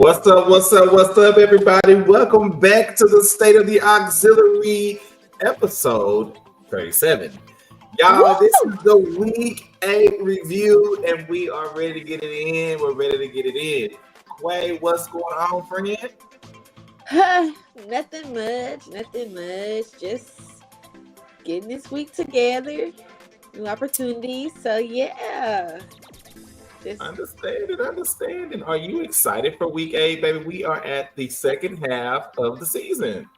What's up, everybody? Welcome back to the State of the Auxiliary episode 37. Y'all, this is the week 8 review, and we are ready to get it in. We're ready to get it in. Quay, what's going on, friend? Nothing much. Just getting this week together. New opportunities. So, yeah. Understanding. Are you excited for week 8, baby? We are at the second half of the season.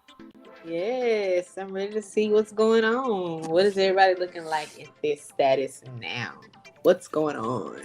Yes, I'm ready to see what's going on. What is everybody looking like in this status now? What's going on?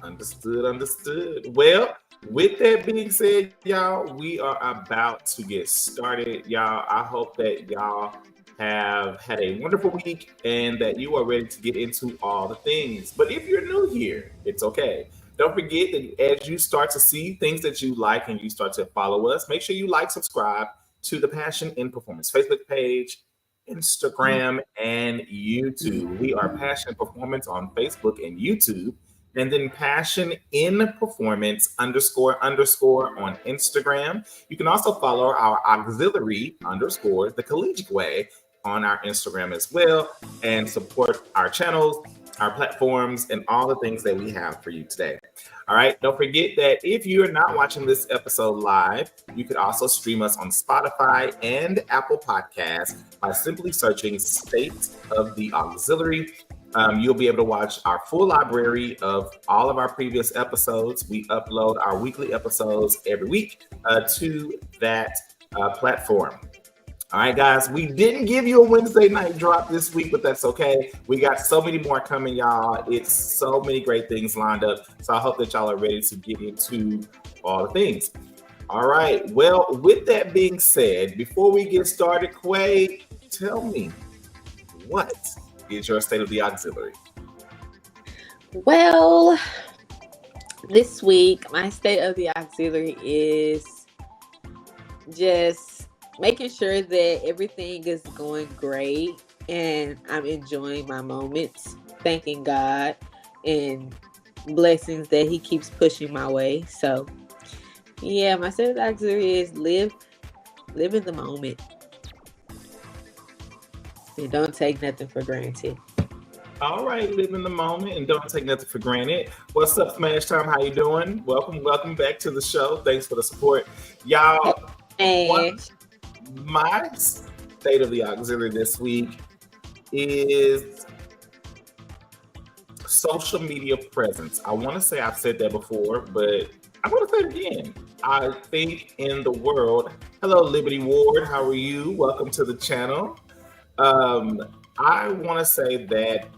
Understood. Well, with that being said, y'all, we are about to get started. Y'all, I hope that y'all have had a wonderful week and that you are ready to get into all the things. But if you're new here, it's okay. Don't forget that as you start to see things that you like and you start to follow us, make sure you like, subscribe to the Passion in Performance Facebook page, Instagram, and YouTube. We are Passion Performance on Facebook and YouTube, and then Passion in Performance _ on Instagram. You can also follow our auxiliary _ the collegiate way on our Instagram as well, and support our channels, our platforms, and all the things that we have for you today. All right, don't forget that if you're not watching this episode live, you could also stream us on Spotify and Apple Podcasts by simply searching State of the Auxiliary. You'll be able to watch our full library of all of our previous episodes. We upload our weekly episodes every week to that platform. All right, guys, we didn't give you a Wednesday night drop this week, but that's okay. We got so many more coming, y'all. It's so many great things lined up. So I hope that y'all are ready to get into all the things. All right. Well, with that being said, before we get started, Quay, tell me, what is your state of the auxiliary? Well, this week, my state of the auxiliary is just making sure that everything is going great and I'm enjoying my moments, thanking God and blessings that He keeps pushing my way. So, yeah, my state of the auxiliary is live in the moment and don't take nothing for granted. All right, live in the moment and don't take nothing for granted. What's up, Smash Time? How you doing? Welcome back to the show. Thanks for the support, y'all. Hey, My state of the auxiliary this week is social media presence. I want to say I've said that before, but I'm going to say it again. I think in the world. Hello, Liberty Ward. How are you? Welcome to the channel. I want to say that,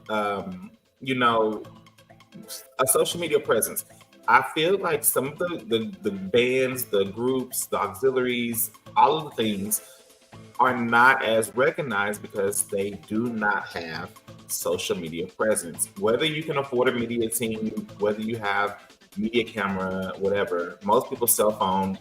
a social media presence. I feel like some of the bands, the groups, the auxiliaries, all of the things are not as recognized because they do not have social media presence. Whether you can afford a media team, whether you have media camera, whatever, most people's cell phone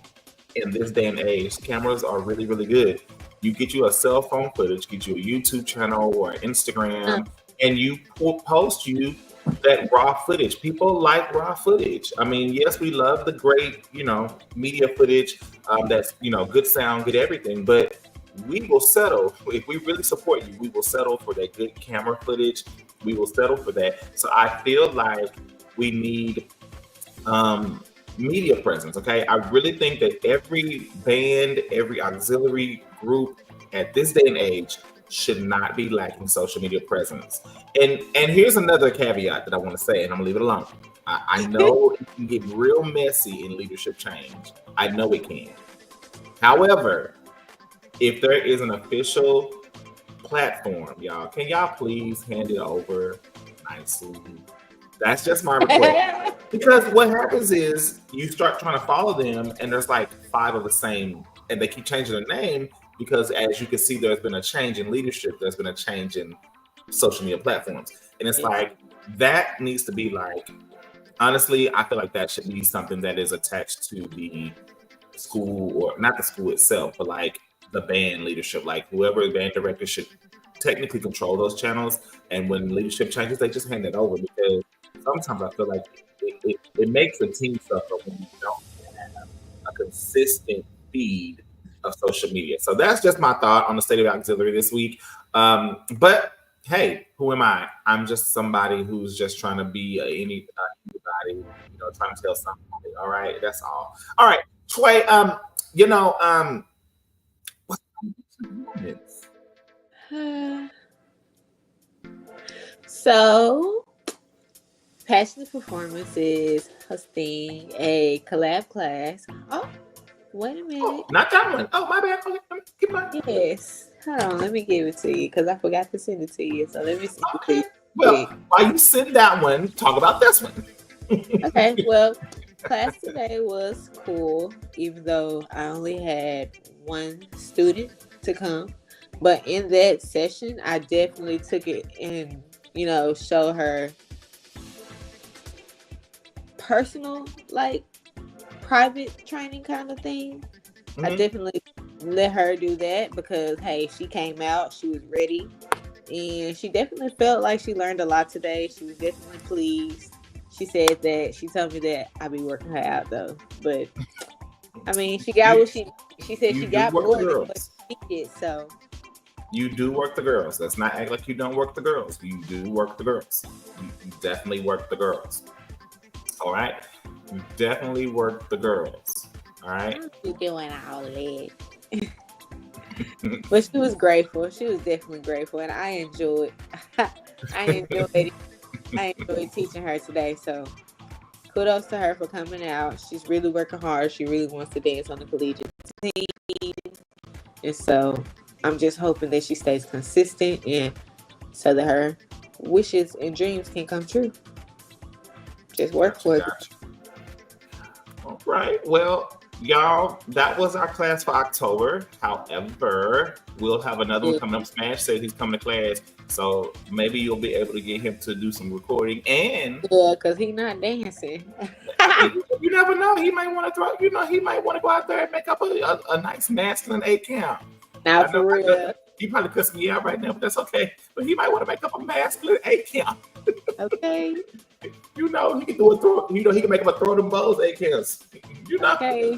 in this day and age, cameras are really, really good. You get you a cell phone footage, get you a YouTube channel or Instagram, and you post you that raw footage. People like raw footage. I mean, yes, we love the great, media footage that's, good sound, good everything, but we will settle. If we really support you, we will settle for that good camera footage. We will settle for that. So I feel like we need media presence. Okay, I really think that every band, every auxiliary group at this day and age should not be lacking social media presence. And here's another caveat that I want to say, and I'm gonna leave it alone. I know it can get real messy in leadership change. I know it can. However, if there is an official platform, y'all, can y'all please hand it over nicely? That's just my request. Because what happens is you start trying to follow them and there's like 5 of the same and they keep changing their name because as you can see, there's been a change in leadership. There's been a change in social media platforms. And it's like, that needs to be like, honestly, I feel like that should be something that is attached to the school or not the school itself, but like the band leadership, like whoever the band director should technically control those channels. And when leadership changes, they just hand it over because sometimes I feel like it makes the team suffer when you don't have a consistent feed of social media. So that's just my thought on the state of auxiliary this week. But hey, who am I? I'm just somebody who's just trying to be anybody, trying to tell somebody. All right, that's all. All right, Tway. What's So, passionate performance is hosting a collab class. Oh, wait a minute. Oh, not that one. Oh, my bad. Okay, keep on. Yes. Hold on. Let me give it to you because I forgot to send it to you. So let me see. Okay. Well, while you send that one, talk about this one. Okay. Well, class today was cool, even though I only had one student to come. But in that session, I definitely took it and, show her personal, like private training kind of thing. Mm-hmm. I definitely let her do that because, hey, she came out, she was ready, and she definitely felt like she learned a lot today. She was definitely pleased. She said that she told me that I'll be working her out though, but I mean, she got what she said she got more than what she did, so. You do work the girls. Let's not act like you don't work the girls. You do work the girls. You definitely work the girls. All right? You definitely work the girls. All right? You doing all that. But she was grateful. She was definitely grateful. And I enjoyed teaching her today. So kudos to her for coming out. She's really working hard. She really wants to dance on the collegiate team. And so I'm just hoping that she stays consistent and so that her wishes and dreams can come true. Just work for it. All right. Well, y'all, that was our class for October. However, we'll have another one coming up. Smash said he's coming to class, so maybe you'll be able to get him to do some recording. And because he's not dancing. You never know. He might want to throw. He might want to go out there and make up a nice masculine 8 count. Now for real. He probably cussing me out right now, but that's okay. But he might want to make up a masculine 8 count. Okay. He can do a throw. He can make up a throw them bows 8 counts. Okay.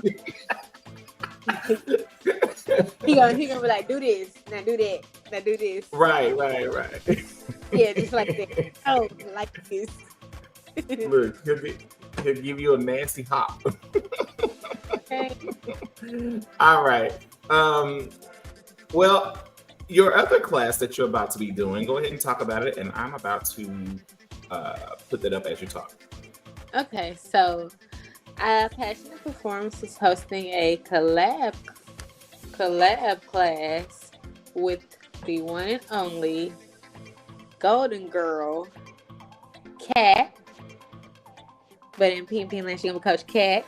he gonna be like, do this, now do that, now do this. Right. Yeah, just like that. Oh, like this. Look, he'll give you a nasty hop. Okay. All right. Well, your other class that you're about to be doing, go ahead and talk about it, and I'm about to put that up as you talk. Okay, so Passionate Performance is hosting a collab class with the one and only Golden Girl, Cat. But in PNP Land, she's going to coach Cat.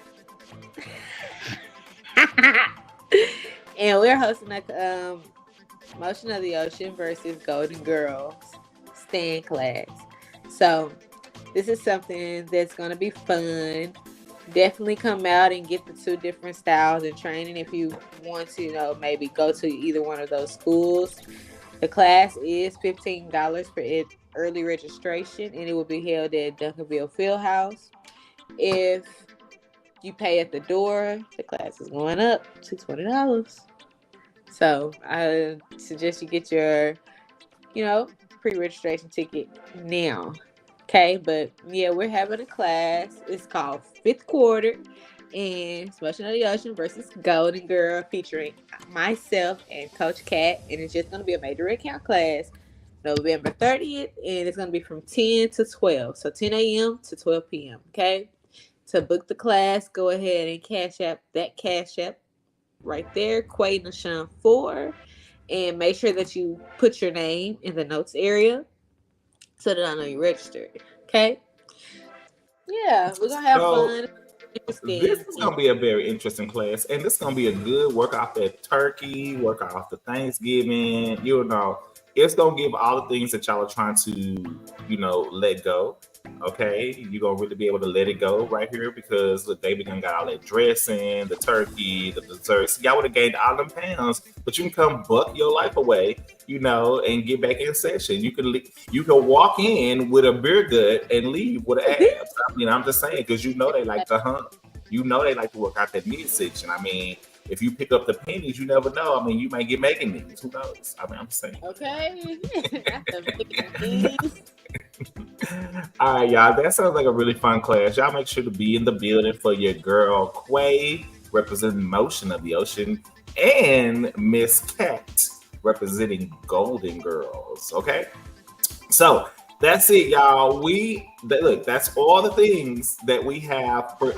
And we're hosting a Motion of the Ocean versus Golden Girls stand class. So this is something that's going to be fun. Definitely come out and get the 2 different styles of training if you want to, maybe go to either one of those schools. The class is $15 for early registration, and it will be held at Duncanville Fieldhouse. If you pay at the door, the class is going up to $20. So I suggest you get your, pre-registration ticket now. Okay, but yeah, we're having a class. It's called 5th Quarter, and it's Motion of the Ocean versus Golden Girl, featuring myself and Coach Cat, and it's just going to be a major account class, November 30th, and it's going to be from 10 to 12, so 10 a.m. to 12 p.m., okay? To book the class, go ahead and cash app right there, Quay Nashawn 4, and make sure that you put your name in the notes area so that I know you registered. Okay? Yeah, we're gonna have fun. This is gonna be a very interesting class, and this is gonna be a good work off that turkey, work off the Thanksgiving. It's gonna give all the things that y'all are trying to, let go. Okay, you're gonna really be able to let it go right here because look, they got all that dressing, the turkey, the desserts. Y'all would have gained all them pounds, but you can come buck your life away, and get back in session. You can walk in with a beer gut and leave with abs. I'm just saying because they like to hunt. They like to work out that midsection. I mean, if you pick up the pennies, you never know. I mean, you might get making these. Who knows? I mean, I'm saying. Okay. All right, y'all. That sounds like a really fun class. Y'all make sure to be in the building for your girl Quay, representing Motion of the Ocean, and Miss Cat, representing Golden Girls. Okay? So that's it, y'all. That's all the things that we have for.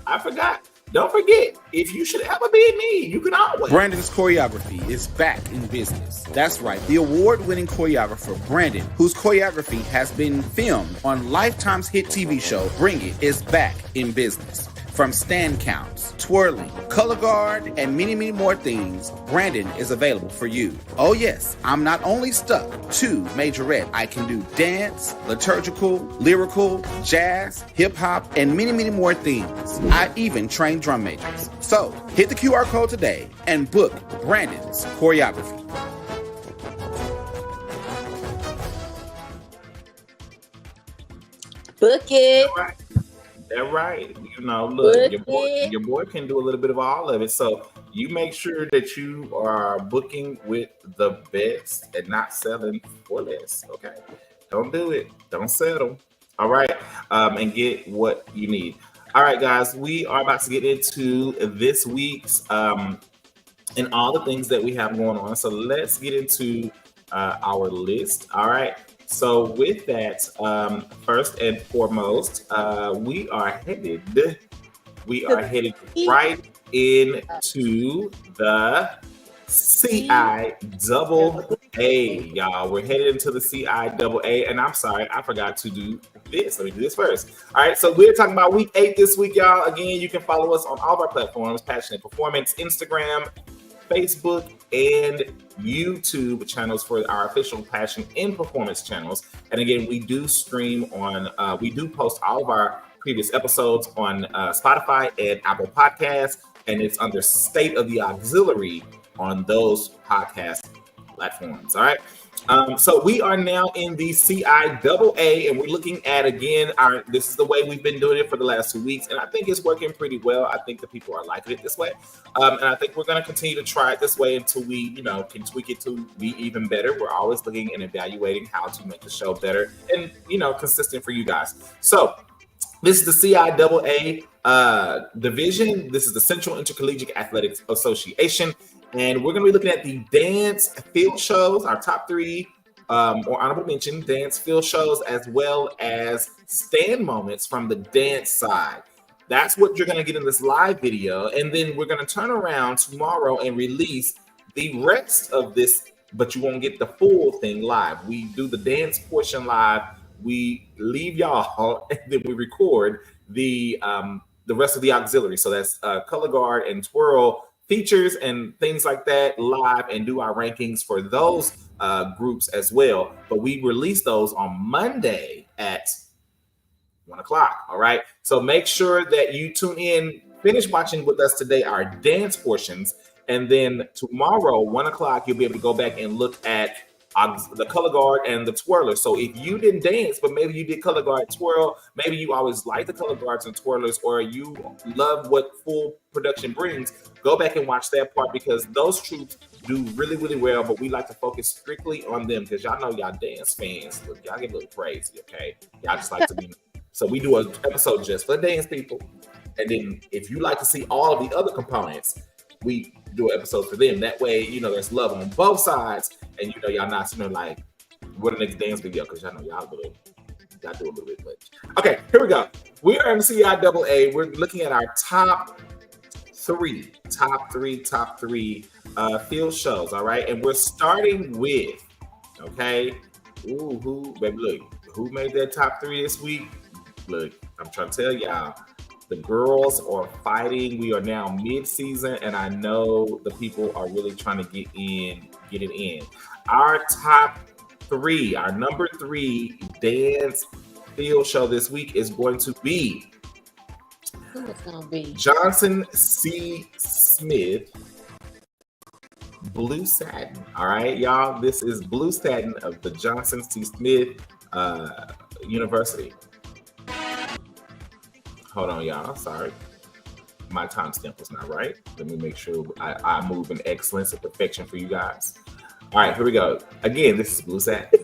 I forgot. Don't forget, if you should ever be in need, you can always. Brandon's Choreography is back in business. That's right. The award-winning choreographer, Brandon, whose choreography has been filmed on Lifetime's hit TV show, Bring It, is back in business. From stand counts, twirling, color guard, and many, many more things, Brandon is available for you. Oh yes, I'm not only stuck to majorette. I can do dance, liturgical, lyrical, jazz, hip-hop, and many, many more things. I even train drum majors. So, hit the QR code today and book Brandon's Choreography. Book it. That's right. Look, your boy can do a little bit of all of it. So you make sure that you are booking with the best and not selling for less. Okay. Don't do it. Don't settle. All right. And get what you need. All right, guys. We are about to get into this week's and all the things that we have going on. So let's get into our list. All right. So with that, first and foremost, we are headed right into the CIAA, y'all. We're headed into the CIAA, and I'm sorry, I forgot to do this. Let me do this first. All right, so we're talking about week 8 this week, y'all. Again, you can follow us on all of our platforms: Passionate Performance, Instagram, Facebook, and YouTube channels for our official Passion in Performance channels. And again, we do stream on, we do post all of our previous episodes on Spotify and Apple Podcasts, and it's under State of the Auxiliary on those podcast platforms. All right. So we are now in the CIAA, and we're looking at, again, this is the way we've been doing it for the last 2 weeks, and I think it's working pretty well. I think the people are liking it this way, and I think we're going to continue to try it this way until we, can tweak it to be even better. We're always looking and evaluating how to make the show better and, consistent for you guys. So this is the CIAA division. This is the Central Intercollegiate Athletics Association. And we're going to be looking at the dance field shows, our top 3 or honorable mention dance field shows, as well as stand moments from the dance side. That's what you're going to get in this live video. And then we're going to turn around tomorrow and release the rest of this, but you won't get the full thing live. We do the dance portion live. We leave y'all, and then we record the rest of the auxiliary. So that's color guard and twirl features and things like that live, and do our rankings for those groups as well. But we release those on Monday at 1 o'clock. All right. So make sure that you tune in, finish watching with us today, our dance portions. And then tomorrow, 1 o'clock, you'll be able to go back and look at the color guard and the twirler. So if you didn't dance, but maybe you did color guard twirl, maybe you always like the color guards and twirlers, or you love what full production brings, go back and watch that part, because those troops do really, really well. But we like to focus strictly on them, because y'all know y'all dance fans. Look, y'all get a little crazy, okay? Y'all just like to be. So we do an episode just for dance people. And then if you like to see all of the other components, we do an episode for them. That way, there's love on both sides. And y'all not sitting there like, what the next dance video? Because y'all know y'all do a little bit much. Okay, here we go. We are in CIAA. We're looking at our top three field shows. All right, and we're starting with, okay, baby, look, who made that top 3 this week? Look, I'm trying to tell y'all, the girls are fighting. We are now mid-season, and I know the people are really trying to get it in. Our top 3, our number 3 dance field show this week is going to be Johnson C. Smith Blue Satin. All right, y'all. This is Blue Satin of the Johnson C. Smith University. Hold on, y'all. Sorry. My timestamp was not right. Let me make sure I move in excellence and perfection for you guys. All right, here we go. Again, this is Blue Satin.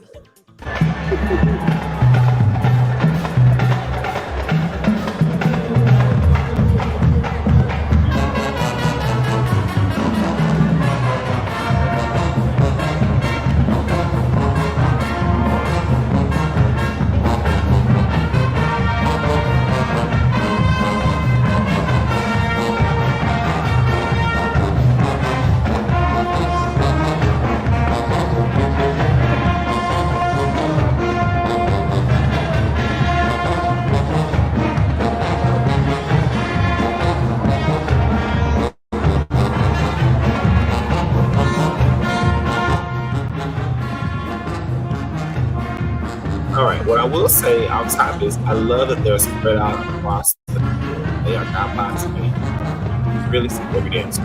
What I will say outside is I love that they're spread out across the field. They are not boxed in. You really see every dance.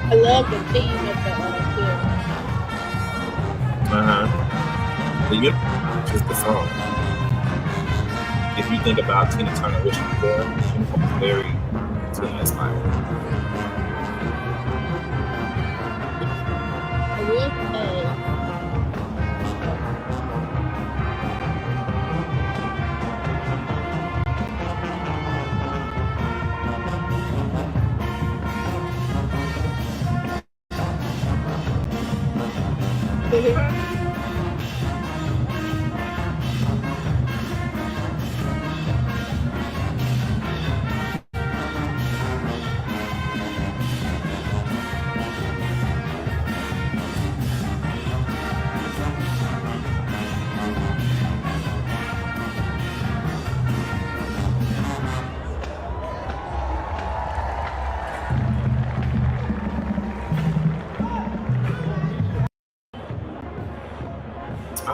I love the theme of the film. The uniform is the song. If you think about Tina Turner, which is very Tina inspired. I will say,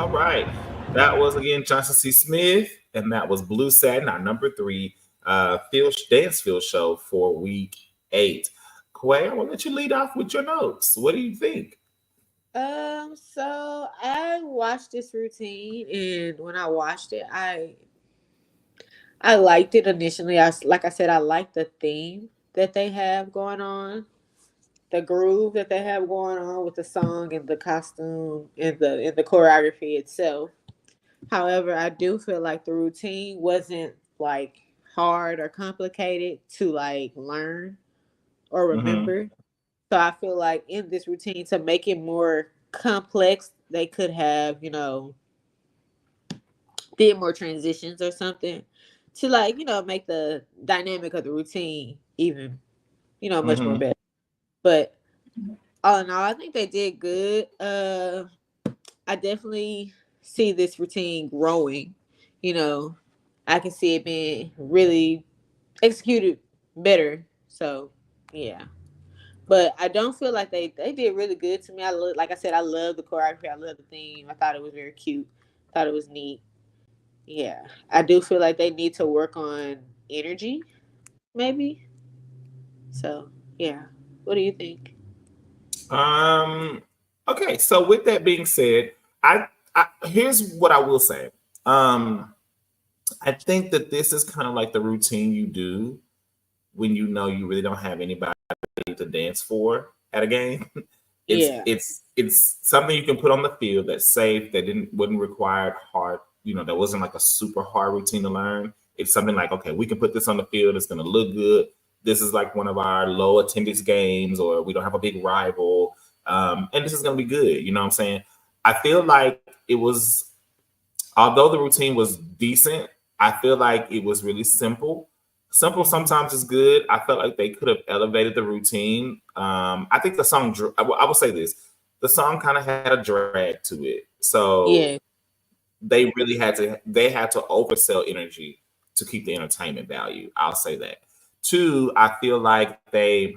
All right. That was again Johnson C. Smith, and that was Blue Satin, our number 3 dance field show for week 8. Quay, I want to let you lead off with your notes. What do you think? So I watched this routine, and when I watched it, I liked it initially. Like I said, I liked the theme that they have going on, the groove that they have going on with the song and the costume and the choreography itself. However, I do feel like the routine wasn't like hard or complicated to like learn or Mm-hmm. remember. So I feel like in this routine to make it more complex, they could have, did more transitions or something to like, make the dynamic of the routine even, much more Mm-hmm. better. But all in all, I think they did good. I definitely see this routine growing. You know, I can see it being really executed better. So yeah. But I don't feel like they did really good to me. Like I said, I love the choreography. I love the theme. I thought it was very cute. Thought it was neat. Yeah, I do feel like they need to work on energy, maybe. So yeah, what do you think? Um. Okay. So with that being said, I here's what I will say. Um. I think that this is kind of like the routine you do when you know you really don't have anybody to dance for at a game. It's Yeah, it's something you can put on the field that's safe, that wouldn't require hard, that wasn't like a super hard routine to learn. It's something like, okay, we can put this on the field, it's gonna look good. This is like one of our low attendance games, or we don't have a big rival. And this is gonna be good, you know what I'm saying? I feel like it was, although the routine was decent, I feel like it was really simple. Simple hmm, sometimes is good. I felt like they could have elevated the routine. I think the song, I will say this, the song kind of had a drag to it. So yeah, they had to oversell energy to keep the entertainment value. I'll say that. Two, I feel like they,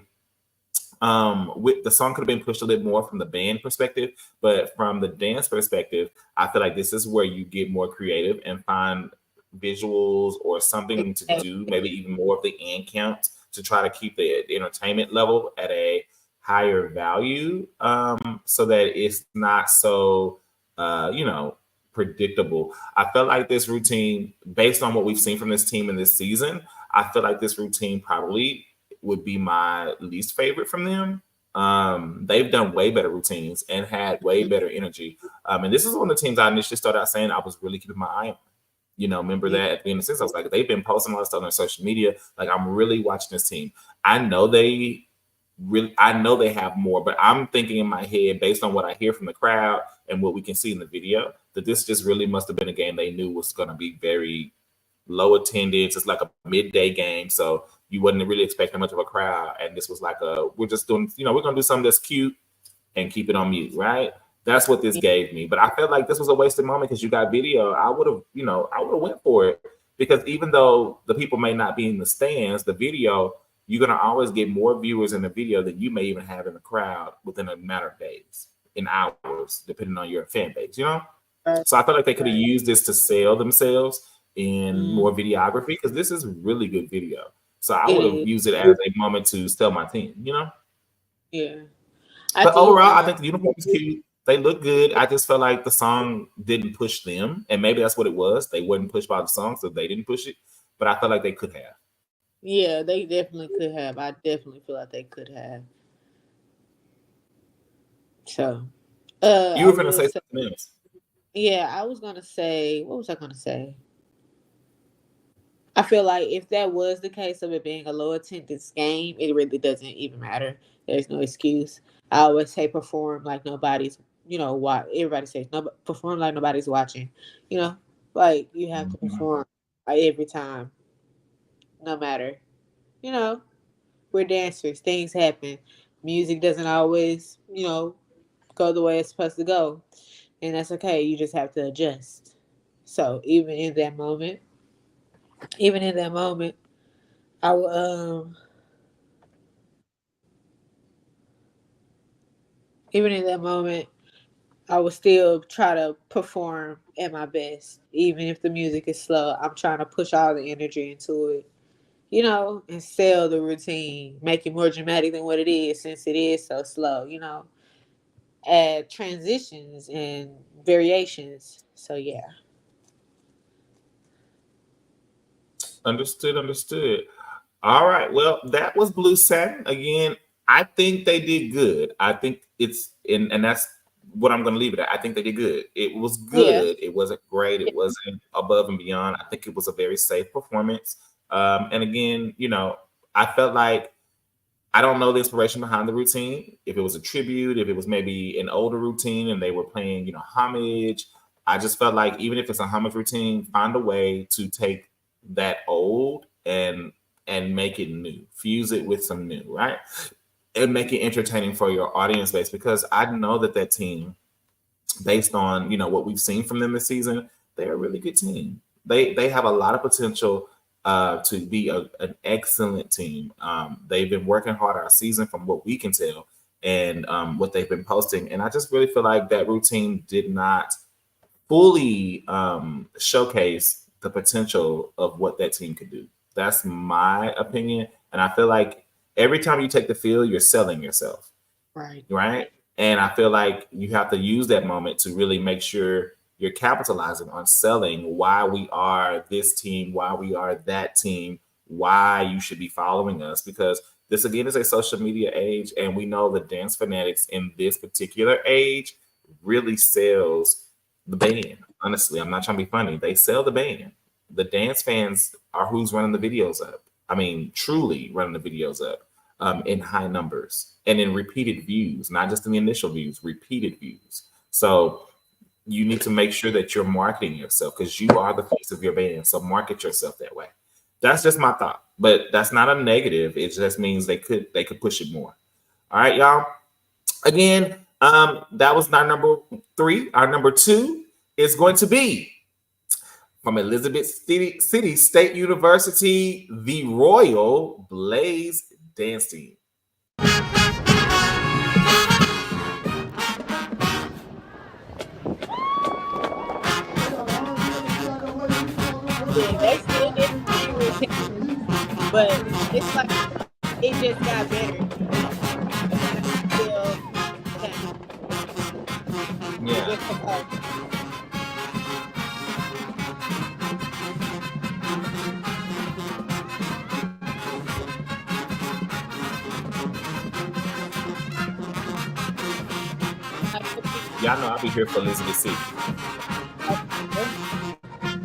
with the song could have been pushed a little more from the band perspective, but from the dance perspective, I feel like this is where you get more creative and find visuals or something to do, exactly. maybe even more of the end count to try to keep the entertainment level at a higher value, so that it's not so predictable. I felt like this routine, based on what we've seen from this team in this season, I feel like this routine probably would be my least favorite from them. They've done way better routines and had way better energy. And this is one of the teams I initially started out saying I was really keeping my eye on. Remember Yeah, that at the end of the season, I was like, they've been posting all this stuff on social media. Like, I'm really watching this team. I know they have more, but I'm thinking in my head, based on what I hear from the crowd and what we can see in the video, that this just really must have been a game they knew was going to be very low attendance. It's like a midday game, so you wasn't really expecting much of a crowd. And this was like we're just doing, we're gonna do something that's cute and keep it on mute, right? That's what this yeah, gave me. But I felt like this was a wasted moment because you got video. I would have went for it, because even though the people may not be in the stands, the video, you're gonna always get more viewers in the video than you may even have in the crowd within a matter of days, in hours, depending on your fan base. right, So I felt like they could have right. used this to sell themselves in Mm, more videography, because this is really good video. So I it would have is. used it as a moment to sell my team. Yeah, I But do. overall, I think the uniform is cute. They look good. I just felt like the song didn't push them, and maybe that's what it was. They wasn't pushed by the song, so they didn't push it. But I felt like they could have. Yeah, they definitely could have. I definitely feel like they could have. So, You I were going to will say say, something else. yeah, I was gonna say, what was I gonna say? I feel like if that was the case of it being a low attendance game, it really doesn't even matter. There's no excuse. I always say perform like nobody's, everybody says no, perform like nobody's watching. You know, like you have to Mhm. perform like, every time, no matter. You know, we're dancers. Things happen. Music doesn't always, go the way it's supposed to go, and that's okay. You just have to adjust. So even in that moment, I will even in that moment, I will still try to perform at my best, even if the music is slow. I'm trying to push all the energy into it, and sell the routine, make it more dramatic than what it is since it is so slow, add transitions and variations. So, yeah. Understood. All right. Well, that was Blue Satin. Again, I think they did good. I think it's in, and that's what I'm going to leave it at. I think they did good. It was Yeah. good. It wasn't great. It wasn't above and beyond. I think it was a very safe performance. And again, I felt like I don't know the inspiration behind the routine. If it was a tribute, if it was maybe an older routine and they were playing, homage. I just felt like even if it's a homage routine, find a way to take that old and make it new. Fuse it with some new, right? And make it entertaining for your audience base, because I know that team, based on what we've seen from them this season, they're a really good team. They have a lot of potential to be an excellent team. They've been working hard our season from what we can tell, and what they've been posting. And I just really feel like that routine did not fully showcase the potential of what that team could do. That's my opinion. And I feel like every time you take the field, you're selling yourself. Right. And I feel like you have to use that moment to really make sure you're capitalizing on selling why we are this team, why we are that team, why you should be following us. Because this, again, is a social media age. And we know the dance fanatics in this particular age really sells the band. Honestly, I'm not trying to be funny. They sell the band. The dance fans are who's running the videos up. I mean, truly running the videos up in high numbers and in repeated views, not just in the initial views, repeated views. So you need to make sure that you're marketing yourself, because you are the face of your band. So market yourself that way. That's just my thought, but that's not a negative. It just means they could push it more. All right, y'all. Again, that was our number 3. Our number 2 is going to be from Elizabeth City State University, the Royal Blaze Dance Team. Yeah, they still did the same routine, but it's like it just got better. Yeah. Y'all know I'll be here for Elizabeth City.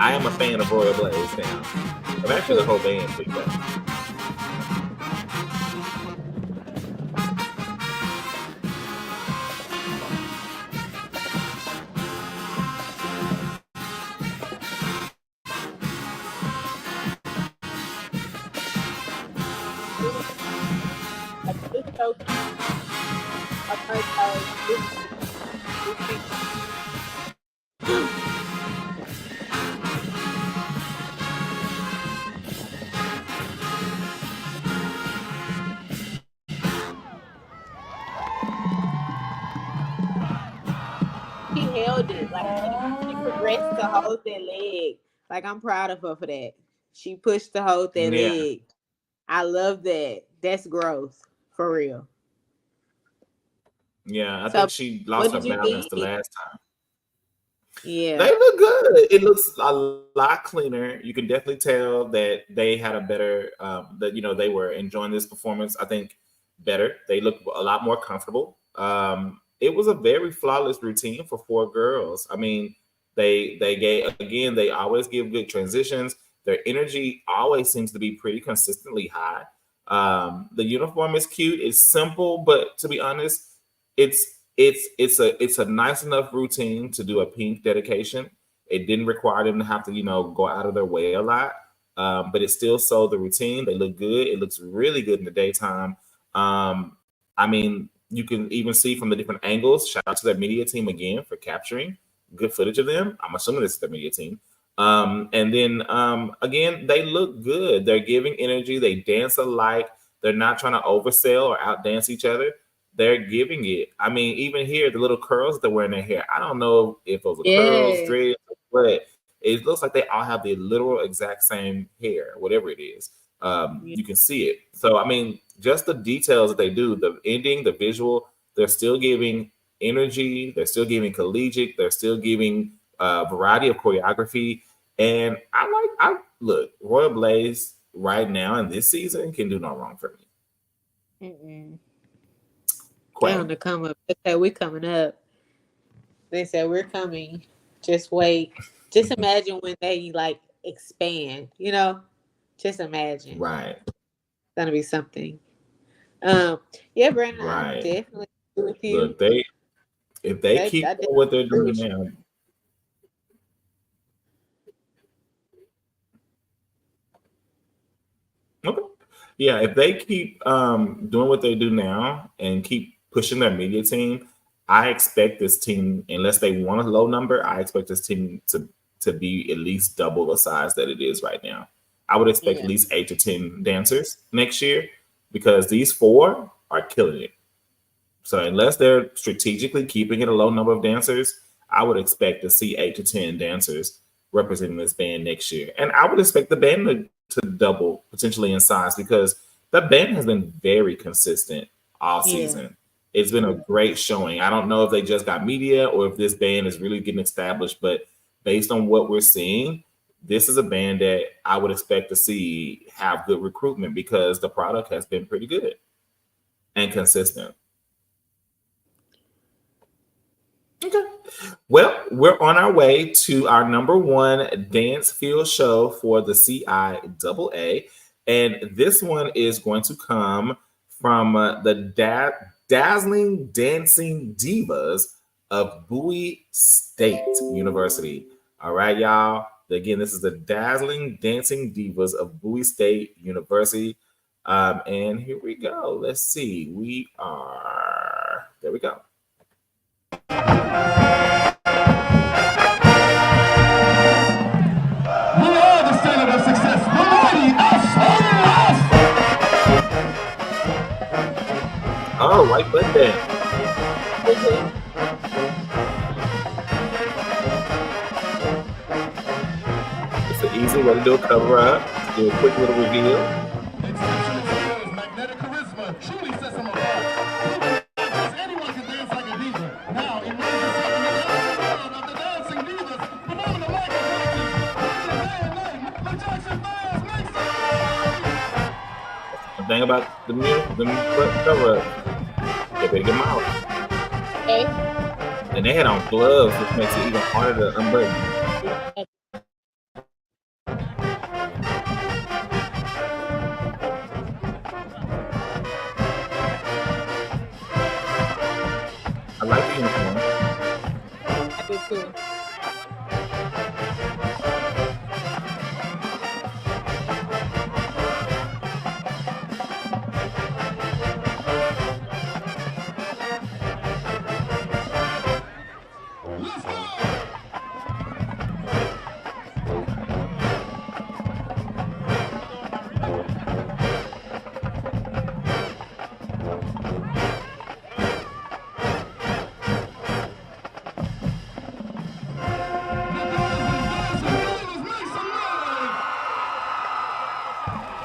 I am a fan of Royal Blaze now. I'm actually the whole band too, but She held it. Like she progressed to hold that leg. Like, I'm proud of her for that. She pushed to hold that leg. I love that. That's growth for real. Yeah, I think she lost her balance the last time. Yeah, they look good. It looks a lot cleaner. You can definitely tell that they had a better, that they were enjoying this performance. I think better. They look a lot more comfortable. It was a very flawless routine for 4 girls. I mean, they always give good transitions. Their energy always seems to be pretty consistently high. The uniform is cute. It's simple, but to be honest, it's a nice enough routine to do a pink dedication. It didn't require them to have to go out of their way a lot, but it still sold the routine. They look good. It looks really good in the daytime. I mean, you can even see from the different angles. Shout out to their media team again for capturing good footage of them. I'm assuming this is their media team. And then again, they look good. They're giving energy. They dance alike. They're not trying to oversell or outdance each other. they're giving it. I mean, even here, the little curls they're wearing their hair. I don't know if those are curls, Yeah. dreads, but it looks like they all have the literal exact same hair, whatever it is. Yeah. You can see it. So, I mean, just the details that they do, the ending, the visual, they're still giving energy. They're still giving collegiate. They're still giving a variety of choreography. And I look, Royal Blaze right now in this season can do no wrong for me. Mm-mm. Quay. They on the come up. They said we're coming up. They said we're coming. Just wait. Just imagine when they like expand. Just imagine. Right. It's gonna be something. Yeah, Brandon, I Right. definitely agree with you. Look, if they keep I doing what they're agree doing with you. now. Okay. Yeah, if they keep doing what they do now and keep pushing their media team, I expect this team, unless they want a low number, I expect this team to be at least double the size that it is right now. I would expect Yeah. at least 8 to 10 dancers next year because these 4 are killing it. So unless they're strategically keeping it a low number of dancers, I would expect to see 8 to 10 dancers representing this band next year. And I would expect the band to double potentially in size because the band has been very consistent all Yeah. season. It's been a great showing. I don't know if they just got media or if this band is really getting established, but based on what we're seeing, this is a band that I would expect to see have good recruitment because the product has been pretty good and consistent. Okay. Well, we're on our way to our number 1 dance field show for the CIAA. And this one is going to come from the dazzling dancing divas of Bowie State University. All right, y'all. Again, this is the dazzling dancing divas of Bowie State University. And here we go. Let's see. There we go. Oh, white butt dance. It's an easy way to do a cover up. Do a quick little reveal. Magnetic charisma truly sets them apart. Anyone can dance like a diva. Now, in order to set the world of the dancing divas, performing the Michael Jackson, make some The thing about the cover up, they better get them out. Okay. And they had on gloves, which makes it even harder to unbutton. I like the uniform. I do too.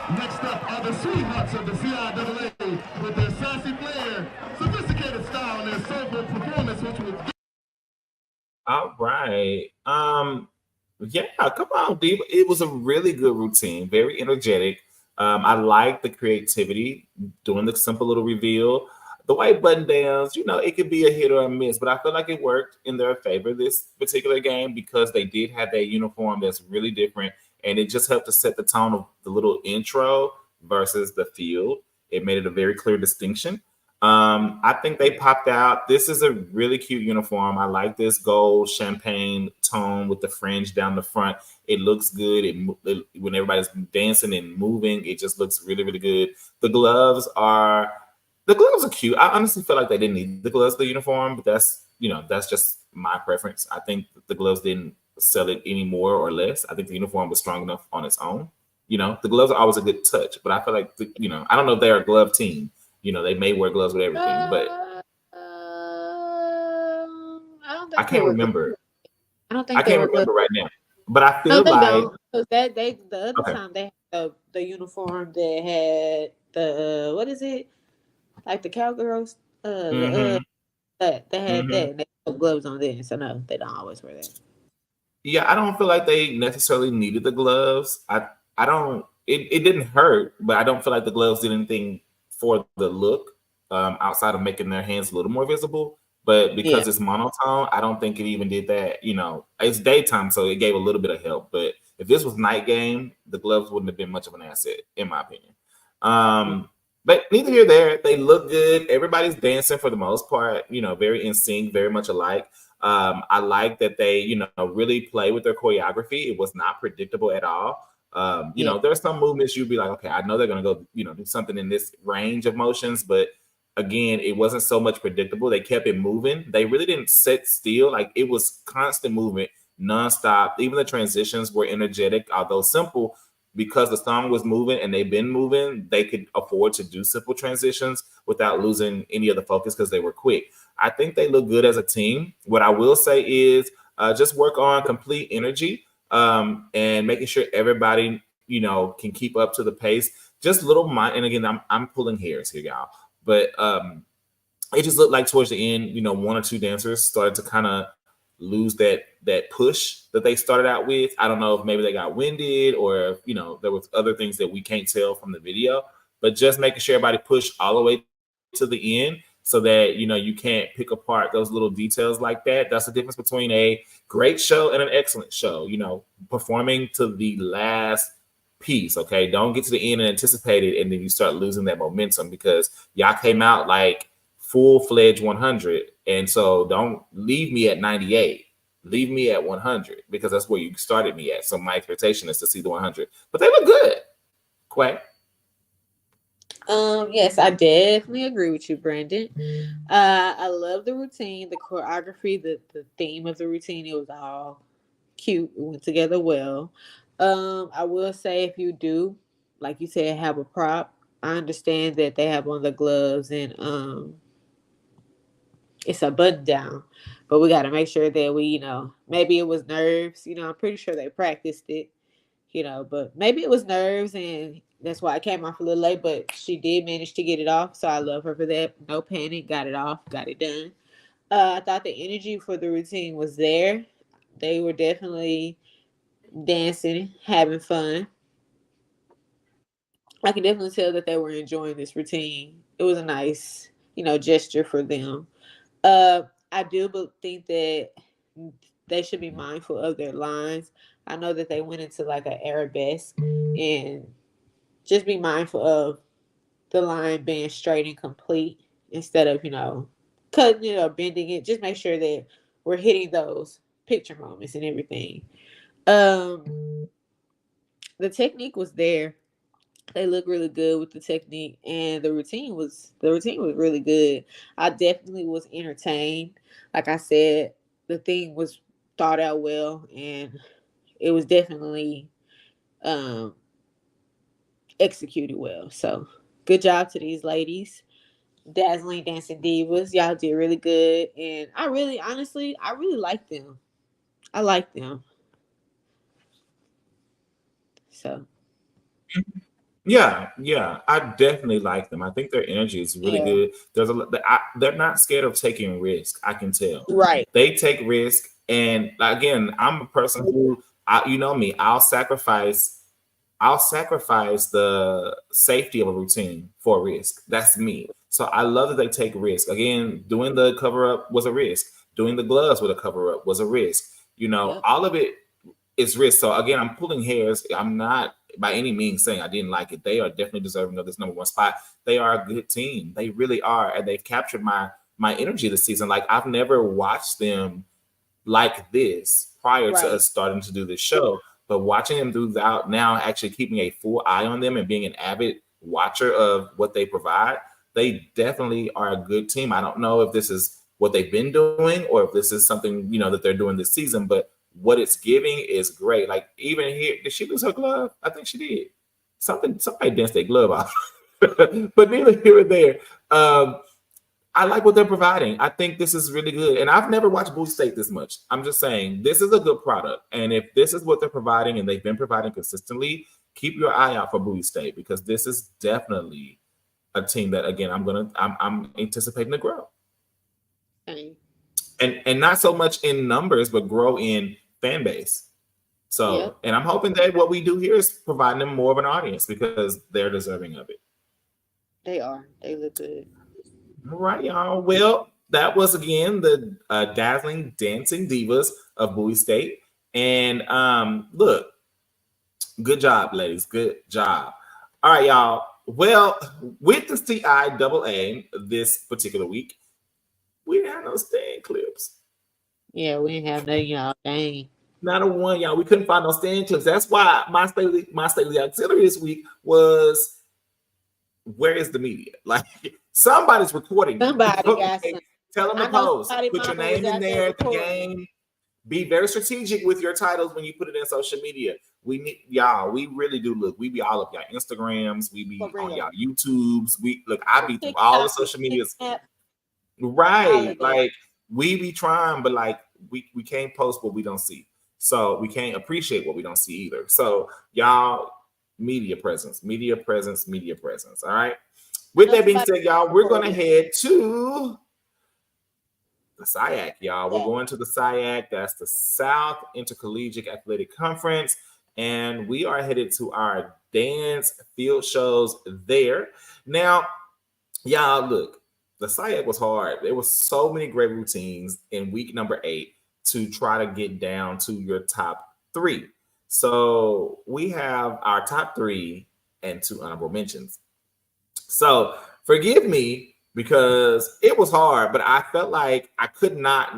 Next up are the sweethearts of the CIAA with their sassy flair, sophisticated style, and their soulful performance, which will. All right. Yeah, come on, Diva. It was a really good routine, very energetic. I like the creativity, doing the simple little reveal. The white button downs, it could be a hit or a miss, but I feel like it worked in their favor this particular game because they did have that uniform that's really different, and it just helped to set the tone of the little intro versus the field. It made it a very clear distinction. I think they popped out. This is a really cute uniform. I like this gold champagne tone with the fringe down the front. It looks good. When everybody's dancing and moving, it just looks really, really good. The gloves are cute. I honestly feel like they didn't need the gloves, the uniform, but that's just my preference. I think the gloves didn't sell it any more or less. I think the uniform was strong enough on its own. The gloves are always a good touch, but I feel like I don't know if they're a glove team. they may wear gloves with everything, but I don't I think they can't were good. remember. I don't I think they can't were good. remember right now. But I No, feel they like don't. Because the other okay. time they had the uniform that had the what is it? Like the cowgirls, Mm-hmm. that they had Mm-hmm. that. And they put gloves on there, so no, they don't always wear that. Yeah, I don't feel like they necessarily needed the gloves. I don't. It didn't hurt, but I don't feel like the gloves did anything for the look outside of making their hands a little more visible. But Yeah, because it's monotone, I don't think it even did that. It's daytime, so it gave a little bit of help. But if this was night game, the gloves wouldn't have been much of an asset, in my opinion. But neither here nor there. They look good. Everybody's dancing for the most part. Very in sync, very much alike. I like that they, really play with their choreography. It was not predictable at all. yeah, There's some movements you'd be like, okay, I know they're gonna go, do something in this range of motions, but again, it wasn't so much predictable. They kept it moving. They really didn't sit still. Like it was constant movement, nonstop. Even the transitions were energetic, although simple, because the song was moving and they've been moving. They could afford to do simple transitions without losing any of the focus because they were quick. I think they look good as a team. What I will say is just work on complete energy and making sure everybody, can keep up to the pace. Just little mind. And again, I'm pulling hairs here, y'all. But it just looked like towards the end, one or two dancers started to kind of lose that push that they started out with. I don't know if maybe they got winded or if, there was other things that we can't tell from the video. But just making sure everybody pushed all the way to the end so that you can't pick apart those little details like that. That's the difference between a great show and an excellent show. Performing to the last piece. Okay, don't get to the end and anticipate it, and then you start losing that momentum because y'all came out like full-fledged 100, and so don't leave me at 98. Leave me at 100 because that's where you started me at. So my expectation is to see the 100, but they look good. Quay. Yes, I definitely agree with you, Brandon. I love the routine, the choreography, the theme of the routine. It was all cute. It went together well. I will say if you do, like you said, have a prop, I understand that they have on the gloves and it's a button down. But we gotta make sure that we, maybe it was nerves. I'm pretty sure they practiced it, but maybe it was nerves and that's why it came off a little late, but she did manage to get it off. So I love her for that. No panic, got it off, got it done. I thought the energy for the routine was there. They were definitely dancing, having fun. I can definitely tell that they were enjoying this routine. It was a nice, gesture for them. I do think that they should be mindful of their lines. I know that they went into like an arabesque and just be mindful of the line being straight and complete instead of, cutting it or bending it. Just make sure that we're hitting those picture moments and everything. The technique was there. They look really good with the technique and the routine was really good. I definitely was entertained. Like I said, the thing was thought out well and it was definitely um executed well. So good job to these ladies. Dazzling dancing divas. Y'all did really good. And I really honestly I really like them. I like them. So Yeah, I definitely like them. I think their energy is really yeah. good. They're not scared of taking risk. I can tell Right. they take risk, and again, I'm a person who, you know me, I'll sacrifice the safety of a routine for a risk. That's me. So I love that they take risk. Again, doing the cover up was a risk. Doing the gloves with a cover up was a risk. Yep. All of it is risk. So again, I'm pulling hairs. I'm not by any means saying I didn't like it. They are definitely deserving of this number one spot. They are a good team. They really are, and they've captured my energy this season. Like I've never watched them like this prior to Right. us starting to do this show. But watching them throughout now, actually keeping a full eye on them and being an avid watcher of what they provide, they definitely are a good team. I don't know if this is what they've been doing or if this is something, that they're doing this season, but what it's giving is great. Like even here, did she lose her glove? I think she did. Somebody danced their glove off. But neither here or there. I like what they're providing. I think this is really good. And I've never watched Bowie State this much. I'm just saying this is a good product. And if this is what they're providing and they've been providing consistently, keep your eye out for Bowie State because this is definitely a team that, again, I'm anticipating to grow. And not so much in numbers, but grow in fan base. So, and I'm hoping that what we do here is providing them more of an audience because they're deserving of it. They are. They look good. All right, y'all. Well, that was again the dazzling dancing divas of Bowie State. And look, good job, ladies. Good job. All right, y'all. Well, with the CIAA this particular week, we didn't have no stand clips. Yeah, we didn't have no y'all. Dang. Not a one, y'all. We couldn't find no stand clips. That's why my stately auxiliary this week was, where is the media? Like, somebody's recording. Somebody got some. Tell them to post. Put your name in there at the game. Be very strategic with your titles when you put it in social media. We need y'all. We really do look. We be all of y'all Instagrams. We be on y'all YouTubes. I be through all the social medias. Right. Like, we be trying, but like we can't post what we don't see. So we can't appreciate what we don't see either. So y'all, media presence. All right. With that being said, y'all, we're gonna head to the SIAC, y'all. We're going to the SIAC. That's the South Intercollegiate Athletic Conference. And we are headed to our dance field shows there. Now, y'all, look, the SIAC was hard. There were so many great routines in week number 8 to try to get down to your top 3. So we have our top 3 and 2 honorable mentions. So forgive me, because it was hard, but I felt like I could not,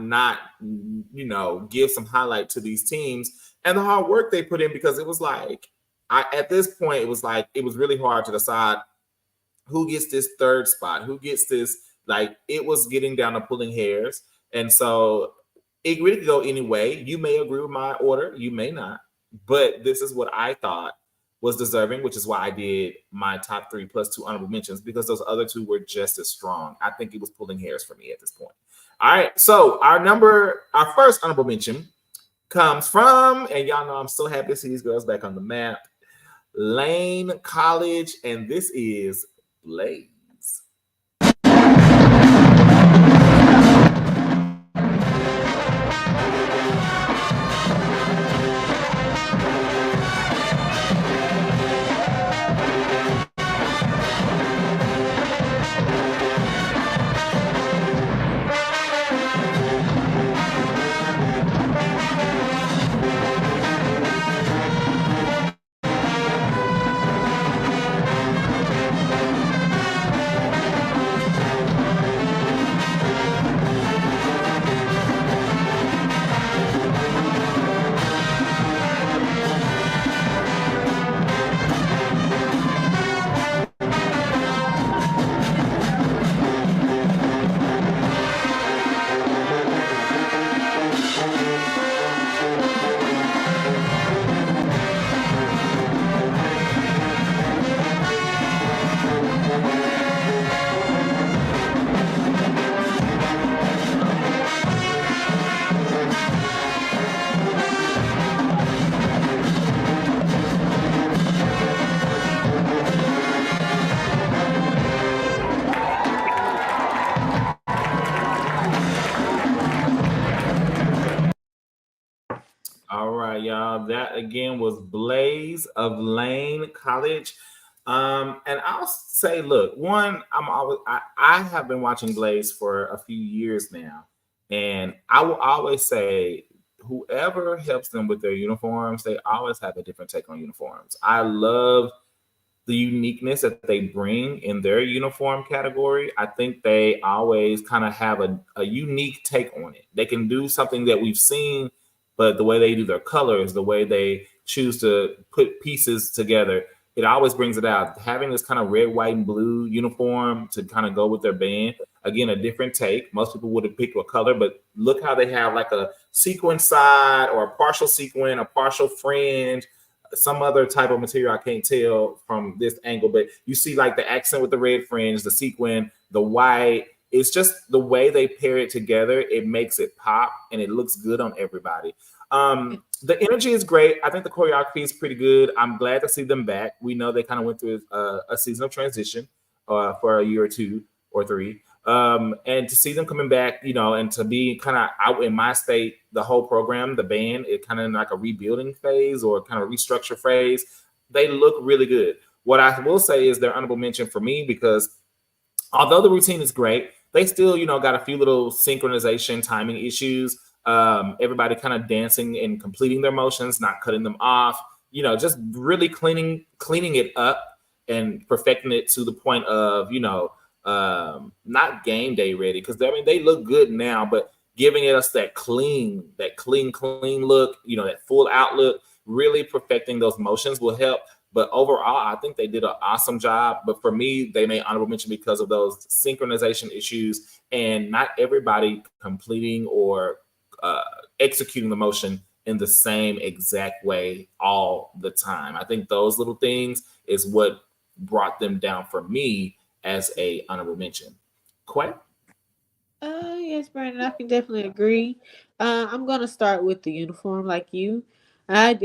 give some highlight to these teams and the hard work they put in, because it was like, at this point, it was really hard to decide who gets this 3rd spot, who gets this, like, it was getting down to pulling hairs. And so it really could go any way. You may agree with my order, you may not, but this is what I thought was deserving, which is why I did my top 3 plus 2 honorable mentions, because those other 2 were just as strong. I think it was pulling hairs for me at this point. All right, so our first honorable mention comes from, and y'all know I'm so happy to see these girls back on the map, Lane College, and this is Blaze. All right, y'all. That again was Blaze of Lane College. And I'll say, look, one, I have been watching Blaze for a few years now, and I will always say, whoever helps them with their uniforms, they always have a different take on uniforms. I love the uniqueness that they bring in their uniform category. I think they always kind of have a unique take on it. They can do something that we've seen, but the way they do their colors, the way they choose to put pieces together, it always brings it out. Having this kind of red, white, and blue uniform to kind of go with their band, again, a different take. Most people would have picked a color, but look how they have like a sequin side or a partial sequin, a partial fringe, some other type of material. I can't tell from this angle, but you see like the accent with the red fringe, the sequin, the white. It's just the way they pair it together. It makes it pop and it looks good on everybody. The energy is great. I think the choreography is pretty good. I'm glad to see them back. We know they kind of went through a season of transition for a year or 2 or 3. And to see them coming back, you know, and to be kind of out in my state, the whole program, the band, it kind of in like a rebuilding phase or kind of restructure phase. They look really good. What I will say is their honorable mention for me, because although the routine is great, they still, you know, got a few little synchronization timing issues. Everybody kind of dancing and completing their motions, not cutting them off, you know, just really cleaning it up and perfecting it to the point of, you know, not game day ready, because I mean they look good now, but giving us that clean look, you know, that full outlook, really perfecting those motions will help. But overall, I think they did an awesome job. But for me, they made honorable mention because of those synchronization issues and not everybody completing or executing the motion in the same exact way all the time. I think those little things is what brought them down for me as a honorable mention. Quay? Yes, Brandon, I can definitely agree. I'm gonna start with the uniform like you. I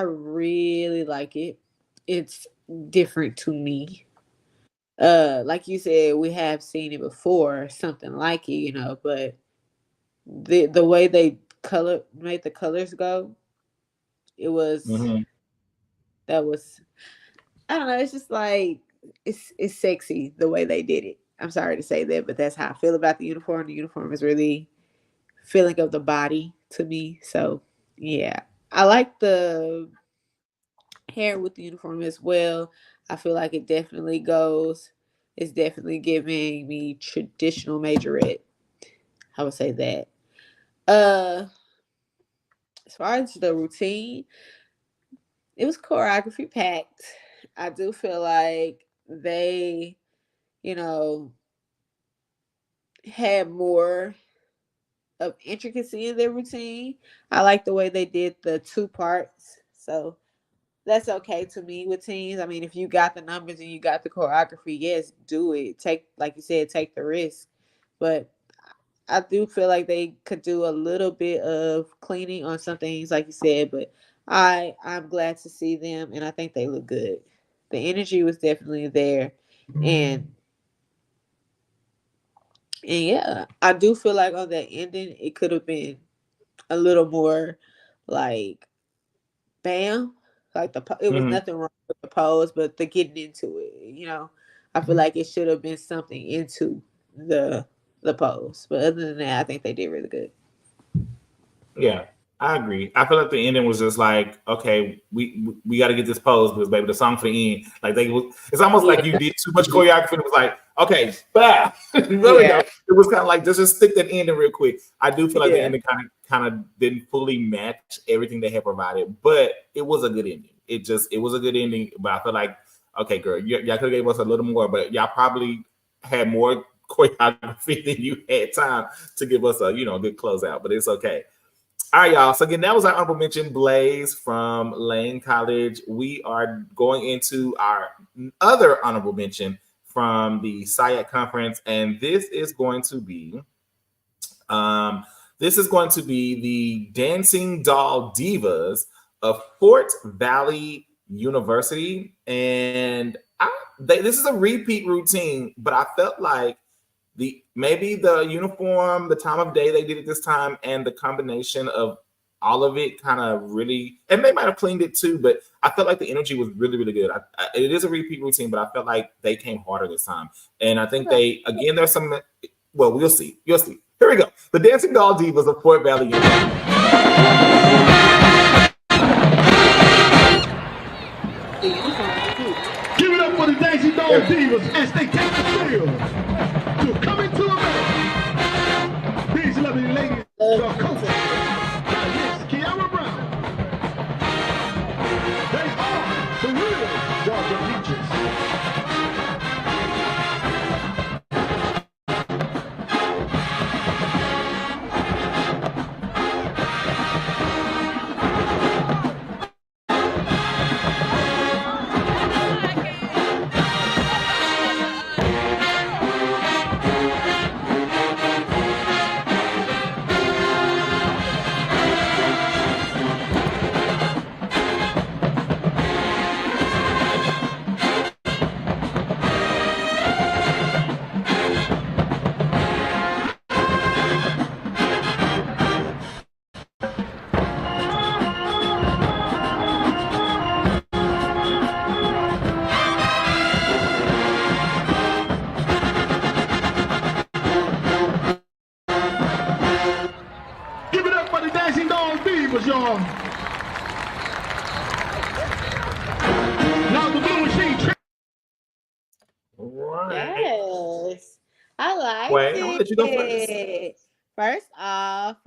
really like it. It's different to me. Like you said, we have seen it before, something like it, you know, but the way they made the colors go, it was that was I don't know, it's just like it's sexy the way they did it. I'm sorry to say that, but that's how I feel about the uniform. The uniform is really feeling of the body to me. So yeah. I like the hair with the uniform as well. I feel like it definitely goes. It's definitely giving me traditional majorette. I would say that. As far as the routine, it was choreography packed. I do feel like they, you know, had more of intricacy in their routine. I like the way they did the 2 parts. So that's okay to me with teams. I mean, if you got the numbers and you got the choreography, yes, do it. Take, like you said, take the risk. But I do feel like they could do a little bit of cleaning on some things, like you said. But I'm glad to see them, and I think they look good. The energy was definitely there, and yeah, I do feel like on that ending, it could have been a little more like bam, like it was nothing wrong with the pose, but the getting into it, you know, I feel like it should have been something into the pose. But other than that, I think they did really good. Yeah, I agree. I feel like the ending was just like, okay, we got to get this pose because baby, the song for the end, like it's almost like you did too much choreography. And it was like, okay, bye. It was kind of like just stick that ending real quick. I do feel like the ending kind of didn't fully match everything they had provided, but it was a good ending. It was a good ending. But I feel like, okay, girl, y'all could have gave us a little more, but y'all probably had more choreography than you had time to give us a good closeout. But it's okay. All right, y'all. So again, that was our honorable mention, Blaze from Lane College. We are going into our other honorable mention from the SIAC conference, and this is going to be the Dancing Doll Divas of Fort Valley University, and this is a repeat routine, but I felt like maybe the uniform, the time of day they did it this time, and the combination of all of it kind of really, and they might have cleaned it too, but I felt like the energy was really, really good. It is a repeat routine, but I felt like they came harder this time. And I think there's some, well, we'll see. You'll see. Here we go. The Dancing Doll Divas of Fort Valley University. Give it up for the Dancing Doll Divas as they take the field. Coming to America. These lovely ladies are coached by Miss Kiara Brown. They are the real Georgia Peaches. Right. Yes, I liked Wait, I'm gonna let you go first. it. First off,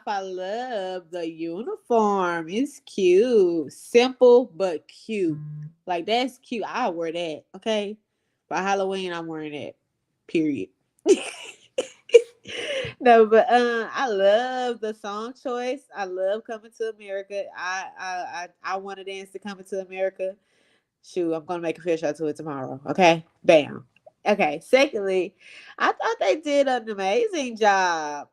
I love the uniform. It's cute, simple but cute. Like that's cute. I wear that. Okay, for Halloween, I'm wearing that. Period. No, but I love the song choice. I love Coming to America. I want to dance to Coming to America. Shoot, I'm gonna make a fish out to it tomorrow. Okay, bam. Okay. Secondly, I thought they did an amazing job.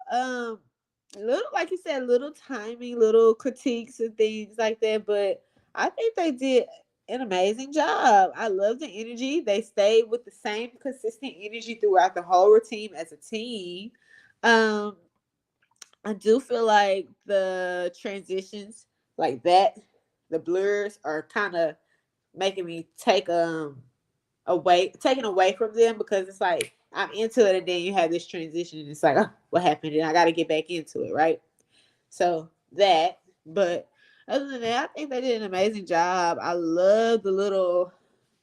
Little like you said, little timing, little critiques and things like that, but I think they did an amazing job. I love the energy. They stayed with the same consistent energy throughout the whole routine as a team. Um, I do feel like the transitions like that, the blurs are kind of making me taken away from them because it's like I'm into it and then you have this transition and it's like, oh, what happened? And I got to get back into it, right? So that, but other than that, I think they did an amazing job. I love the little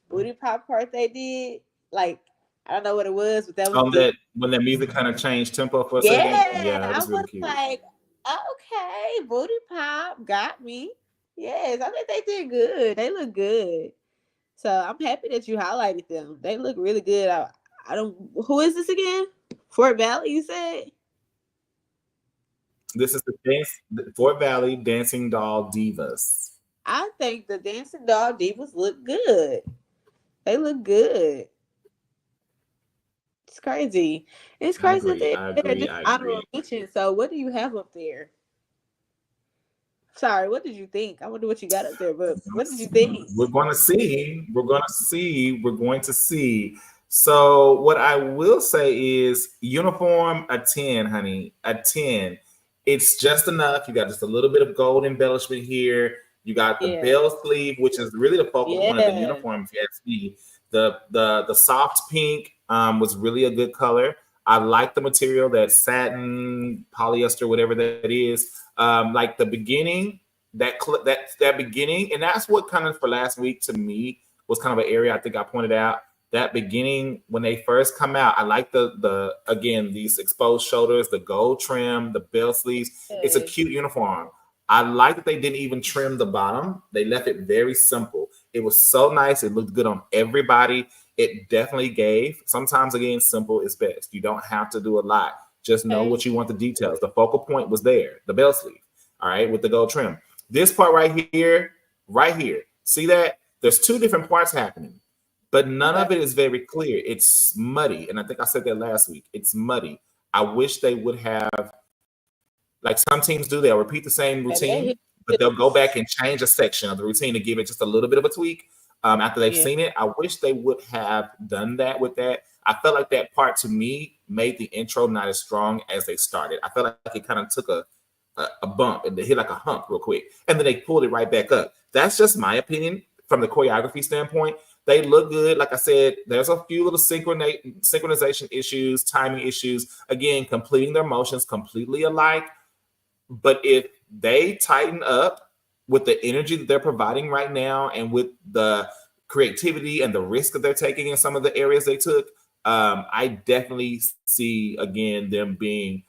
booty pop part they did. Like, I don't know what it was, but that was good. That when the music kind of changed tempo for a second. Yeah, Yeah, it I was really was cute. like, okay, booty pop got me. Yes, I think they did good. They look good. So I'm happy that you highlighted them. They look really good. I don't. Who is this again? Fort Valley, you said? This is the Fort Valley Dancing Doll Divas. I think the Dancing Dog Divas look good. They look good. It's crazy. It's I crazy agree. that I they're agree. just I honorable agree. mention. So what do you have up there? Sorry, what did you think? I wonder what you got up there, but what did you think? We're going to see. We're going to see. We're going to see. So, what I will say is uniform a 10, honey, a 10. It's just enough. You got just a little bit of gold embellishment here. You got the Yeah. bell sleeve, which is really the focal point of the Yeah. uniform, if you ask me. The soft pink was really a good color. I like the material, that satin, polyester, whatever that is. Like the beginning, that beginning, and that's what kind of for last week to me was kind of an area I think I pointed out. That beginning when they first come out, I like the again these exposed shoulders, the gold trim, the bell sleeves. It's a cute uniform. I like that they didn't even trim the bottom. They left it very simple. It was so nice. It looked good on everybody. It definitely gave. Sometimes again, simple is best. You don't have to do a lot. Just know what you want the details. The focal point was there, the bell sleeve. All right, with the gold trim. This part right here, see that? There's two different parts happening, but none of it is very clear. It's muddy. And I think I said that last week. It's muddy. I wish they would have, like some teams do, they'll repeat the same routine, but they'll go back and change a section of the routine to give it just a little bit of a tweak after they've seen it. I wish they would have done that with that. I felt like that part to me made the intro not as strong as they started. I felt like it kind of took a bump and they hit like a hump real quick, and then they pulled it right back up. That's just my opinion from the choreography standpoint. They look good. Like I said, there's a few little synchronization issues, timing issues. Again, completing their motions completely alike. But if they tighten up with the energy that they're providing right now and with the creativity and the risk that they're taking in some of the areas they took, I definitely see, again, them being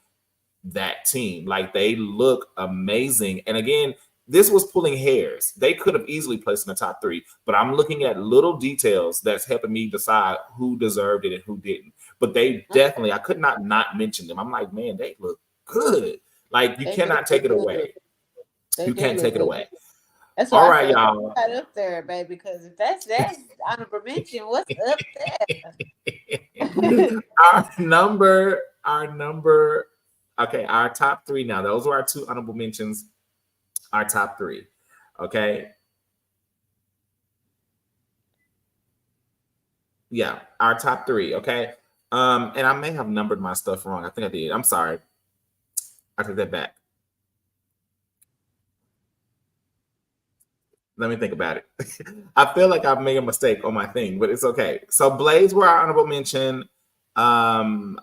that team. Like they look amazing. And again, this was pulling hairs. They could have easily placed in the top 3, but I'm looking at little details that's helping me decide who deserved it and who didn't. But they definitely, I could not mention them. I'm like, man, they look good. Like you cannot take it away. You can't take it away. That's all right, y'all. Right up there, baby. Because if that's honorable mention, what's up there? our number. Okay, our top 3 now. Those were our 2 honorable mentions. Our top 3. Okay. Yeah, our top 3. Okay. And I may have numbered my stuff wrong. I think I did. I'm sorry. I take that back. Let me think about it. I feel like I've made a mistake on my thing, but it's okay. So Blades were our honorable mention. Dancing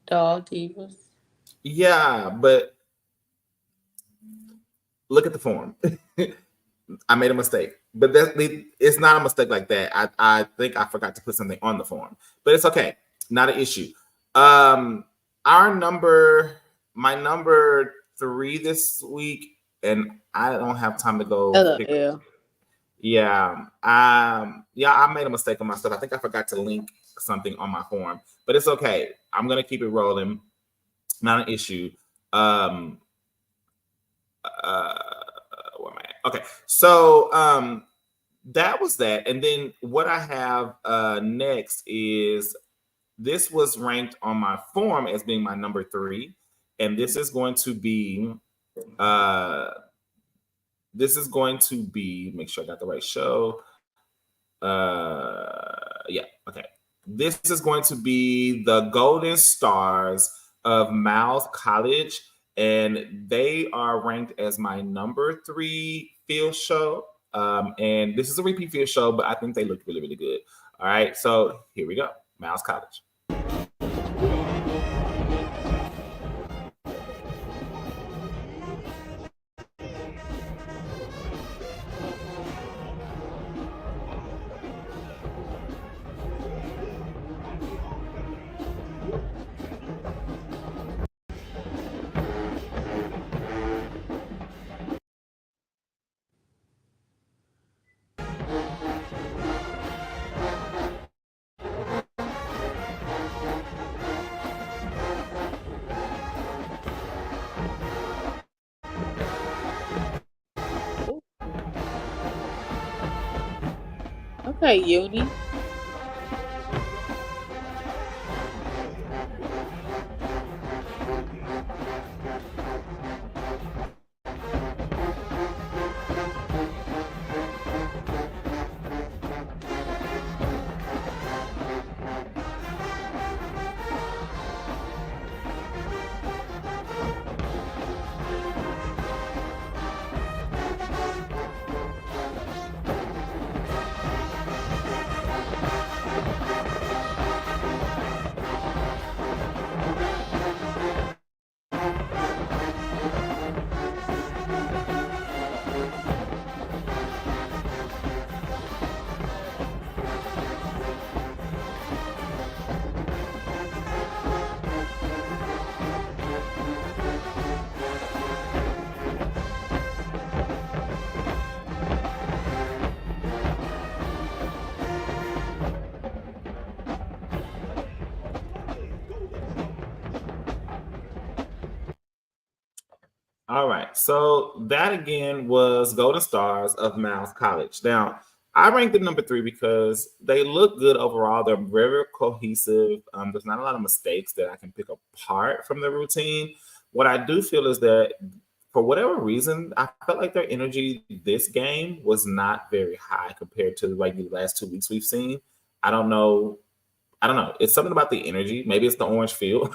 Doll Divas. Yeah, but look at the form. I made a mistake. but it's not a mistake like that. I think I forgot to put something on the form, but it's okay. Not an issue. My number 3 this week, and I don't have time to go. Yeah. I made a mistake on my stuff. I think I forgot to link something on my form, but it's okay. I'm gonna keep it rolling. Not an issue. Where am I at? Okay, so that was that, and then what I have next is this was ranked on my form as being my number 3, and this is going to be make sure I got the right show. Yeah, okay. This is going to be the Golden Stars of Miles College, and they are ranked as my number 3 field show. And this is a repeat field show, but I think they look really, really good. All right, so here we go. Miles College. Okay, Uni. All right, so that again was Golden Stars of Miles College. Now, I ranked them number 3 because they look good overall. They're very cohesive. There's not a lot of mistakes that I can pick apart from the routine. What I do feel is that for whatever reason, I felt like their energy this game was not very high compared to like the last 2 weeks we've seen. I don't know. It's something about the energy. Maybe it's the orange field.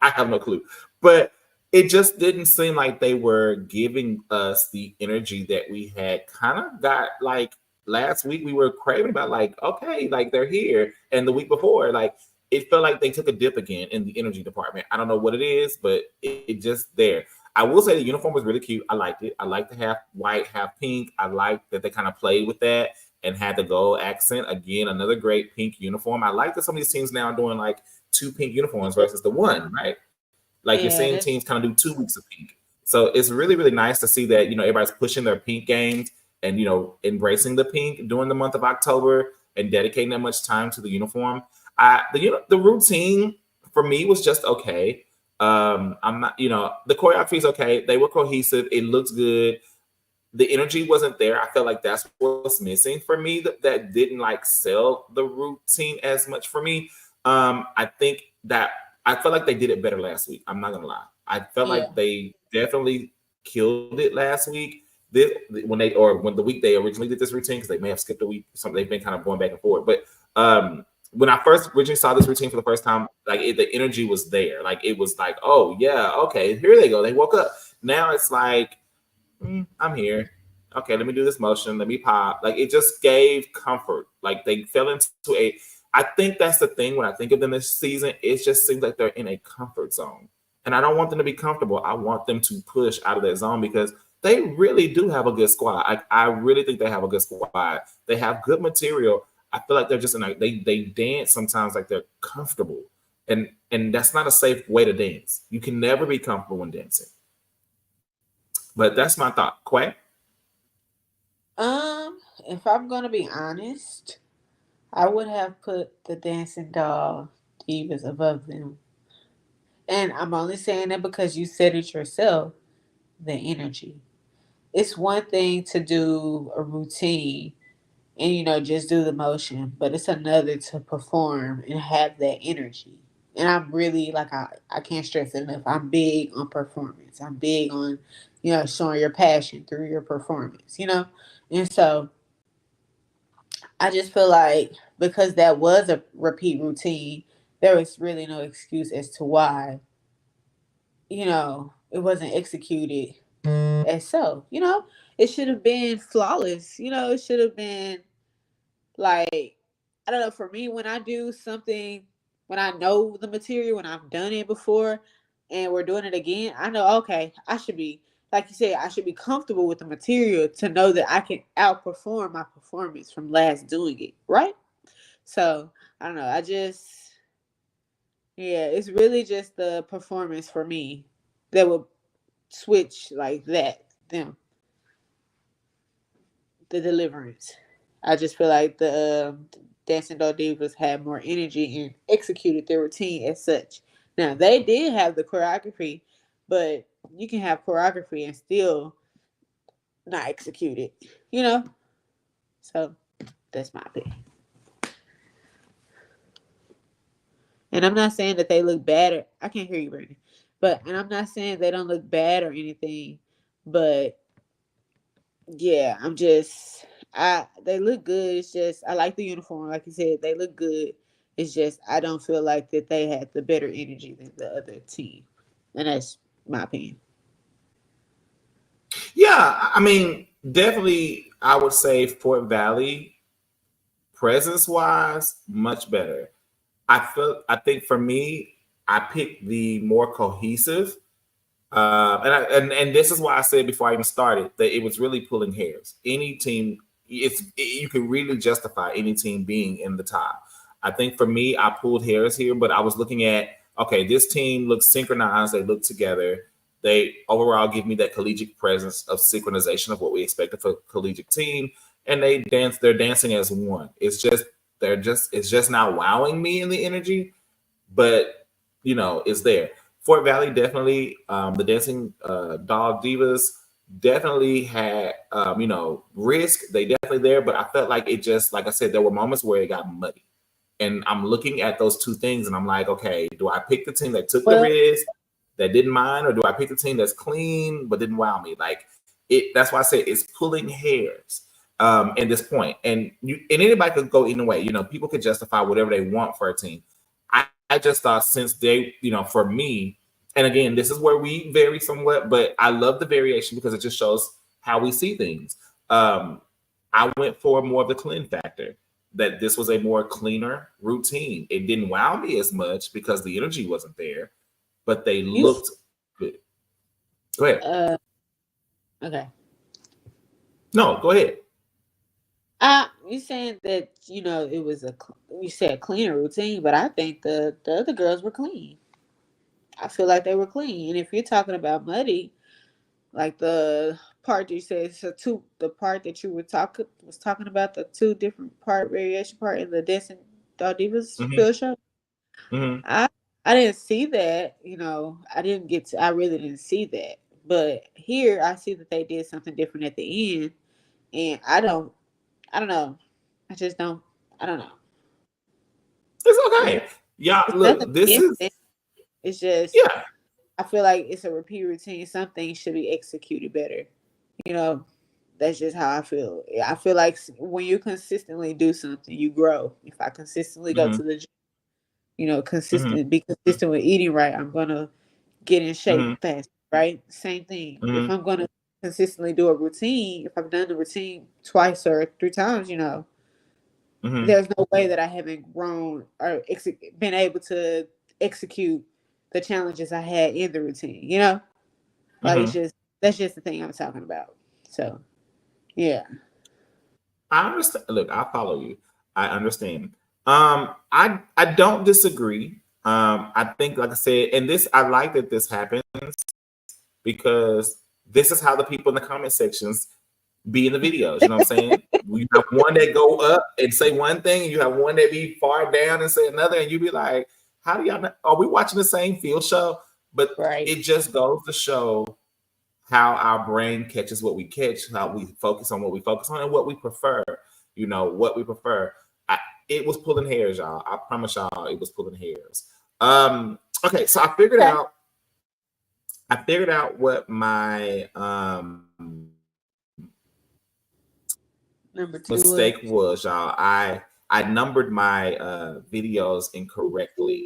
I have no clue. But it just didn't seem like they were giving us the energy that we had kind of got like last week. We were craving about like, okay, like they're here. And the week before, like it felt like they took a dip again in the energy department. I don't know what it is, but it just there. I will say the uniform was really cute. I liked it. I liked the half white, half pink. I liked that they kind of played with that and had the gold accent. Again, another great pink uniform. I like that some of these teams now are doing like 2 pink uniforms versus the 1, right? Like you're seeing teams kind of do 2 weeks of pink. So it's really, really nice to see that, everybody's pushing their pink games and, embracing the pink during the month of October and dedicating that much time to the uniform. The routine for me was just okay. I'm not, the choreography is okay. They were cohesive. It looks good. The energy wasn't there. I felt like that's what's missing for me that didn't like sell the routine as much for me. I think that I felt like they did it better last week. I'm not gonna lie. I felt like they definitely killed it last week. When the week they originally did this routine, because they may have skipped a week. Something they've been kind of going back and forth. But when I first originally saw this routine for the first time, like the energy was there. Like it was like, oh yeah, okay, here they go. They woke up. Now it's like, I'm here. Okay, let me do this motion. Let me pop. Like it just gave comfort. Like they fell into a. I think that's the thing when I think of them this season. It just seems like they're in a comfort zone. And I don't want them to be comfortable. I want them to push out of that zone because they really do have a good squad. I really think they have a good squad. They have good material. I feel like they're just they dance sometimes like they're comfortable, and that's not a safe way to dance. You can never be comfortable when dancing. But that's my thought. Quay? If I'm gonna be honest, I would have put the Dancing Doll Divas above them. And I'm only saying that because you said it yourself, the energy. It's one thing to do a routine and just do the motion, but it's another to perform and have that energy. And I'm really like I can't stress it enough. I'm big on performance. I'm big on, showing your passion through your performance. And so I just feel like because that was a repeat routine, there was really no excuse as to why, it wasn't executed as so. It should have been flawless. It should have been like, I don't know, for me, when I do something, when I know the material, when I've done it before and we're doing it again, I know, okay, I should be, like you said, I should be comfortable with the material to know that I can outperform my performance from last doing it, right? So, I don't know, yeah, it's really just the performance for me that would switch like that, the deliverance. I just feel like the Dancing Doll Divas had more energy and executed their routine as such. Now they did have the choreography, but you can have choreography and still not execute it. So that's my opinion. And I'm not saying that they look bad. I can't hear you, Brandon. And I'm not saying they don't look bad or anything. But yeah, they look good. It's just I like the uniform, like you said, they look good. It's just I don't feel like that they had the better energy than the other team. And that's my opinion. Yeah, I mean, definitely I would say Fort Valley, presence wise, much better. I think for me, I picked the more cohesive. And this is why I said before I even started that it was really pulling hairs. Any team, you can really justify any team being in the top. I think for me, I pulled hairs here, but I was looking at, okay, this team looks synchronized. They look together. They overall give me that collegiate presence of synchronization of what we expected for a collegiate team. And they're dancing as one. It's just not wowing me in the energy, but it's there. Fort Valley definitely, the Dancing Dog Divas definitely had, risk. They definitely there, but I felt like it just, like I said, there were moments where it got muddy. And I'm looking at those two things and I'm like, okay, do I pick the team that took the risk, that didn't mind, or do I pick the team that's clean but didn't wow me? Like that's why I say it's pulling hairs at this point. And anybody could go either way. People could justify whatever they want for a team. I just thought since they, for me, and again, this is where we vary somewhat, but I love the variation because it just shows how we see things. I went for more of the clean factor, that this was a more cleaner routine. It didn't wow me as much because the energy wasn't there, but they looked good. Go ahead. Okay. No, go ahead. You saying that it was you said cleaner routine, but I think the other girls were clean. I feel like they were clean, and if you're talking about muddy, like the part you said, the part that you was talking about, the two different variation part in the Dancing Doll Divas field show. Mm-hmm. I didn't see that. I really didn't see that, but here I see that they did something different at the end, and I don't know. I just don't. I don't know. It's okay. Yeah, look, this is. It's just. Yeah. I feel like it's a repeat routine. Some things should be executed better. That's just how I feel. I feel like when you consistently do something, you grow. If I consistently go to the gym, be consistent with eating right, I'm gonna get in shape fast. Right? Same thing. If I'm gonna consistently do a routine, if I've done the routine twice or 3 times, there's no way that I haven't grown or been able to execute the challenges I had in the routine. Like it's just That's just the thing I'm talking about. So, yeah. I understand. Look, I follow you. I understand. I don't disagree. I think, like I said, and this I like that this happens because this is how the people in the comment sections be in the videos. You know what I'm saying? You have one that go up and say one thing, and you have one that be far down and say another, and you be like, "How do y'all know? Are we watching the same field show?" But Right. it just goes to show how our brain catches what we catch, how we focus on what we focus on, and what we prefer. You know what we prefer. It was pulling hairs, y'all. I promise y'all, it was pulling hairs. Okay, so I figured out. I figured out what my Number 2 mistake was, y'all. I numbered my videos incorrectly.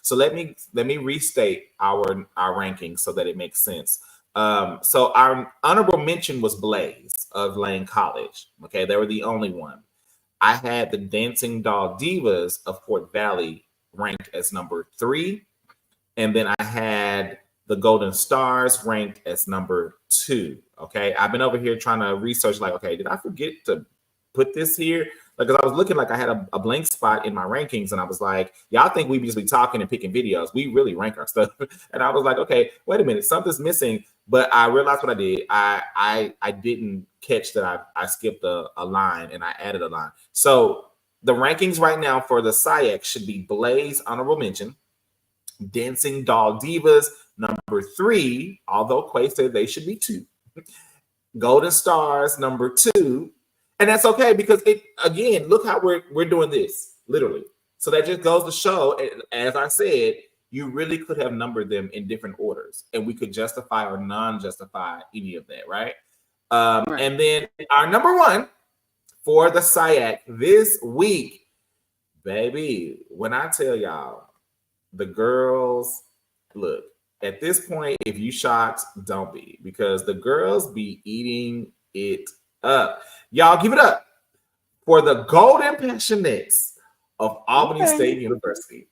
So let me restate our rankings so that it makes sense. So our honorable mention was Blaze of Lane College. Okay, they were the only one. I had the Dancing Doll Divas of Fort Valley ranked as number 3. And then I had the Golden Stars ranked as number 2. Okay. I've been over here trying to research, like, okay, did I forget to put this here? Because I was looking like I had a blank spot in my rankings, and I was like, y'all think we just be talking and picking videos. We really rank our stuff. And I was like, okay, wait a minute, something's missing. But I realized what I did. I didn't catch that I skipped a line and I added a line. So the rankings right now for the SIAC should be Blaze, honorable mention. Dancing Doll Divas, number 3, although Quay said they should be 2. Golden Stars, number 2. And that's okay because again, look how we're doing this, literally. So that just goes to show, as I said, you really could have numbered them in different orders, and we could justify or non-justify any of that, right? Right. And then our number 1 for the SIAC this week, baby, when I tell y'all, the girls, look, at this point, if you shocked, don't be, because the girls be eating it up. Y'all give it up for the Golden Passionettes of Albany State University.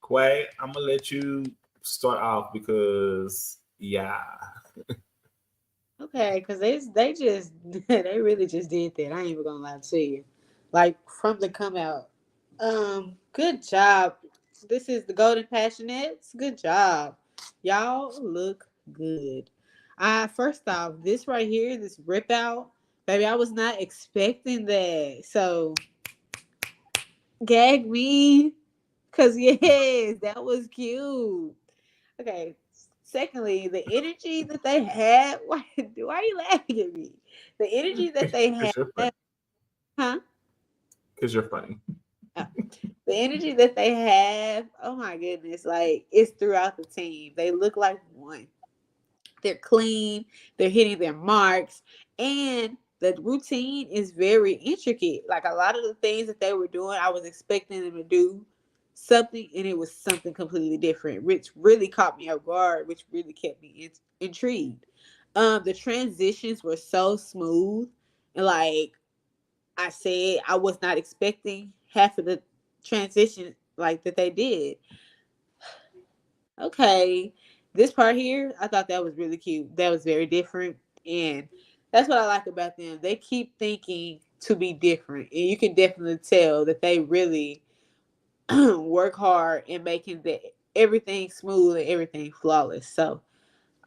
Quay, I'm gonna let you start off because Okay, because they just they really just did that. I ain't even gonna lie to you. Like from the come out. Good job. This is the Golden Passionettes. Good job. Y'all look good. First off, this right here, this rip out, baby, I was not expecting that. So gag me. Cause yes, that was cute. Okay. Secondly, the energy that they had. Why are you laughing at me? The energy that they had Huh? Because you're funny. Oh. The energy that they have, oh my goodness, like it's throughout the team. They look like one. They're clean, they're hitting their marks, and the routine is very intricate. Like a lot of the things that they were doing, I was expecting them to do something, and it was something completely different, which really caught me off guard, which really kept me intrigued. The transitions were so smooth, and like I said, I was not expecting half of the transition like that they did. Okay, this part here, I thought that was really cute. That was very different, and that's what I like about them. They keep thinking to be different, and you can definitely tell that they really work hard in making the everything smooth and everything flawless. So,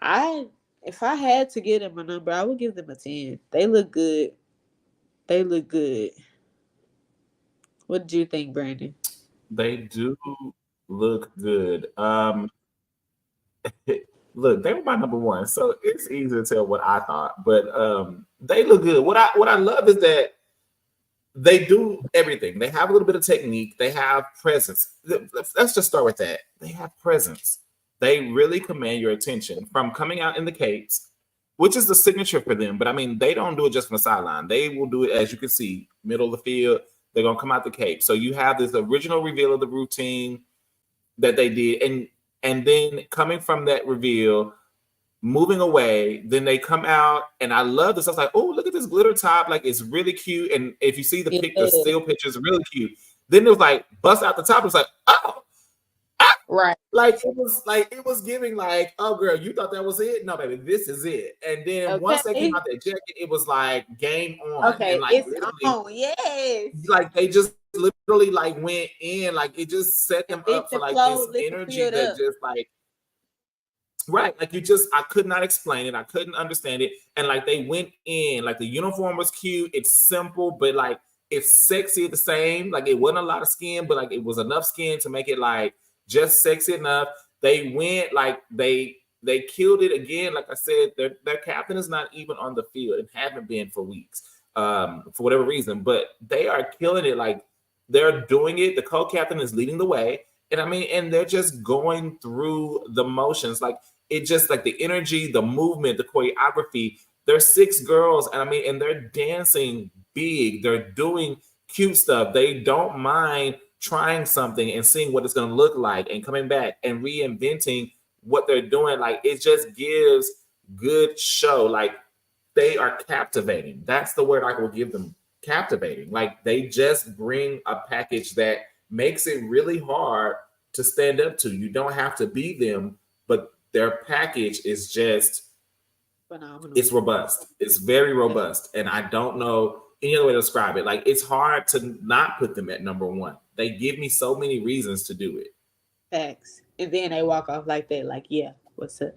I if I had to give them a number, I would give them a 10. They look good. They look good. What did you think, Brandon? They do look good. Look, they were my number one, so it's easy to tell what I thought. But they look good. What I love is that they do everything. They have a little bit of technique. They have presence. Let's just start with that. They have presence. They really command your attention from coming out in the capes, which is the signature for them. But I mean, they don't do it just from the sideline. They will do it, as you can see, middle of the field. They're gonna come out the cape. So you have this original reveal of the routine that they did, and then coming from that reveal, moving away, then they come out, and I love this. I was like, oh, look at this glitter top. Like, it's really cute. And if you see the Yeah. still pictures, really cute. Then it was like, bust out the top. It was like, oh, Right. like it was giving like, oh, girl, you thought that was it? No, baby, this is it. And then once they came out that jacket, it was like game on. Okay, And like, it's on. Yes. like they just literally like went in, like it just set them up for like this energy that just like, right, like I could not explain it, I couldn't understand it, and like they went in, like the uniform was cute, it's simple, but like it's sexy at the same, like it wasn't a lot of skin, but like it was enough skin to make it like just sexy enough. They went like they killed it again. Like I said, their captain is not even on the field and haven't been for weeks, for whatever reason, but they are killing it. Like they're doing it. The co-captain is leading the way. And I mean, and they're just going through the motions. Like it just like the energy, the movement, the choreography. There's 6 girls, and I mean, and they're dancing big. They're doing cute stuff. They don't mind trying something and seeing what it's going to look like and coming back and reinventing what they're doing. Like it just gives good show. Like they are captivating. That's the word I will give them. Captivating. Like they just bring a package that makes it really hard to stand up to. You don't have to be them, but their package is just phenomenal. It's robust. It's very robust. And I don't know any other way to describe it. Like it's hard to not put them at number one. They give me so many reasons to do it. Facts. And then they walk off like that, like, yeah, what's up?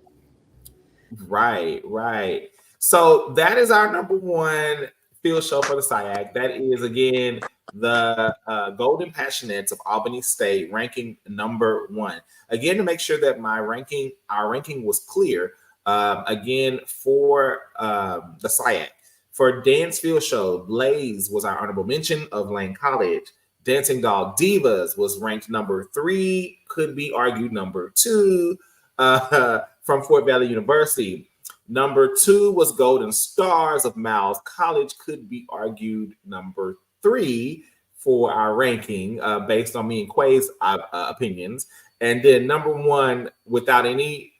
Right. So that is our number one field show for the SIAC. That is, again, the Golden Passionettes of Albany State, ranking number 1. Again, to make sure that our ranking was clear, again, for the SIAC. For Dance Field Show, Blaze was our honorable mention of Lane College. Dancing Doll Divas was ranked number 3, could be argued number 2, from Fort Valley University. Number 2 was Golden Stars of Miles College, could be argued number 3 for our ranking, based on me and Quay's opinions. And then number 1, without any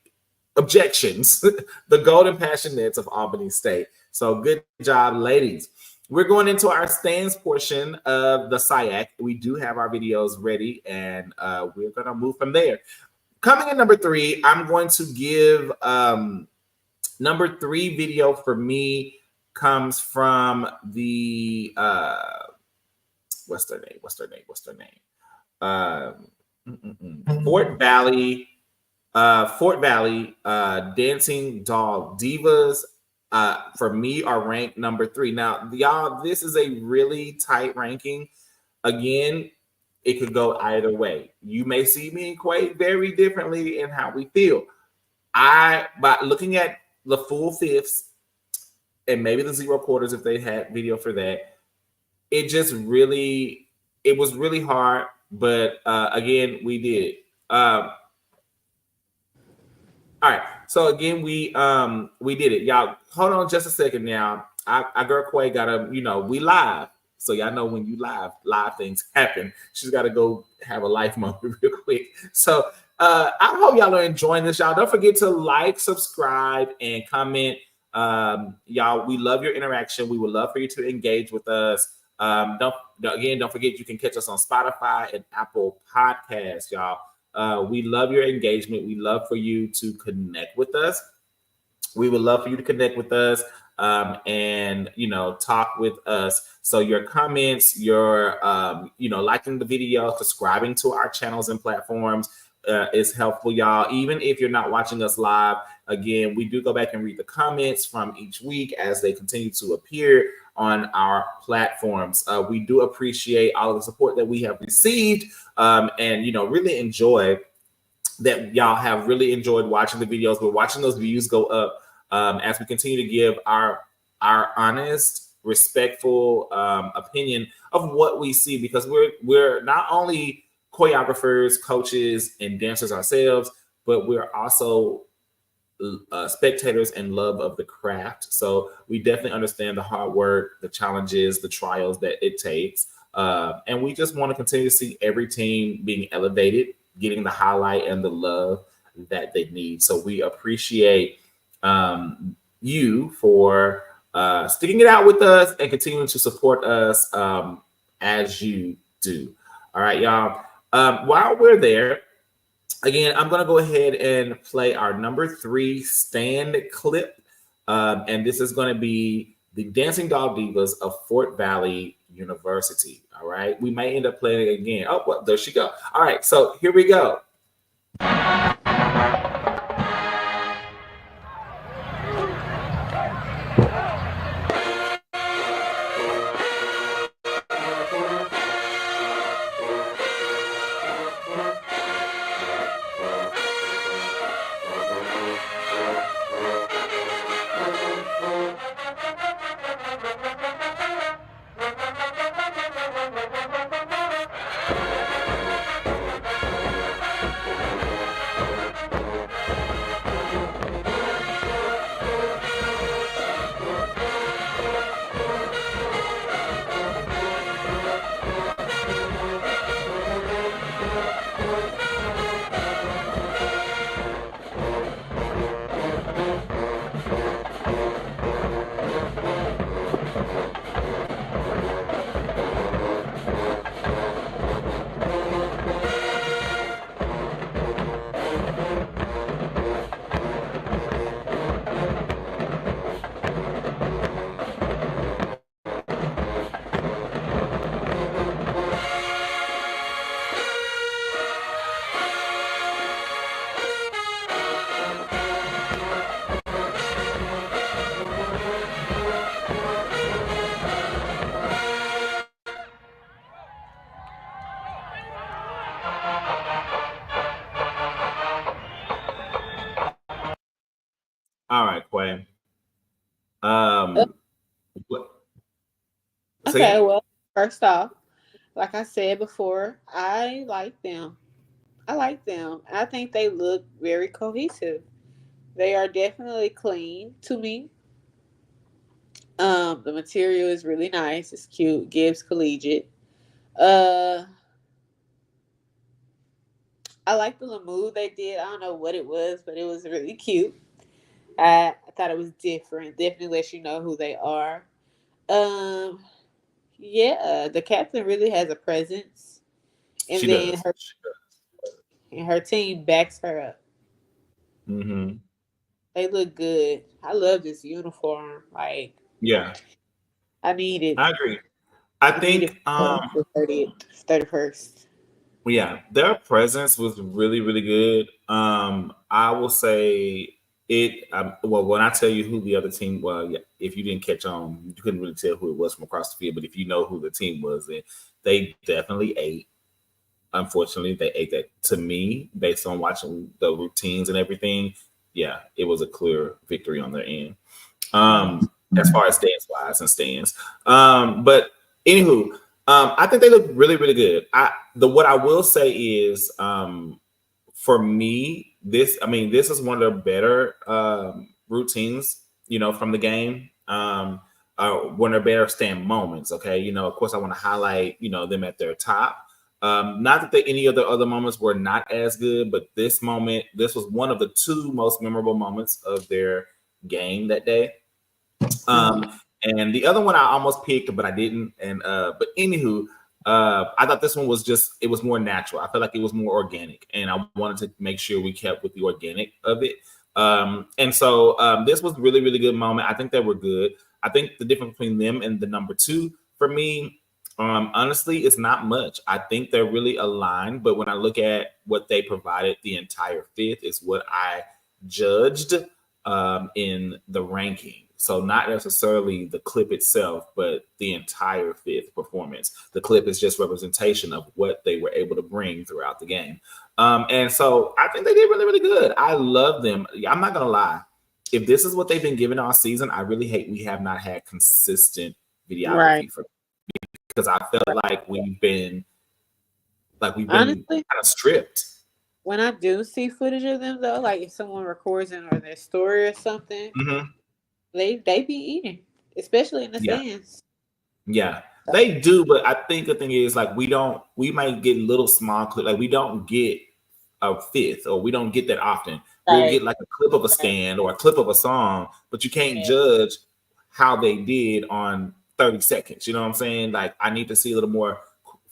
objections, the Golden Passionettes of Albany State. So good job, ladies. We're going into our stands portion of the SIAC. We do have our videos ready, and we're going to move from there. Coming in number 3, I'm going to give number 3 video for me comes from the what's their name? Fort Valley Dancing Doll Divas. For me, are ranked number 3. Now, y'all, this is a really tight ranking. Again, it could go either way. You may see me and Quay very differently in how we feel. By looking at the full fifths and maybe the 0 quarters if they had video for that, it just really, it was really hard. But again, we did it. All right. So again, we did it. Y'all hold on just a second now. Our girl Quay gotta, we live. So y'all know when you live things happen. She's gotta go have a life moment real quick. So I hope y'all are enjoying this. Y'all don't forget to like, subscribe, and comment. Y'all, we love your interaction. We would love for you to engage with us. Don't forget you can catch us on Spotify and Apple Podcasts, y'all. We love your engagement. We love for you to connect with us. We would love for you to connect with us and, talk with us. So your comments, your, liking the video, subscribing to our channels and platforms is helpful, y'all. Even if you're not watching us live, again, we do go back and read the comments from each week as they continue to appear on our platforms. We do appreciate all of the support that we have received and, really enjoy that y'all have really enjoyed watching the videos. We're watching those views go up as we continue to give our honest, respectful opinion of what we see, because we're not only choreographers, coaches, and dancers ourselves, but we're also spectators and love of the craft. So we definitely understand the hard work, the challenges, the trials that it takes. And we just want to continue to see every team being elevated, getting the highlight and the love that they need. So we appreciate you for sticking it out with us and continuing to support us as you do. All right, y'all. While we're there, again, I'm going to go ahead and play our number 3 stand clip. And this is going to be the Dancing Dog Divas of Fort Valley University. All right. We may end up playing it again. Oh, well, there she go. All right. So here we go. All right, Quay. Okay, well, first off, like I said before, I like them. I think they look very cohesive. They are definitely clean to me. The material is really nice. It's cute. Gives collegiate. Uh, I like the little move they did. I don't know what it was, but it was really cute. I thought it was different. Definitely lets you know who they are. Um, yeah, the captain really has a presence, and She then does. her team backs her up. Mm-hmm. They look good. I love this uniform. Like, Yeah, I need it. I agree. I Need it think for the 30th, 31st. yeah, their presence was really, really good. I will say it. Well, when I tell you who the other team was, yeah, if you didn't catch on, you couldn't really tell who it was from across the field. But if you know who the team was, then they definitely ate. Unfortunately, they ate that. To me, based on watching the routines and everything, yeah, it was a clear victory on their end. As far as stance wise and stands, but Anywho, I think they look really, really good. What I will say is, for me, this is one of the better routines, from the game. One of their better stand moments. Okay, of course, I want to highlight, them at their top. Not that any of the other moments were not as good, but this was one of the two most memorable moments of their game that day. And the other one I almost picked, but I didn't. And but anywho, I thought this one was it was more natural. I felt like it was more organic, and I wanted to make sure we kept with the organic of it. And so this was really, really good moment. I think they were good. I think the difference between them and the number two for me, honestly, it's not much. I think they're really aligned, but when I look at what they provided, the entire fifth is what I judged in the ranking. So not necessarily the clip itself, but the entire fifth performance. The clip is just representation of what they were able to bring throughout the game. And so I think they did really, really good. I love them. I'm not going to lie. If this is what they've been given all season, I really hate we have not had consistent videography for them, because I felt like we've been honestly, kind of stripped. When I do see footage of them, though, like if someone records it or their story or something, they be eating, especially in the stands. Yeah, they do. But I think the thing is, like, we might get little small clips. Like, we don't get a fifth, or we don't get that often. Right. We'll get like a clip of a stand or a clip of a song, but you can't judge how they did on 30 seconds. You know what I'm saying? Like, I need to see a little more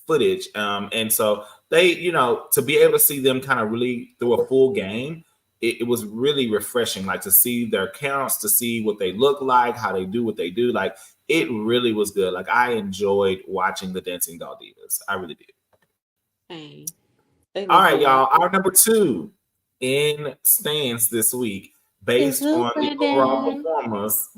footage. And so they, to be able to see them kind of really through a full game, it was really refreshing, like to see their counts, to see what they look like, how they do what they do. Like, it really was good. Like, I enjoyed watching the Dancing Doll Divas. I really did. Hey. All right, y'all. Our number two in stands this week, based on the overall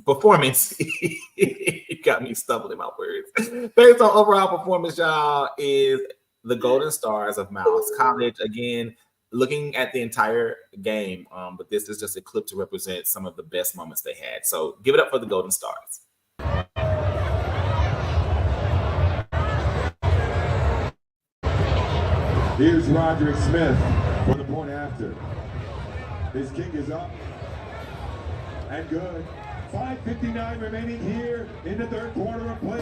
performance. It got me stumbling my words. Based on overall performance, y'all, is the Golden Stars of Mouse College. Again, looking at the entire game, but this is just a clip to represent some of the best moments they had. So give it up for the Golden Stars. Here's Roderick Smith for the point after. His kick is up and good. 5:59 remaining here in the third quarter of play.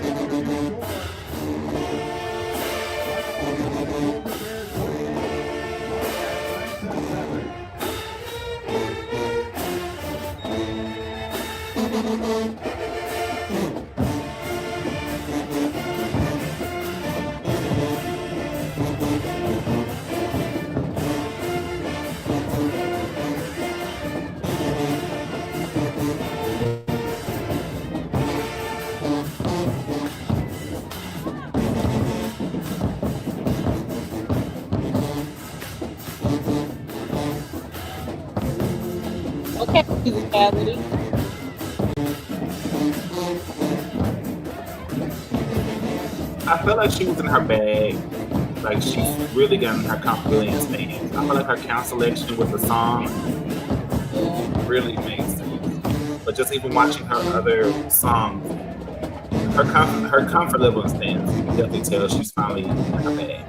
Musicality. I felt like she was in her bag. Like, she's really gotten her confidence in. I feel like her count selection with the song really makes sense. But just even watching her other songs, her comfort level in stands, you can definitely tell she's finally in her bag.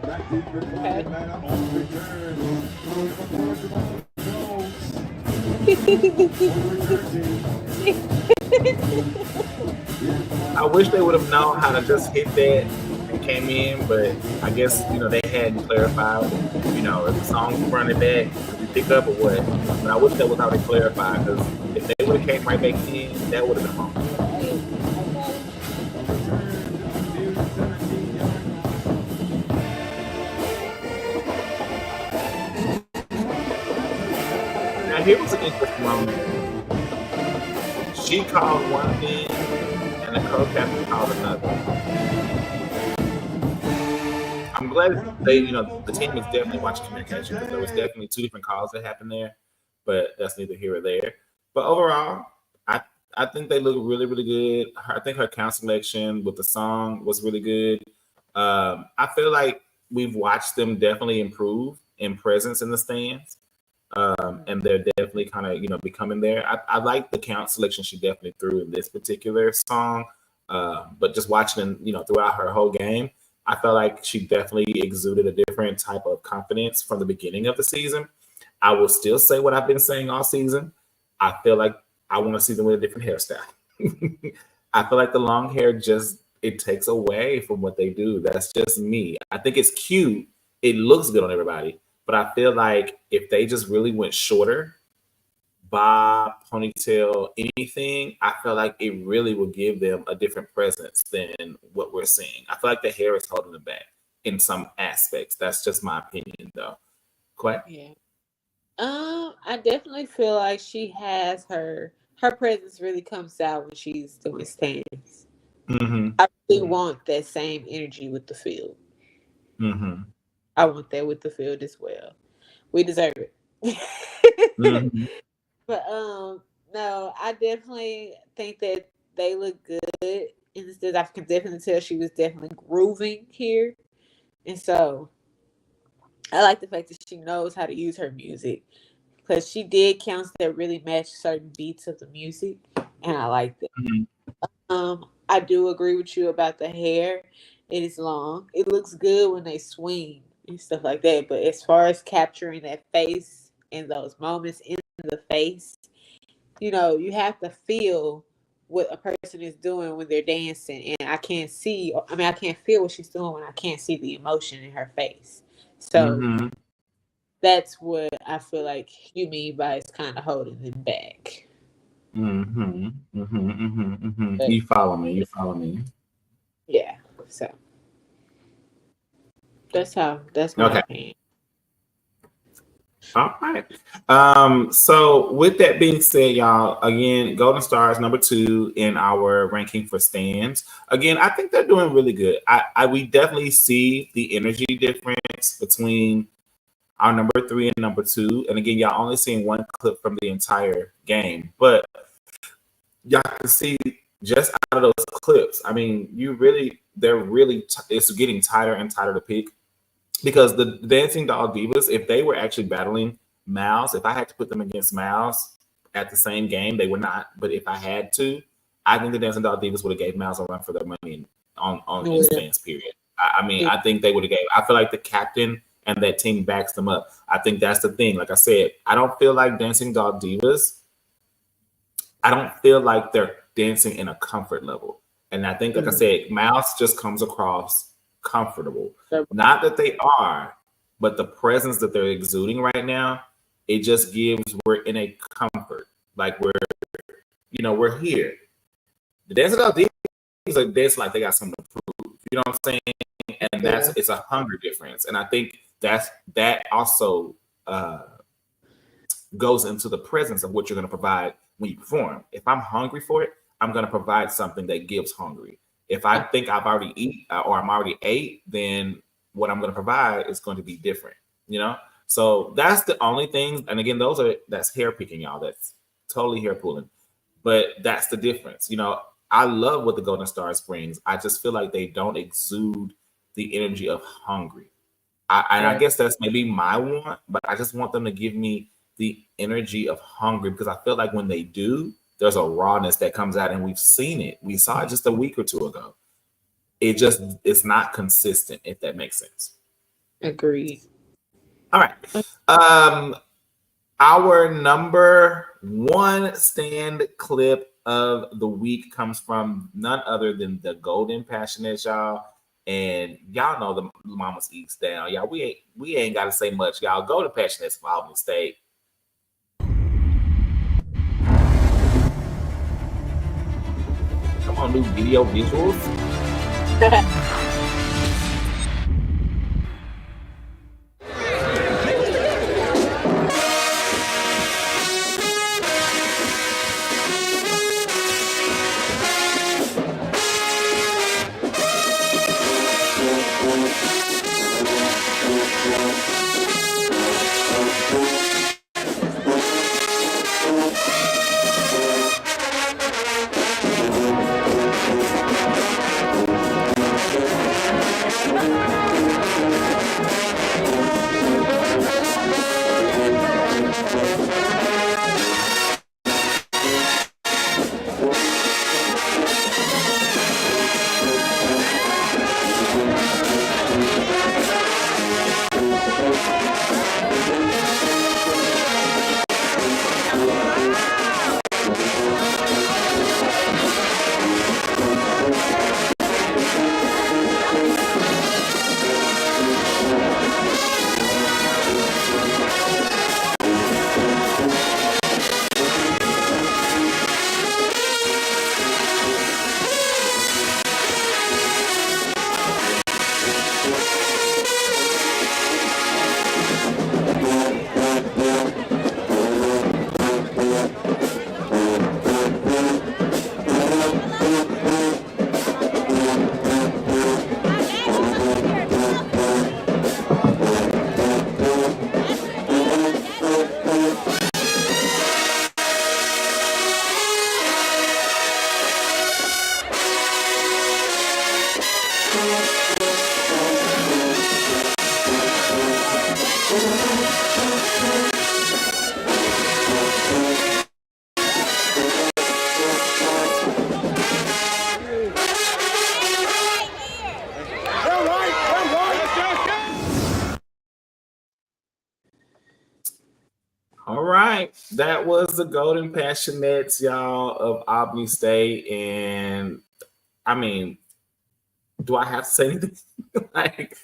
I wish they would have known how to just hit that and came in, but I guess they hadn't clarified. If the song's running back, did we pick up or what? But I wish that was how they clarified, because if they would have came right back in, that would have been wrong. Now here was an interesting moment. She called one thing, and the co-captain called another. I'm glad the team is definitely watching communication, because there was definitely two different calls that happened there, but that's neither here or there. But overall, I think they look really, really good. I think her count selection with the song was really good. I feel like we've watched them definitely improve in presence in the stands. And they're definitely kind of becoming there. I like the count selection she definitely threw in this particular song, but just watching throughout her whole game, I felt like she definitely exuded a different type of confidence from the beginning of the season. I will still say what I've been saying all season. I feel like I want to see them with a different hairstyle. I feel like the long hair it takes away from what they do. That's just me. I think it's cute. It looks good on everybody. But I feel like if they just really went shorter, bob, ponytail, anything, I feel like it really will give them a different presence than what we're seeing. I feel like the hair is holding them back in some aspects. That's just my opinion, though. Quite? Yeah. I definitely feel like she has her presence really comes out when she's doing stands. Mm-hmm. I really want that same energy with the field. Mm-hmm. I want that with the field as well. We deserve it. Mm-hmm. But no, I definitely think that they look good. In the sense, I can definitely tell she was definitely grooving here. And so I like the fact that she knows how to use her music, because she did counts that really match certain beats of the music, and I like that. Mm-hmm. I do agree with you about the hair. It is long. It looks good when they swing and stuff like that. But as far as capturing that face and those moments in the face, you have to feel what a person is doing when they're dancing. And I can't feel what she's doing when I can't see the emotion in her face. So Mm-hmm. that's what I feel like you mean by it's kind of holding them back. Mm-hmm. Mm-hmm. Mm-hmm. Mm-hmm. You follow me. Yeah. So that's my opinion. All right. So with that being said, y'all, again, Golden Stars number 2 in our ranking for stands. Again, I think they're doing really good. We definitely see the energy difference between our number 3 and number 2. And again, y'all only seeing one clip from the entire game, but y'all can see just out of those clips. I mean, it's getting tighter and tighter to pick. Because the Dancing Doll Divas, if they were actually battling Miles, if I had to put them against Miles at the same game, they would not. But if I had to, I think the Dancing Doll Divas would have gave Miles a run for their money on Instance, period. I think they would have gave. I feel like the captain and that team backs them up. I think that's the thing. Like I said, I don't feel like Dancing Doll Divas, I don't feel like they're dancing in a comfort level. And I think, like I said, Miles just comes across comfortable. Not that they are, but the presence that they're exuding right now, it just gives we're in a comfort. Like we're here. The Dancing Doll Divas are dancing like they got something to prove. You know what I'm saying? And it's a hunger difference. And I think that also goes into the presence of what you're going to provide when you perform. If I'm hungry for it, I'm going to provide something that gives hungry. If I think I've already eaten or I'm already ate, then what I'm going to provide is going to be different, So that's the only thing. And again, that's hair picking, y'all. That's totally hair pulling. But that's the difference. I love what the Golden Stars brings. I just feel like they don't exude the energy of hungry. I guess that's maybe my want, but I just want them to give me the energy of hungry, because I feel like when they do, there's a rawness that comes out, and we've seen it. We saw it just a week or two ago. It's not consistent, if that makes sense. Agreed. All right. Our number one stand clip of the week comes from none other than the Golden Passionates, y'all. And y'all know the Mamas Eats down. Y'all, we ain't gotta say much. Y'all, Golden Passionates from Albany State. Come on, new video visuals. All right, that was the Golden Passionates, y'all, of Albany State, and I mean, do I have to say anything? Like,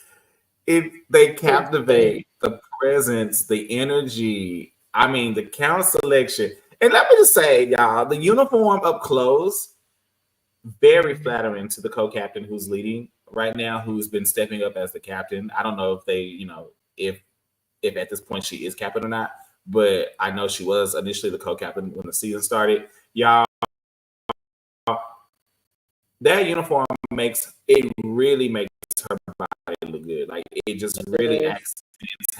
they captivate the presence, the energy. I mean, the count selection, and let me just say, y'all, the uniform up close, very flattering to the co-captain who's leading right now, who's been stepping up as the captain. I don't know if they, if at this point she is captain or not. But I know she was initially the co-captain when the season started. Y'all, that uniform really makes her body look good. Like, it just really accents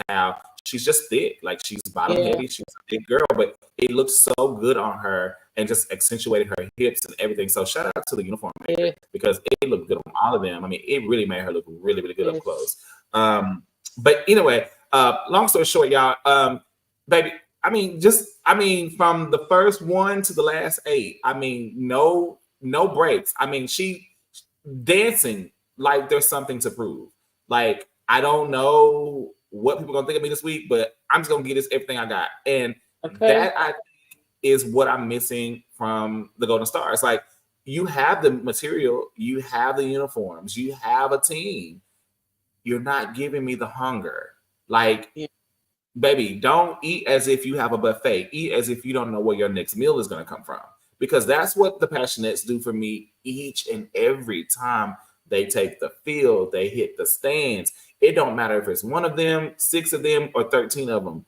how she's just thick. Like, she's bottom heavy. She's a big girl, but it looks so good on her and just accentuated her hips and everything. So shout out to the uniform maker because it looked good on all of them. I mean, it really made her look really, really good up close. But anyway, long story short, y'all, baby, from the first one to the last 8, I mean, no breaks. I mean, she dancing like there's something to prove. Like, I don't know what people are gonna think of me this week, but I'm just gonna give this everything I got. And that I think is what I'm missing from the Golden Stars. Like, you have the material, you have the uniforms, you have a team. You're not giving me the hunger. Like, baby, don't eat as if you have a buffet. Eat as if you don't know where your next meal is going to come from. Because that's what the Passionates do for me each and every time they take the field, they hit the stands. It don't matter if it's one of them, 6 of them, or 13 of them.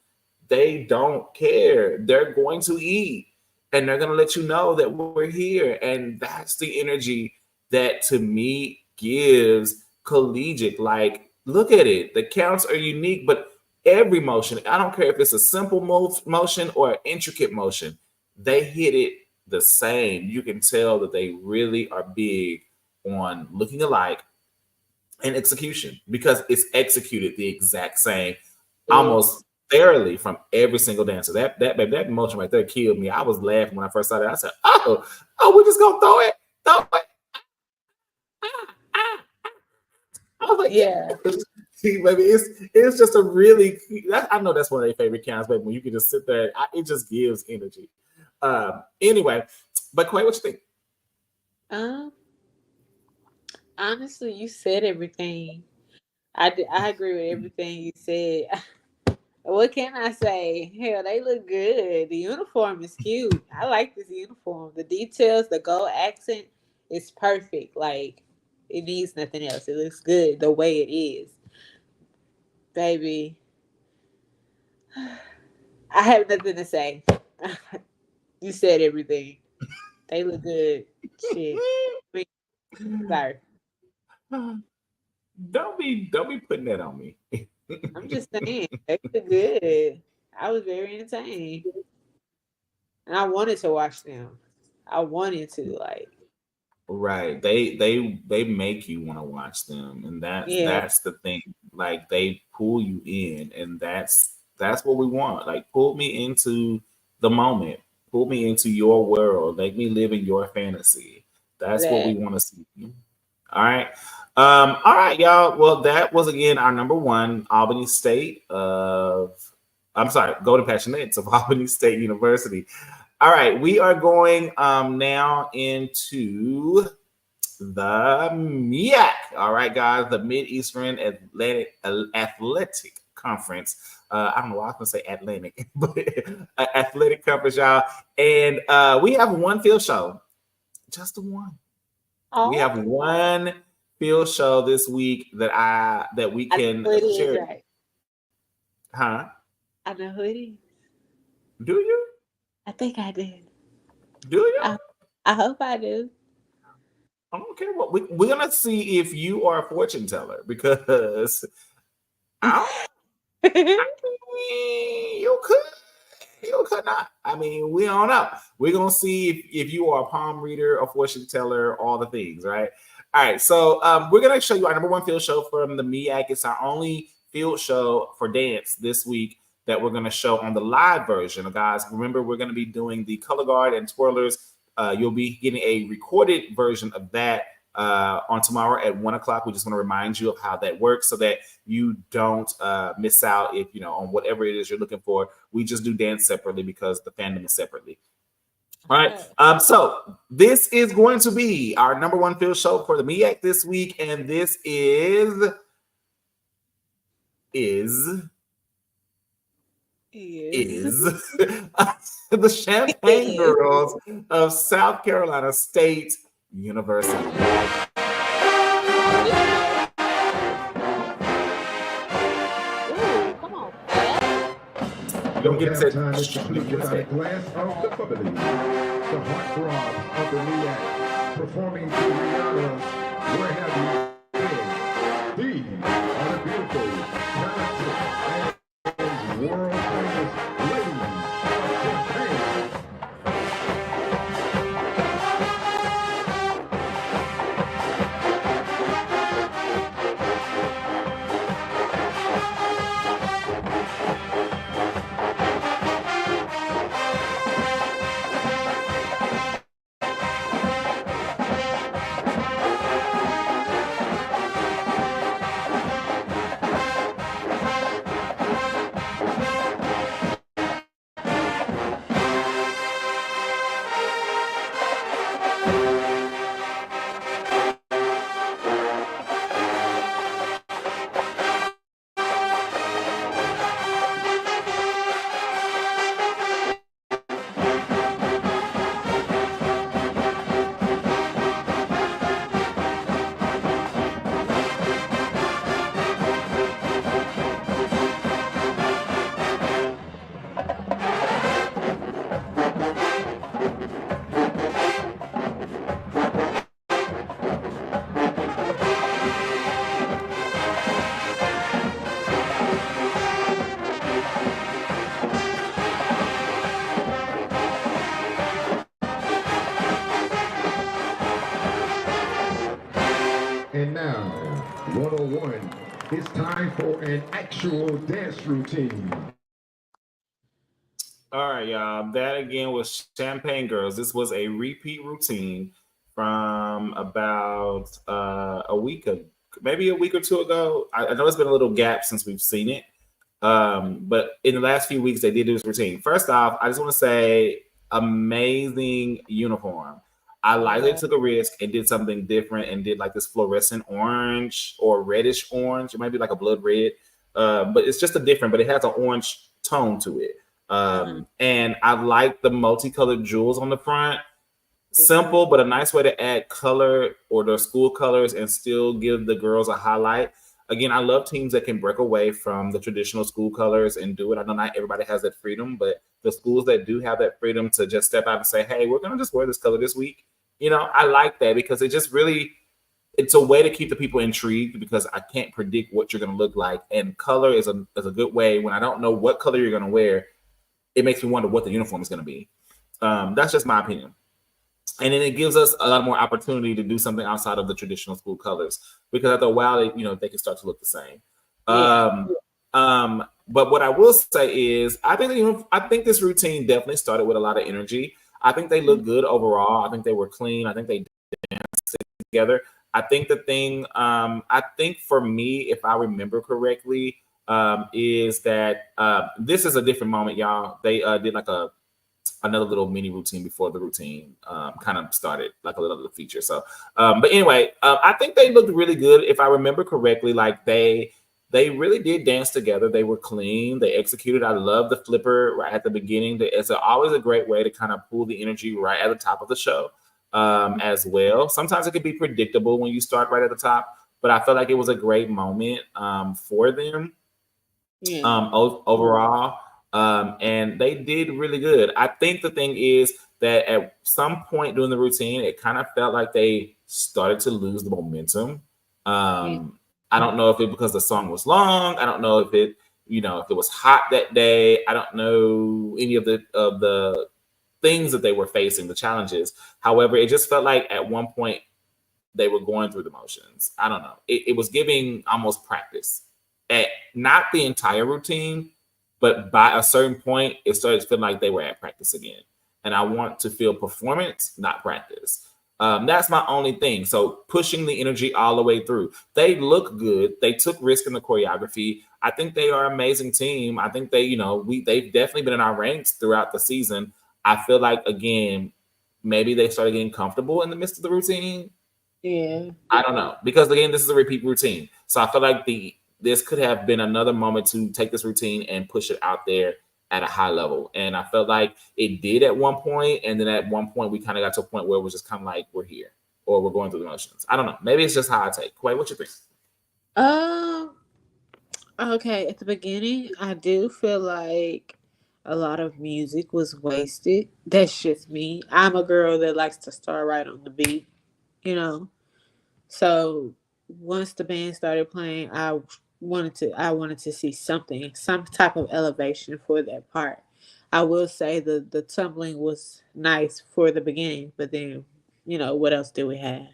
They don't care. They're going to eat. And they're going to let you know that we're here. And that's the energy that, to me, gives collegiate. Like, look at it. The counts are unique, but every motion, I don't care if it's a simple motion or an intricate motion, they hit it the same. You can tell that they really are big on looking alike and execution because it's executed the exact same, almost thoroughly from every single dancer. That motion right there killed me. I was laughing when I first saw that. I said, "Oh, we're just gonna throw it." I was like, yeah. Baby, it's just a really. I know that's one of their favorite counts, baby. When you can just sit there, it just gives energy. Anyway, but Quay, what you think? Honestly, you said everything. I agree with everything you said. What can I say? Hell, they look good. The uniform is cute. I like this uniform. The details, the gold accent is perfect. Like, it needs nothing else. It looks good the way it is. Baby, I have nothing to say. You said everything. They look good. Shit. Sorry. Don't be putting that on me. I'm just saying. They look good. I was very entertained. And I wanted to watch them. I wanted to, like, Right. They make you want to watch them, and yeah, that's the thing. Like they pull you in, and that's what we want. Like pull me into the moment. Pull me into your world. Make me live in your fantasy. That's what we that. want to see. All right. All right, y'all. Well, that was again our number one Albany State of I'm sorry, Golden Passionates of Albany State University. All right, we are going now into the MEAC. All right, guys, the Mid-Eastern Athletic Conference. I don't know why I was going to say Atlantic, but Athletic Conference, y'all. And we have one field show, just the one. We have one field show this week that we can share. Right. Huh? I know who it is. Do you? I think I do. Do you? I hope I do. Okay, well, we're gonna see if you are a fortune teller because you could not. I mean, we don't know. We're gonna see if you are a palm reader, a fortune teller, all the things, right? All right, so we're gonna show you our number one field show from the MEAC. It's our only field show for dance this week that we're gonna show on the live version. Guys, remember we're gonna be doing the color guard and twirlers. You'll be getting a recorded version of that on tomorrow at 1:00. We just want to remind you of how that works so that you don't miss out if on whatever it is you're looking for. We just do dance separately because the fandom is separately. All right. So this is going to be our number one field show for the MEAC this week, and this is the Champagne Girls of South Carolina State University. Don't have time to sleep without a glass of the bubbly. The heartthrob of the MEAC, performing to Rihanna's Where Have You Been? These are the beautiful, talented, and world-famous ladies of Champagne. And now, 101, it's time for an actual dance routine. All right, y'all. That again was Champagne Girls. This was a repeat routine from about a week maybe a week or two ago. I know it's been a little gap since we've seen it. But in the last few weeks, they did do this routine. First off, I just want to say amazing uniform. I like they took a risk and did something different and did like this fluorescent orange or reddish orange. It might be like a blood red, but it's just a different, but it has an orange tone to it. And I like the multicolored jewels on the front. Simple, but a nice way to add color or the school colors and still give the girls a highlight. Again, I love teams that can break away from the traditional school colors and do it. I know not everybody has that freedom, but the schools that do have that freedom to just step out and say, hey, we're going to just wear this color this week. You know, I like that because it just really, it's a way to keep the people intrigued because I can't predict what you're going to look like. And color is a good way. When I don't know what color you're going to wear, it makes me wonder what the uniform is going to be. That's just my opinion. And then it gives us a lot more opportunity to do something outside of the traditional school colors because after a while, they can start to look the same. But what I will say is, I think this routine definitely started with a lot of energy. I think they look good overall. I think they were clean. I think they danced together. I think the thing, I think for me, if I remember correctly, is that this is a different moment, y'all. They did like another little mini routine before the routine kind of started, like a little feature. So, but anyway, I think they looked really good. If I remember correctly, like they really did dance together. They were clean. They executed. I love the flipper right at the beginning. It's always a great way to kind of pull the energy right at the top of the show as well. Sometimes it can be predictable when you start right at the top, but I felt like it was a great moment for them overall. And they did really good. I think the thing is that at some point during the routine, it kind of felt like they started to lose the momentum. I don't know if it because the song was long. I don't know if it was hot that day. I don't know any of the things that they were facing, the challenges. However, it just felt like at one point they were going through the motions. I don't know. It was giving almost practice at not the entire routine, but by a certain point, it started to feel like they were at practice again. And I want to feel performance, not practice. That's my only thing. So pushing the energy all the way through. They look good. They took risk in the choreography. I think they are an amazing team. I think they've definitely been in our ranks throughout the season. I feel like, again, maybe they started getting comfortable in the midst of the routine. Yeah. I don't know. Because, again, this is a repeat routine. So I feel like this could have been another moment to take this routine and push it out there at a high level. And I felt like it did at one point. And then at one point, we kind of got to a point where it was just kind of like, we're here or we're going through the motions. I don't know. Maybe it's just how I take. Quay, what you think? Okay. At the beginning, I do feel like a lot of music was wasted. That's just me. I'm a girl that likes to start right on the beat, So once the band started playing, I wanted to see some type of elevation for that part. I will say the tumbling was nice for the beginning, but then what else do we have?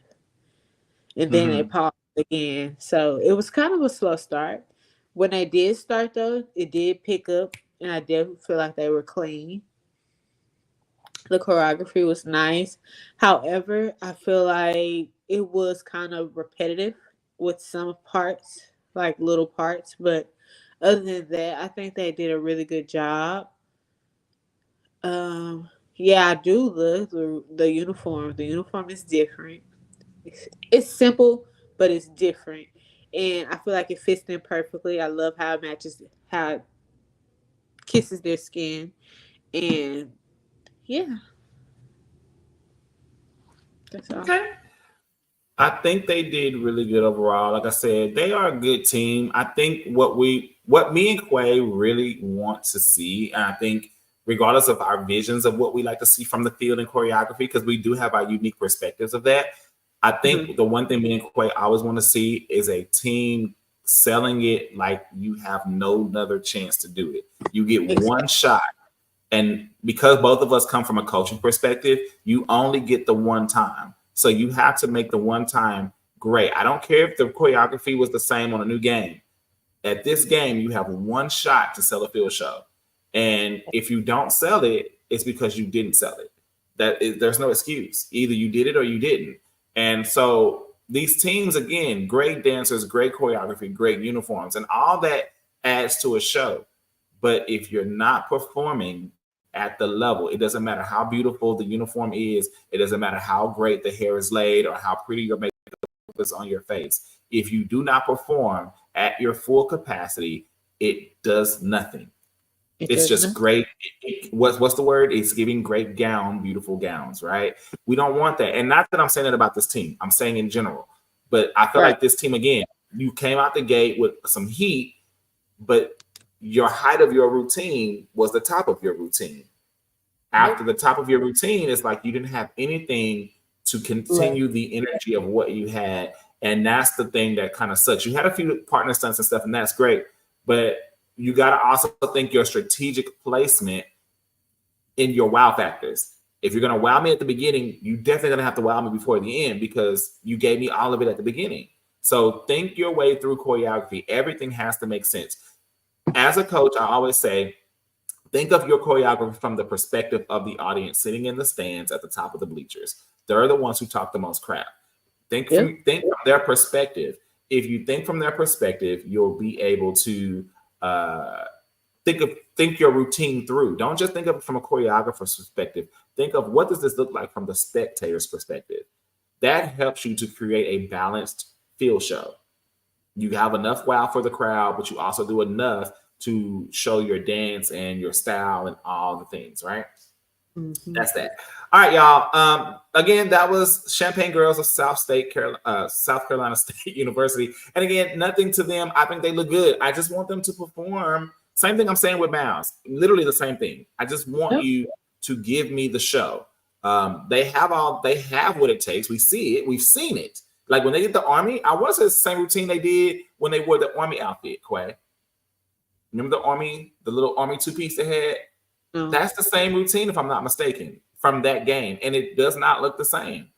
And then they paused again, so it was kind of a slow start. When they did start though, it did pick up, and I did feel like they were clean. The choreography was nice. However, I feel like it was kind of repetitive with some parts, like little parts. But other than that, I think they did a really good job. Yeah, I do love the uniform. The uniform is different. It's simple, but it's different. And I feel like it fits them perfectly. I love how it kisses their skin. And yeah. That's all. Okay. I think they did really good overall. Like I said, they are a good team. I think what me and Quay really want to see, and I think regardless of our visions of what we like to see from the field and choreography, because we do have our unique perspectives of that. I think the one thing me and Quay always want to see is a team selling it like you have no other chance to do it. You get one shot. And because both of us come from a coaching perspective, you only get the one time. So you have to make the one time great. I don't care if the choreography was the same on a new game. At this game, you have one shot to sell a field show. And if you don't sell it, it's because you didn't sell it. There's no excuse. Either you did it or you didn't. And so these teams, again, great dancers, great choreography, great uniforms, and all that adds to a show. But if you're not performing at the level, it doesn't matter how beautiful the uniform is, it doesn't matter how great the hair is laid or how pretty your makeup is on your face. If you do not perform at your full capacity, it does nothing. It's just great. What's the word? It's giving great beautiful gowns, right? We don't want that. And not that I'm saying that about this team. I'm saying in general. But I feel like this team, again, you came out the gate with some heat, but your height of your routine was the top of your routine. After the top of your routine, it's like you didn't have anything to continue the energy of what you had. And that's the thing that kind of sucks. You had a few partner stunts and stuff, and that's great. But you got to also think your strategic placement in your wow factors. If you're going to wow me at the beginning, you definitely going to have to wow me before the end because you gave me all of it at the beginning. So think your way through choreography. Everything has to make sense. As a coach, I always say, think of your choreography from the perspective of the audience sitting in the stands at the top of the bleachers. They're the ones who talk the most crap. Think from their perspective. If you think from their perspective, you'll be able to think your routine through. Don't just think of it from a choreographer's perspective. Think of what does this look like from the spectator's perspective. That helps you to create a balanced field show. You have enough wow for the crowd, but you also do enough to show your dance and your style and all the things, right? Mm-hmm. That's that. All right, y'all. Again, that was Champaign Girls of South Carolina State University. And again, nothing to them. I think they look good. I just want them to perform. Same thing I'm saying with Mouse. Literally the same thing. I just want you to give me the show. They have what it takes. We see it. We've seen it. Like when they did the Army, I want to say it's the same routine they did when they wore the Army outfit, Quay. Remember the Army, the little Army two-piece they had? Mm-hmm. That's the same routine, if I'm not mistaken, from that game. And it does not look the same.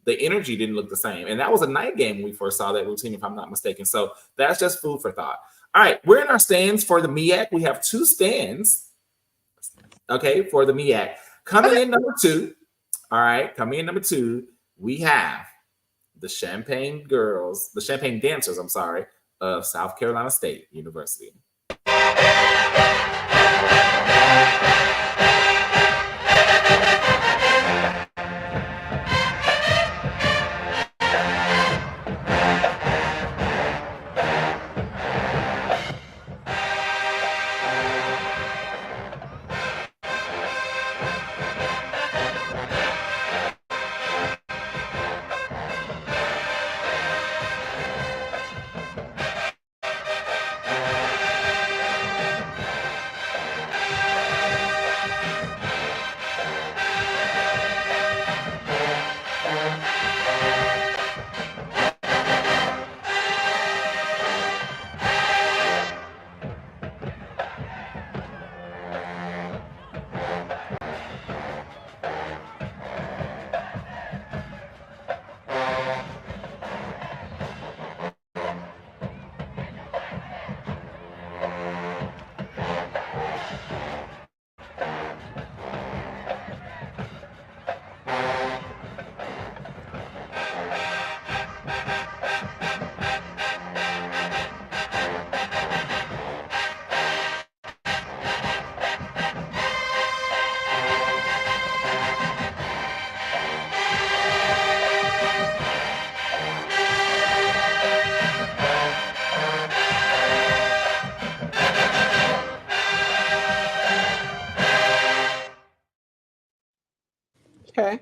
The energy didn't look the same. And that was a night game when we first saw that routine, if I'm not mistaken. So that's just food for thought. All right, we're in our stands for the MEAC. We have 2 stands, okay, for the MEAC. Coming in number 2, all right, coming in number 2, we have the Champaign Dancers, of South Carolina State University. Okay.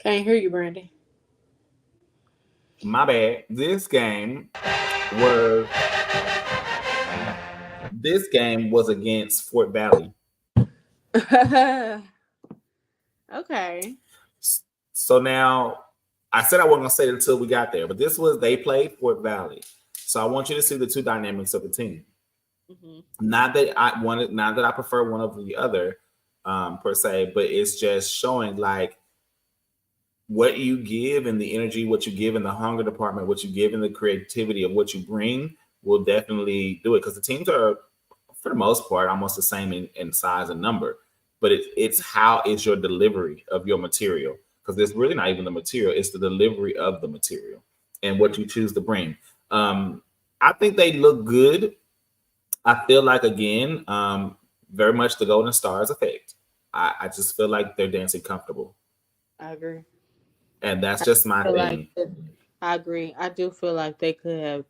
Can't hear you, Brandy. My bad. This game was against Fort Valley. Okay. So now I said I wasn't gonna say it until we got there, but they played Fort Valley. So I want you to see the 2 dynamics of the team. Mm-hmm. Not that I prefer one over the other per se, but it's just showing like what you give and the energy, what you give in the hunger department, what you give in the creativity of what you bring will definitely do it. Because the teams are, for the most part, almost the same in size and number. but it's how is your delivery of your material, because it's really not even the material, it's the delivery of the material and what you choose to bring. I think they look good. I feel like, again, very much the Golden Stars effect. I just feel like they're dancing comfortable. I agree. And that's just my thing. I agree. I do feel like they could have.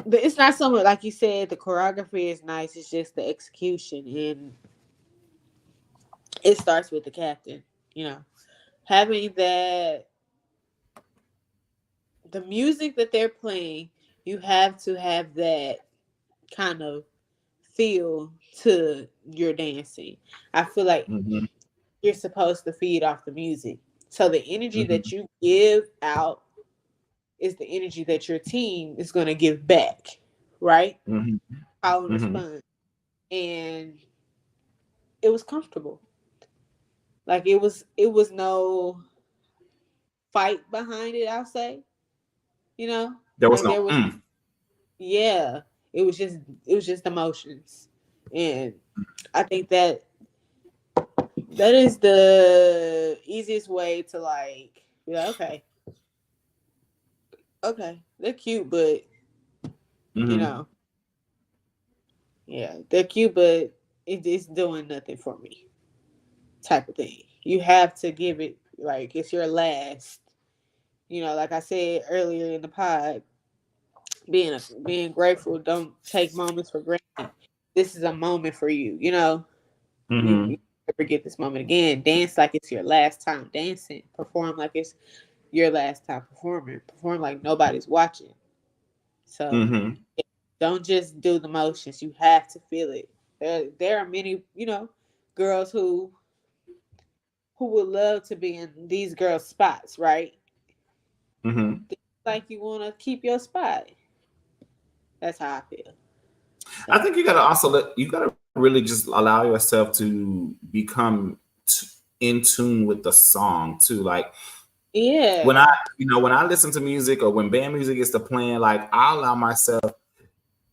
But it's not so much, like you said, the choreography is nice. It's just the execution. And it starts with the captain, you know. Having that, the music that they're playing, you have to have that kind of feel to your dancing. I feel like you're supposed to feed off the music. So the energy that you give out is the energy that your team is going to give back, right? How in response. And it was comfortable. Like it was no fight behind it, I'll say. You know? There was like no yeah. It was just emotions. And I think that is the easiest way to like be like, okay, they're cute, but you know, yeah, they're cute, but it's doing nothing for me, type of thing. You have to give it like it's your last. You know, like I said earlier in the pod, being grateful. Don't take moments for granted. This is a moment for you. You know, you never get this moment again. Dance like it's your last time dancing. Perform like it's your last time performing. Perform like nobody's watching. So don't just do the motions. You have to feel it. There are many, you know, girls who would love to be in these girls' spots, right? Like you want to keep your spot. That's how I feel. I think you gotta really just allow yourself to become in tune with the song too. Like, yeah, when I listen to music or when band music is playing, like I allow myself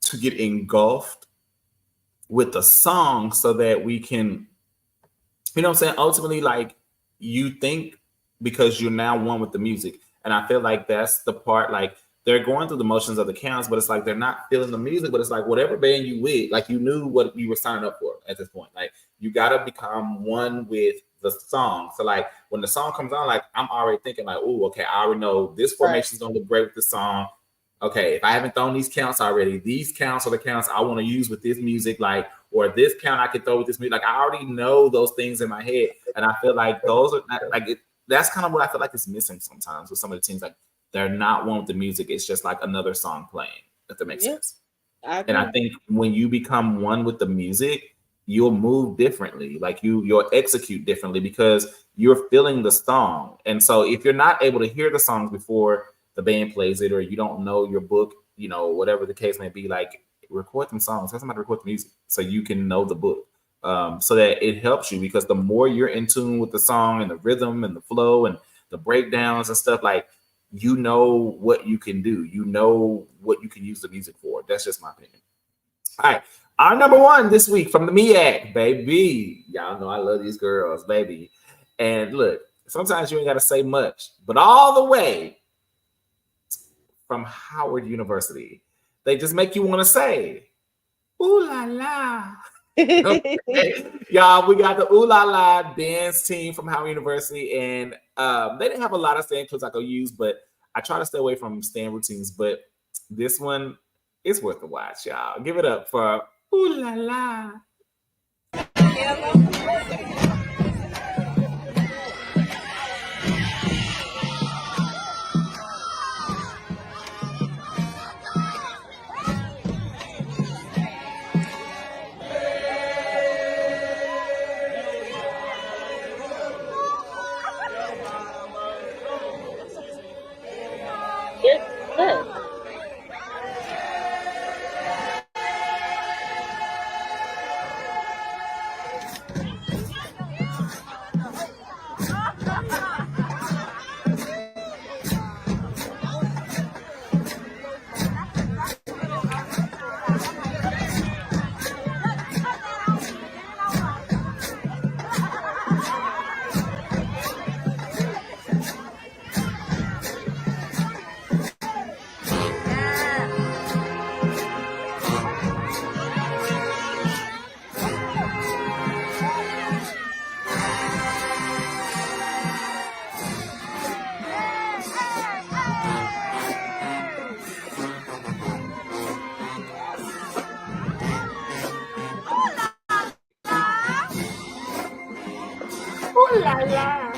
to get engulfed with the song so that we can, you know what I'm saying? Ultimately, like you think because you're now one with the music. And I feel like that's the part, like they're going through the motions of the counts, but it's like they're not feeling the music, but it's like whatever band you with, like you knew what you were signing up for at this point. Like you gotta become one with the song. So like when the song comes on, like I'm already thinking like, oh, okay, I already know this formation is gonna look great with the song. Okay, if I haven't thrown these counts already, these counts are the counts I want to use with this music, like, or this count I can throw with this music. Like I already know those things in my head. And I feel like those are not, like that's kind of what I feel like is missing sometimes with some of the teams. Like they're not one with the music. It's just like another song playing, if that makes sense. And I think when you become one with the music, you'll move differently. Like you'll execute differently because you're feeling the song. And so if you're not able to hear the songs before the band plays it, or you don't know your book, you know, whatever the case may be, like record them songs. Have somebody record the music so you can know the book. So that it helps you, because the more you're in tune with the song and the rhythm and the flow and the breakdowns and stuff, like you know what you can do, you know what you can use the music for. That's just my opinion. All right, our number one this week from the MEAC, baby. Y'all know I love these girls, baby. And look, sometimes you ain't got to say much, but all the way from Howard University, they just make you want to say, ooh la la. Okay. Y'all, we got the Ooh La La dance team from Howard University, and they didn't have a lot of stand clips I could use, but I try to stay away from stand routines. But this one is worth the watch, y'all. Give it up for Ooh La La. la la.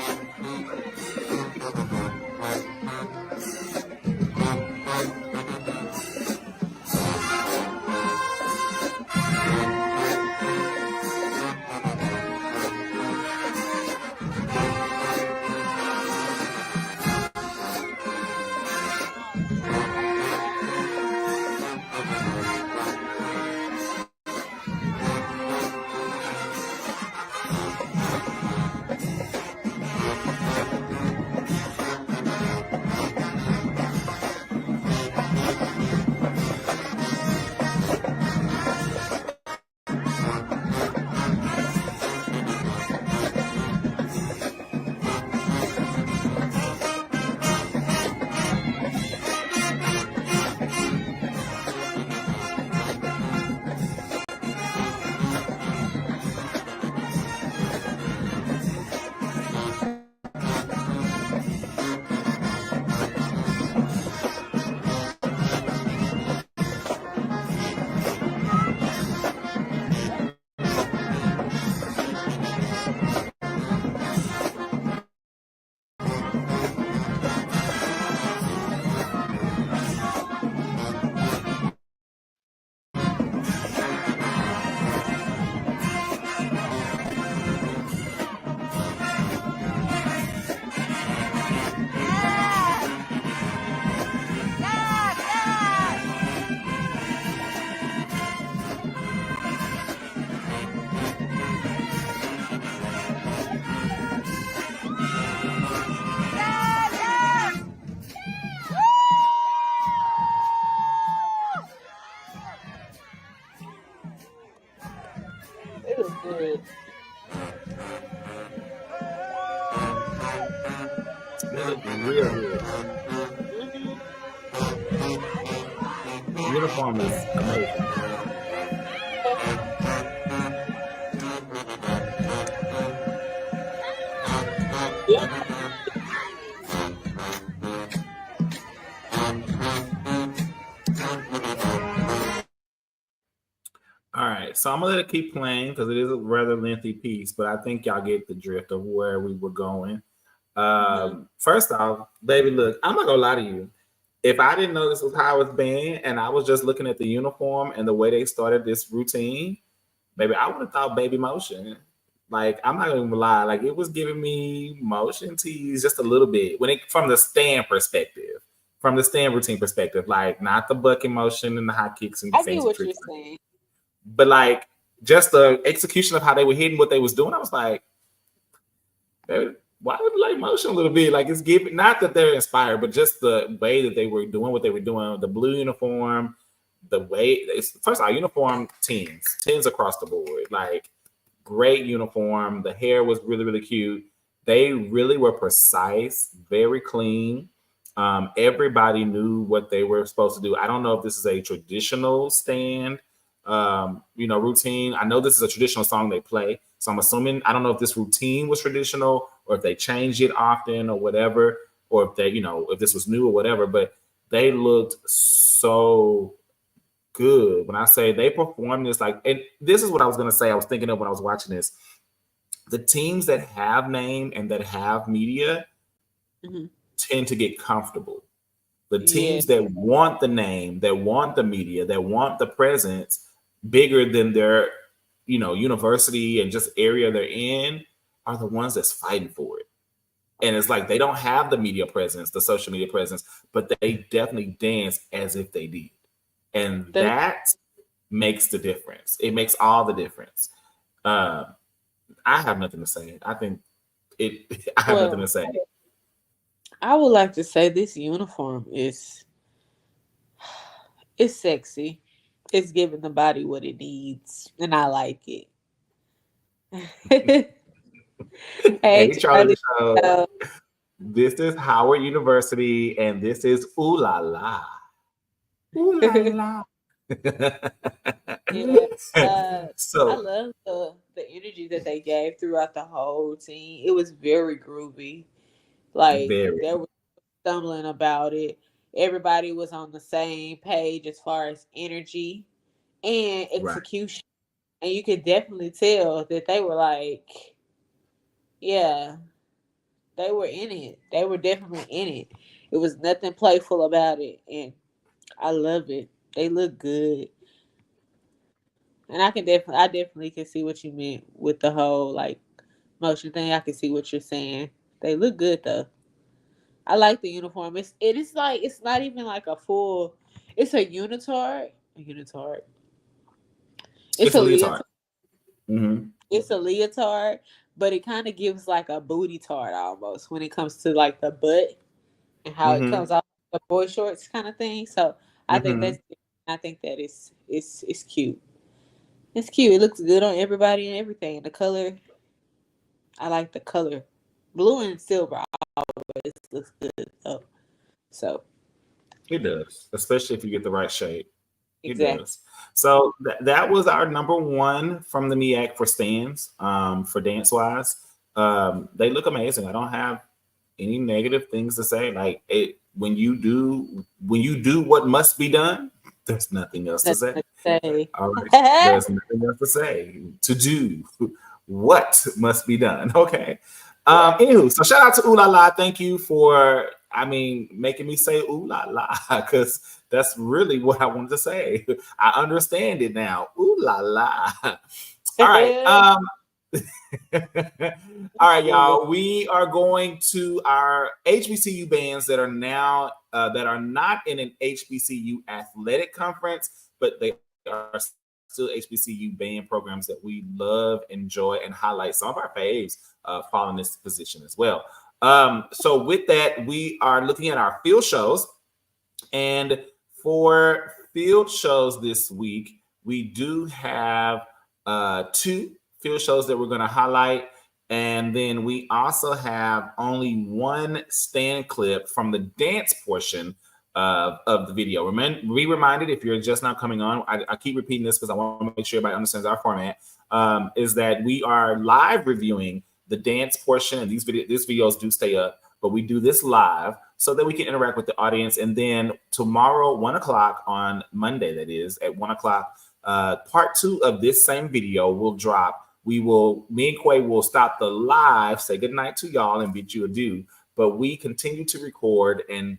It was good. It looked real good. The uniform is amazing. Yep. All right, so I'm gonna let it keep playing because it is a rather lengthy piece, but I think y'all get the drift of where we were going. First off, baby, look, I'm not gonna lie to you. If I didn't know this was how it's been, and I was just looking at the uniform and the way they started this routine, baby, I would have thought baby motion. Like, I'm not gonna lie, like it was giving me motion tease just a little bit when it from the stand perspective, from the stand routine perspective, like not the bucket motion and the high kicks and the I get fancy what tricks. you're saying. But like just the execution of how they were hitting what they was doing, I was like, baby, why would like motion a little bit? Like it's giving, not that they're inspired, but just the way that they were doing what they were doing, the blue uniform, the way it's first of all, uniform tens across the board. Like great uniform. The hair was really, really cute. They really were precise, very clean. Everybody knew what they were supposed to do. I don't know if this is a traditional stand routine. I know this is a traditional song they play. So I'm assuming, I don't know if this routine was traditional or if they changed it often or whatever, or if they, if this was new or whatever, but they looked so good. When I say they performed this, like, and this is what I was going to say, I was thinking of when I was watching this. The teams that have name and that have media tend to get comfortable. The teams that want the name, that want the media, that want the presence bigger than their, university and just area they're in are the ones that's fighting for it. And it's like they don't have the media presence, the social media presence, but they definitely dance as if they did. And that makes the difference. It makes all the difference. I have nothing to say. I think I have nothing to say. I would like to say this uniform it's sexy. It's giving the body what it needs, and I like it. Hey, Charlie Show. This is Howard University, and this is Ooh La La. Ooh La La. So I love the energy that they gave throughout the whole routine. It was very groovy. Like they were stumbling about it. Everybody was on the same page as far as energy and execution. Right. And you could definitely tell that they were like, Yeah, they were in it. They were definitely in it. It was nothing playful about it, and I love it. They look good, and I definitely can see what you meant with the whole like motion thing. I can see what you're saying. They look good though. I like the uniform. It is like it's not even like a full. It's a unitard. A unitard. It's It's a a leotard. leotard. Mm-hmm. It's a leotard, but it kind of gives like a booty tart almost when it comes to like the butt and how it Mm-hmm. comes off the boy shorts kind of thing. So I think Mm-hmm. that's I think that it's cute. It's cute. It looks good on everybody and everything. The color, I like the color. Blue and silver always looks good though. So It does, especially if you get the right shade. It exactly. does. So that was our number one from the MEAC for stands, for dance wise. They look amazing. I don't have any negative things to say. Like it when you do what must be done, there's nothing else to Nothing say. to say. All right. There's nothing else to say. To do what must be done. Okay. Anywho, so shout out to Ooh La La. Thank you for, making me say Ooh La La, because that's really what I wanted to say. I understand it now. Ooh La La. All right. All right, y'all. We are going to our HBCU bands that are now that are not in an HBCU athletic conference, but they are still HBCU band programs that we love, enjoy, and highlight. Some of our faves fall in this position as well. So with that, we are looking at our field shows, and for field shows this week, we do have two field shows that we're going to highlight. And then we also have only one stand clip from the dance portion of the video. Be reminded, if you're just now coming on, I keep repeating this because I want to make sure everybody understands our format, is that we are live reviewing the dance portion, and these videos do stay up, but we do this live so that we can interact with the audience. And then tomorrow, 1 o'clock on Monday, that is, at 1 o'clock, part 2 of this same video will drop. Me and Quay will stop the live, say goodnight to y'all, and bid you adieu. But we continue to record and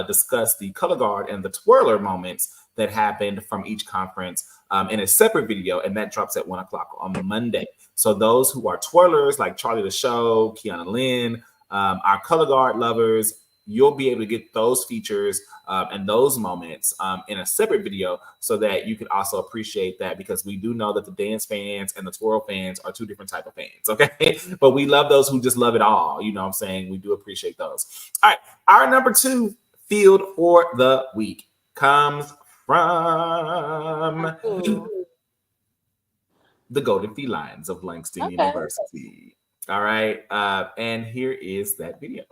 discuss the color guard and the twirler moments that happened from each conference in a separate video, and that drops at 1 o'clock on Monday. So those who are twirlers like Charlie the Show, Kiana Lynn, our color guard lovers, you'll be able to get those features and those moments in a separate video so that you can also appreciate that, because we do know that the dance fans and the twirl fans are two different type of fans, okay? But we love those who just love it all. You know what I'm saying? We do appreciate those. All right. Our number 2 field for the week comes from the Golden Felines of Langston University. All right. And here is that video.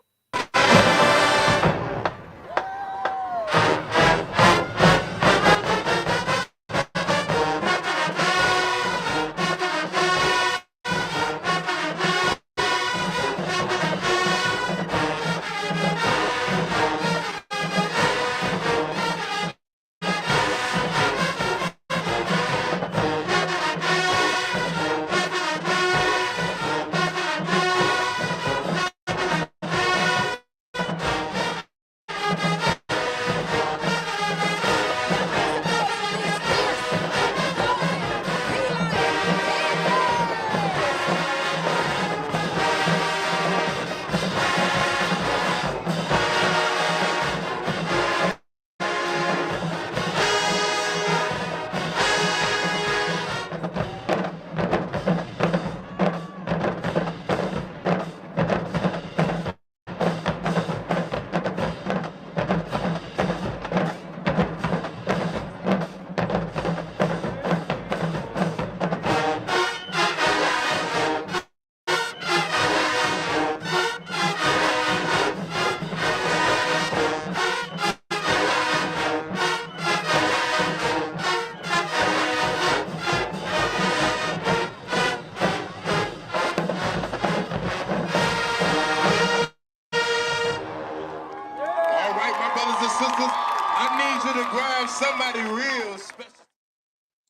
Somebody real special.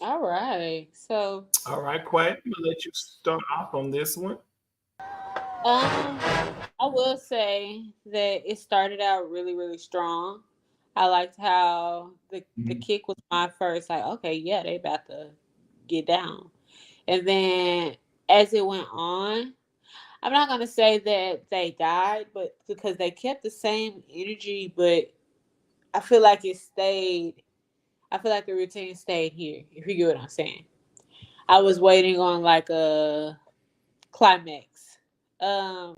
All right. So. All right, Quay, I'm gonna let you start off on this one. I will say that it started out really, really strong. I liked how the Mhm. kick was my first, like, okay, yeah, they about to get down. And then as it went on, I'm not gonna say that they died, but because they kept the same energy, but I feel like it stayed. I feel like the routine stayed here. If you get what I'm saying, I was waiting on like a climax. Um,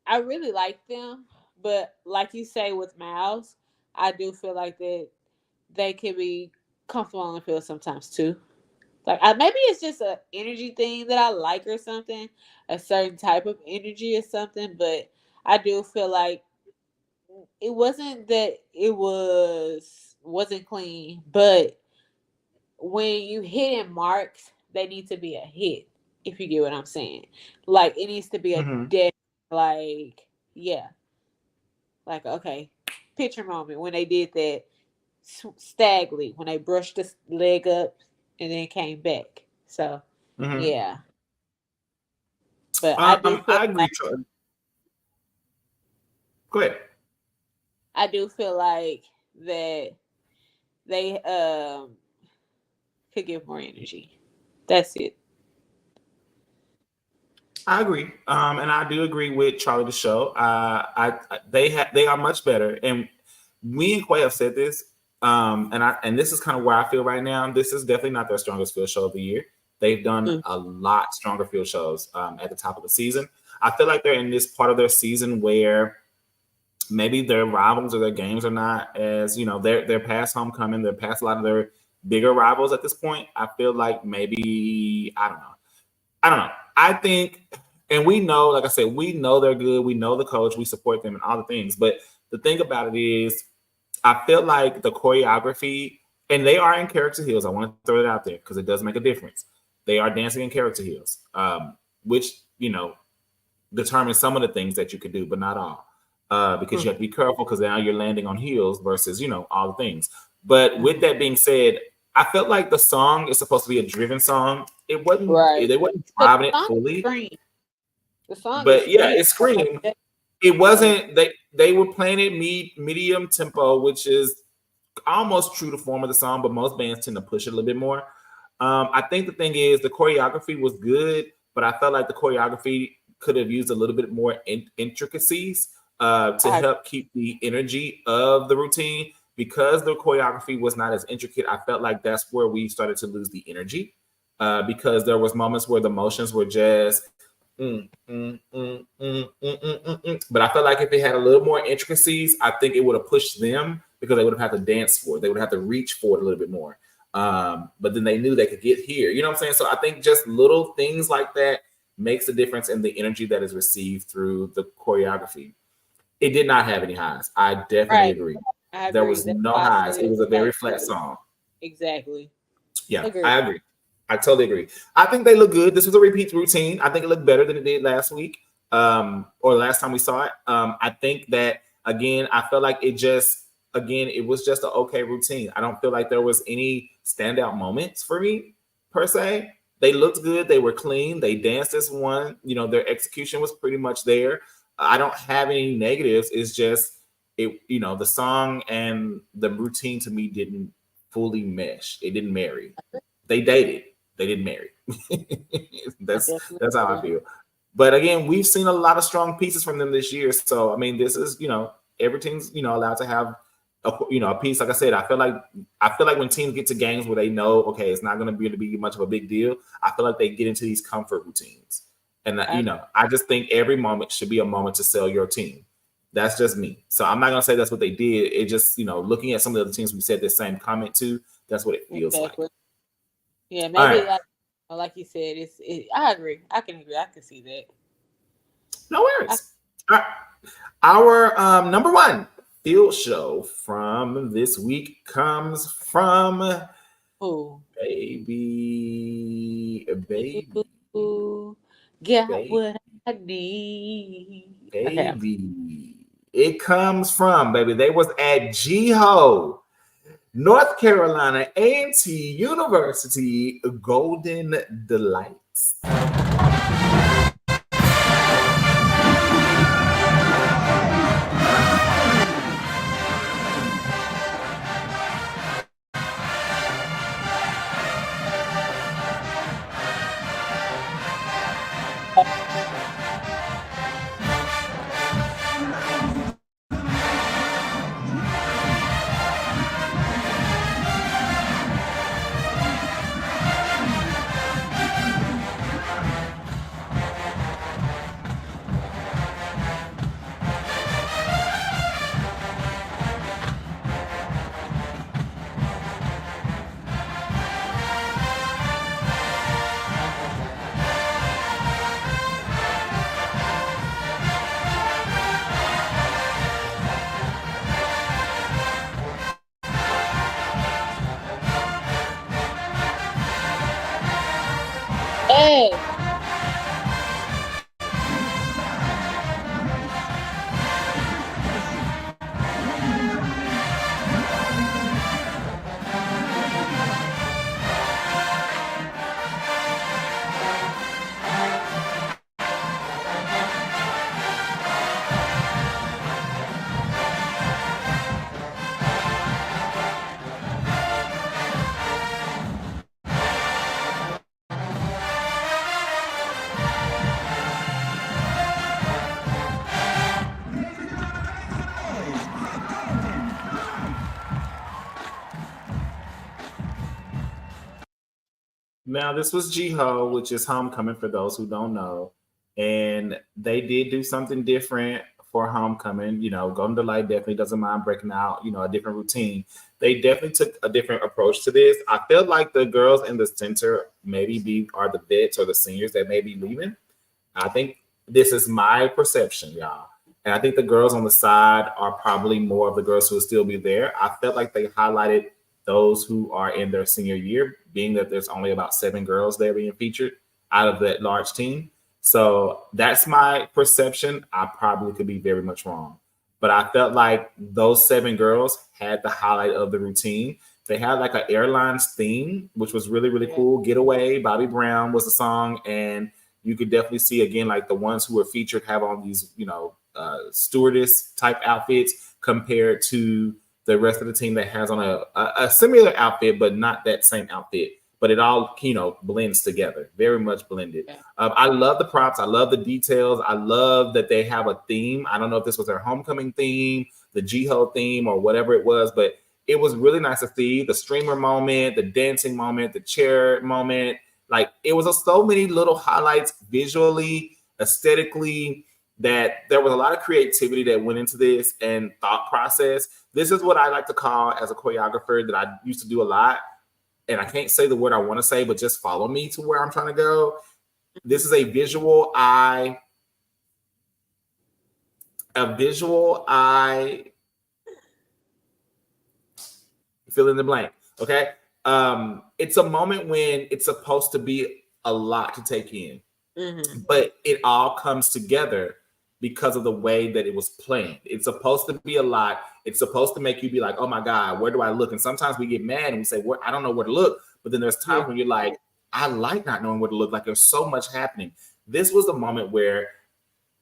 I really like them, but like you say with Miles, I do feel like that they can be comfortable on the field sometimes too. Like maybe it's just a energy thing that I like or something, a certain type of energy or something. But I do feel like it wasn't that it wasn't clean, but when you hitting marks, they need to be a hit. If you get what I'm saying, like it needs to be a Mhm. dead, like yeah, like okay, picture moment when they did that stag leap when they brushed the leg up and then came back. So Mhm. yeah, but I do feel I agree. like Go ahead. I do feel like that they could give more energy. That's it. I agree, and I do agree with Charlie the Show. They are much better, and me and Quay have said this, and this is kind of where I feel right now. This is definitely not their strongest field show of the year. They've done Mm. a lot stronger field shows at the top of the season. I feel like they're in this part of their season where maybe their rivals or their games are not as they're past homecoming, they're past a lot of their bigger rivals at this point. I feel like maybe I don't know. I think, and we know, like I said, we know they're good. We know the coach. We support them and all the things. But the thing about it is, I feel like the choreography, and they are in character heels. I want to throw it out there because it does make a difference. They are dancing in character heels, which determines some of the things that you can do, but not all. Because you have to be careful because now you're landing on heels versus all the things. But with that being said, I felt like the song is supposed to be a driven song. It wasn't. Right. They wasn't The driving it song is fully, scream. The song is but yeah, scream. it Like screamed. that. It So wasn't. They were playing it medium tempo, which is almost true to form of the song, but most bands tend to push it a little bit more. I think the thing is the choreography was good, but I felt like the choreography could have used a little bit more intricacies to I help keep the energy of the routine. Because the choreography was not as intricate, I felt like that's where we started to lose the energy. Because there was moments where the motions were just but I felt like if it had a little more intricacies, I think it would have pushed them because they would have had to dance for it. They would have to reach for it a little bit more. But then they knew they could get here. You know what I'm saying? So I think just little things like that makes a difference in the energy that is received through the choreography. It did not have any highs. I definitely right. agree. I There agree. was That's no why I highs. It said was a very like flat song. exactly. Yeah, Agree. I agree. I totally agree. I think they look good. This was a repeat routine. I think it looked better than it did last week, or last time we saw it. I think that again, I felt like it was just an okay routine. I don't feel like there was any standout moments for me per se. They looked good. They were clean. They danced as one. Their execution was pretty much there. I don't have any negatives. It's just it. The song and the routine to me didn't fully mesh. It didn't marry. They dated. They didn't marry. I that's definitely that's how I agree. feel. But again, we've seen a lot of strong pieces from them this year. So I mean, this is every team's allowed to have a piece. Like I said, I feel like when teams get to games where they know okay, it's not going to be much of a big deal. I feel like they get into these comfort routines, and I agree. I just think every moment should be a moment to sell your team. That's just me. So I'm not going to say that's what they did. It just looking at some of the other teams we said the same comment to, that's what it feels like. Exactly. Yeah, All maybe right. like you said, I agree. I can agree. I can see that. No I, worries. All right. Our number one field show from this week comes from ooh, baby, baby, ooh, got baby, what I need. Okay. baby. It comes from baby. They was at Jiho. North Carolina A&T University Golden Delights. Hey. Now, this was Jiho, which is homecoming for those who don't know. And they did do something different for homecoming. You know, Golden Delight definitely doesn't mind breaking out, you know, a different routine. They definitely took a different approach to this. I feel like the girls in the center are the vets or the seniors that may be leaving. I think this is my perception, y'all. And I think the girls on the side are probably more of the girls who will still be there. I felt like they highlighted those who are in their senior year, being that there's only about 7 girls there being featured out of that large team. So that's my perception. I probably could be very much wrong. But I felt like those 7 girls had the highlight of the routine. They had like an airlines theme, which was really, really cool. Getaway, Bobby Brown was the song. And you could definitely see, again, like the ones who were featured have on these, you know, stewardess type outfits compared to the rest of the team that has on a similar outfit, but not that same outfit. But it all, you know, blends together, very much blended. Yeah. I love the props. I love the details. I love that they have a theme. I don't know if this was their homecoming theme, the Jiho theme, or whatever it was, but it was really nice to see the streamer moment, the dancing moment, the chair moment. Like, it was so many little highlights visually, aesthetically, that there was a lot of creativity that went into this and thought process. This is what I like to call, as a choreographer that I used to do a lot, and I can't say the word I want to say, but just follow me to where I'm trying to go. This is a visual eye, fill in the blank, okay? It's a moment when it's supposed to be a lot to take in, but it all comes together because of the way that it was planned. It's supposed to be a lot. It's supposed to make you be like, oh my God, where do I look? And sometimes we get mad and we say, well, I don't know where to look. But then there's times when you're like, I like not knowing where to look. Like, there's so much happening. This was the moment where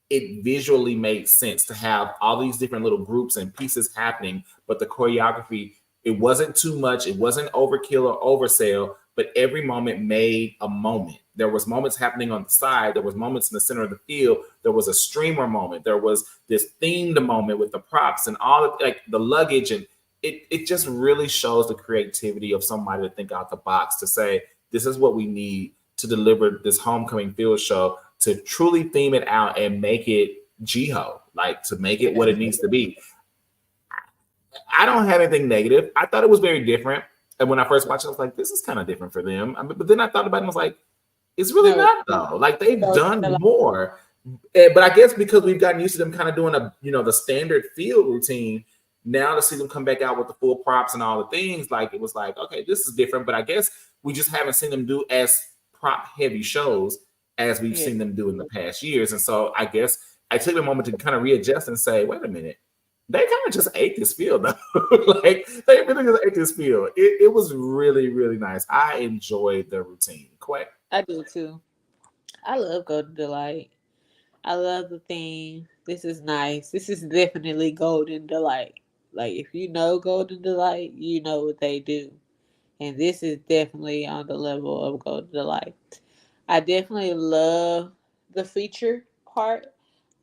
it visually made sense to have all these different little groups and pieces happening, but the choreography, it wasn't too much. It wasn't overkill or oversell, but every moment made a moment. There was moments happening on the side. There was moments in the center of the field. There was a streamer moment. There was this themed moment with the props and all of, like, the luggage. And it just really shows the creativity of somebody to think out the box, to say, this is what we need to deliver this homecoming field show, to truly theme it out and make it Jiho, like, to make it what it needs to be. I don't have anything negative. I thought it was very different. And when I first watched it, I was like, this is kind of different for them. But then I thought about it and was like, it's really not, though. Like, they've done more. But I guess because we've gotten used to them kind of doing the standard field routine, now to see them come back out with the full props and all the things, like, it was like, okay, this is different. But I guess we just haven't seen them do as prop heavy shows as we've seen them do in the past years. And so I guess I took a moment to kind of readjust and say, wait a minute, they kind of just ate this field though. Like they really just ate this field. It was really, really nice. I enjoyed the routine. Quite. I do too. I love Golden Delight. I love the theme. This is nice. This is definitely Golden Delight. Like if you know Golden Delight, you know what they do. And this is definitely on the level of Golden Delight. I definitely love the feature part.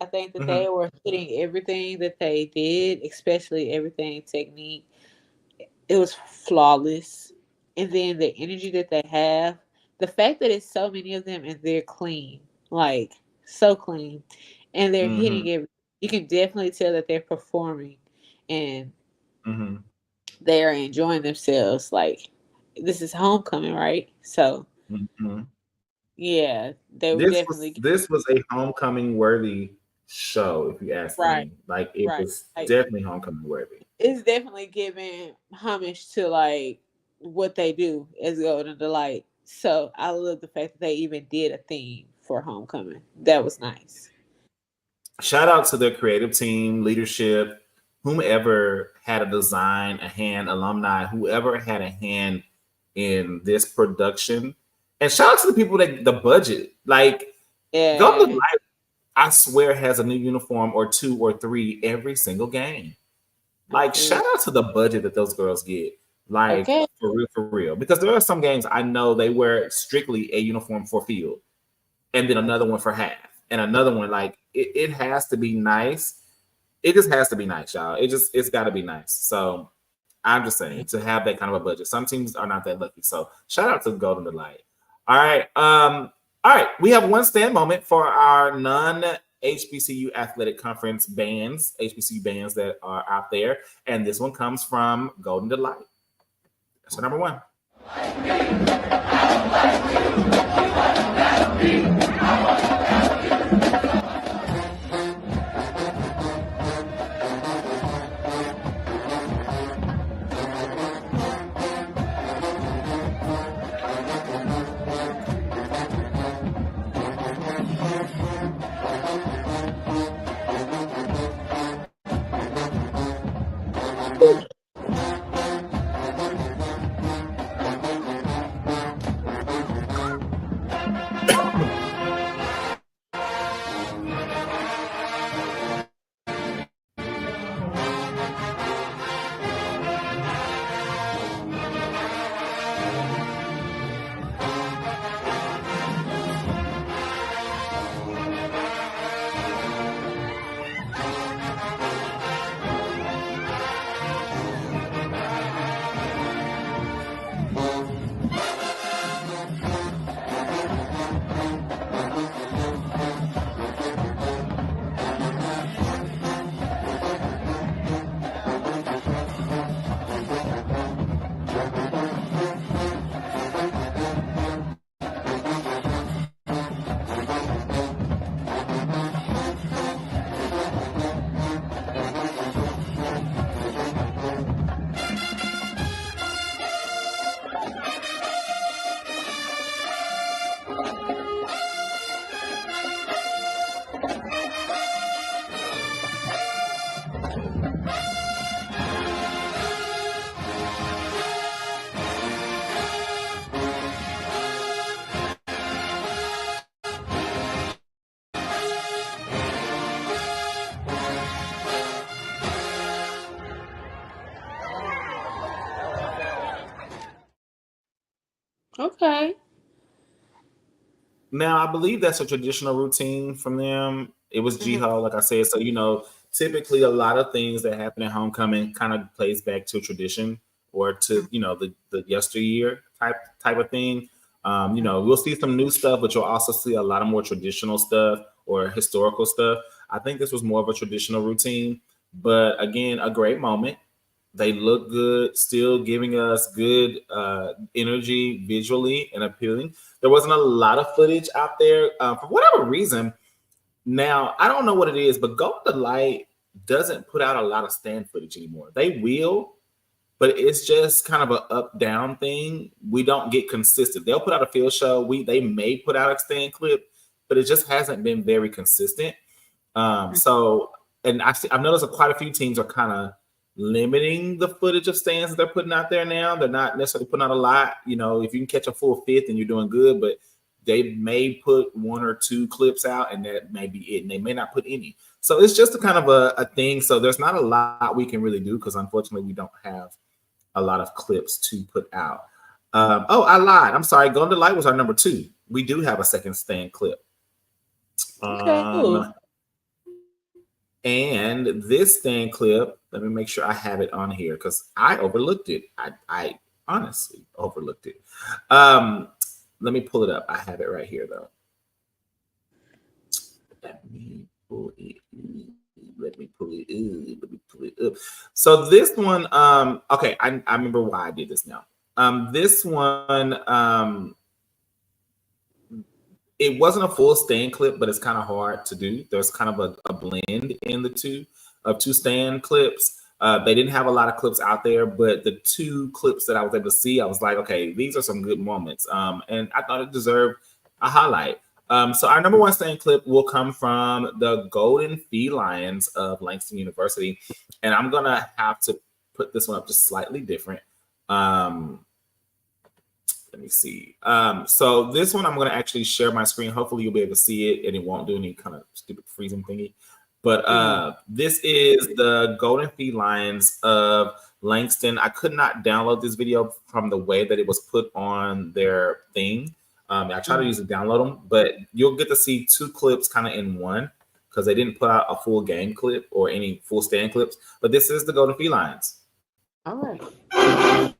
I think that Mm-hmm. they were hitting everything that they did, especially everything technique. It was flawless. And then the energy that they have, the fact that it's so many of them and they're clean, like so clean, and they're Mm-hmm. hitting it. You can definitely tell that they're performing and Mm-hmm. they are enjoying themselves. Like this is homecoming, right? So Mm-hmm. yeah, they were This was definitely this was a homecoming worthy show, if you ask right, me. Like it right. was Like definitely homecoming worthy. it's definitely giving homage to like what they do as Golden Delight. So I love the fact that they even did a theme for homecoming. That was nice. Shout out to their creative team, leadership, whomever had a design, a hand, alumni, whoever had a hand in this production. And shout out to the people that the budget. Like Golden Yeah. Light, I swear, has a new uniform or two or three every single game. Like, Absolutely. shout out to the budget that those girls get. Like, Okay. for real, for real. Because there are some games I know they wear strictly a uniform for field and then another one for half and another one. Like, it has to be nice. It just has to be nice, y'all. It's got to be nice. So I'm just saying to have that kind of a budget. Some teams are not that lucky. So shout out to Golden Delight. All right. All right. We have one stand moment for our HBCU athletic conference bands, HBCU bands that are out there. And this one comes from Golden Delight. So number one. Okay. Now, I believe that's a traditional routine from them. It was Mhm. Jiho, like I said. So, typically a lot of things that happen at homecoming kind of plays back to tradition or to, the yesteryear type of thing. We'll see some new stuff, but you'll also see a lot of more traditional stuff or historical stuff. I think this was more of a traditional routine, but again, a great moment. They look good, still giving us good energy visually and appealing. There wasn't a lot of footage out there for whatever reason. Now, I don't know what it is, but Golden Light doesn't put out a lot of stand footage anymore. They will, but it's just kind of an up down thing. We don't get consistent. They'll put out a field show. They may put out a stand clip, but it just hasn't been very consistent. So and I've noticed that quite a few teams are kind of limiting the footage of stands that they're putting out there now. They're not necessarily putting out a lot. You know, if you can catch a full fifth and you're doing good, but they may put 1 or 2 clips out and that may be it. And they may not put any. So it's just a kind of a thing. So there's not a lot we can really do because unfortunately we don't have a lot of clips to put out. Oh, I lied. I'm sorry. Golden Delight was our number 2. We do have a second stand clip. Okay, cool. And this stand clip, let me make sure I have it on here because I overlooked it. I honestly overlooked it. Let me pull it up. I have it right here though. Let me pull it up. So this one, okay, I remember why I did this now. This one, it wasn't a full stand clip, but it's kind of hard to do. There's kind of a blend in the two stand clips. They didn't have a lot of clips out there, but the 2 clips that I was able to see, I was like, okay, these are some good moments. And I thought it deserved a highlight. So our number 1 stand clip will come from the Golden Felines of Langston University. And I'm going to have to put this one up just slightly different. Let me see. So this one, I'm going to actually share my screen. Hopefully you'll be able to see it and it won't do any kind of stupid freezing thingy. But this is the Golden Felines of Langston. I could not download this video from the way that it was put on their thing. I tried to use it, download them, but you'll get to see 2 clips kind of in one because they didn't put out a full game clip or any full stand clips. But this is the Golden Felines. All right.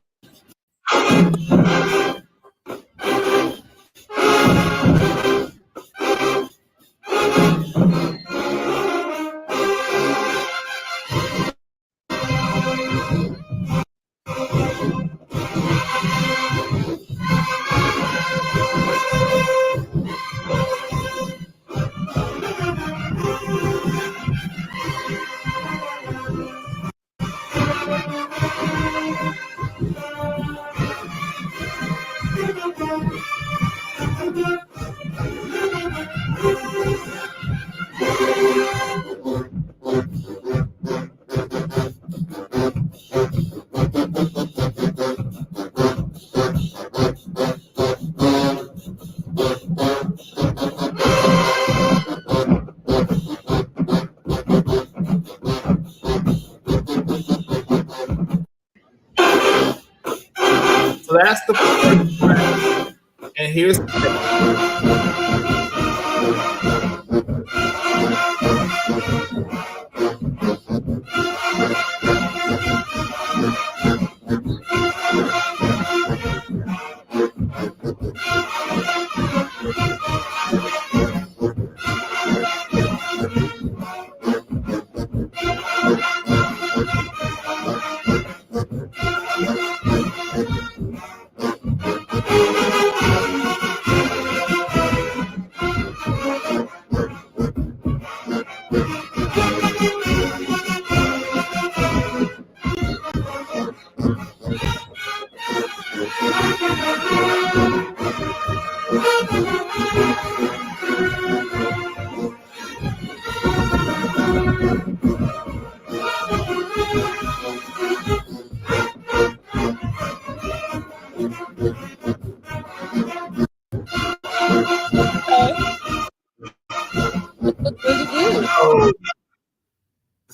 So that's the first track. And here's the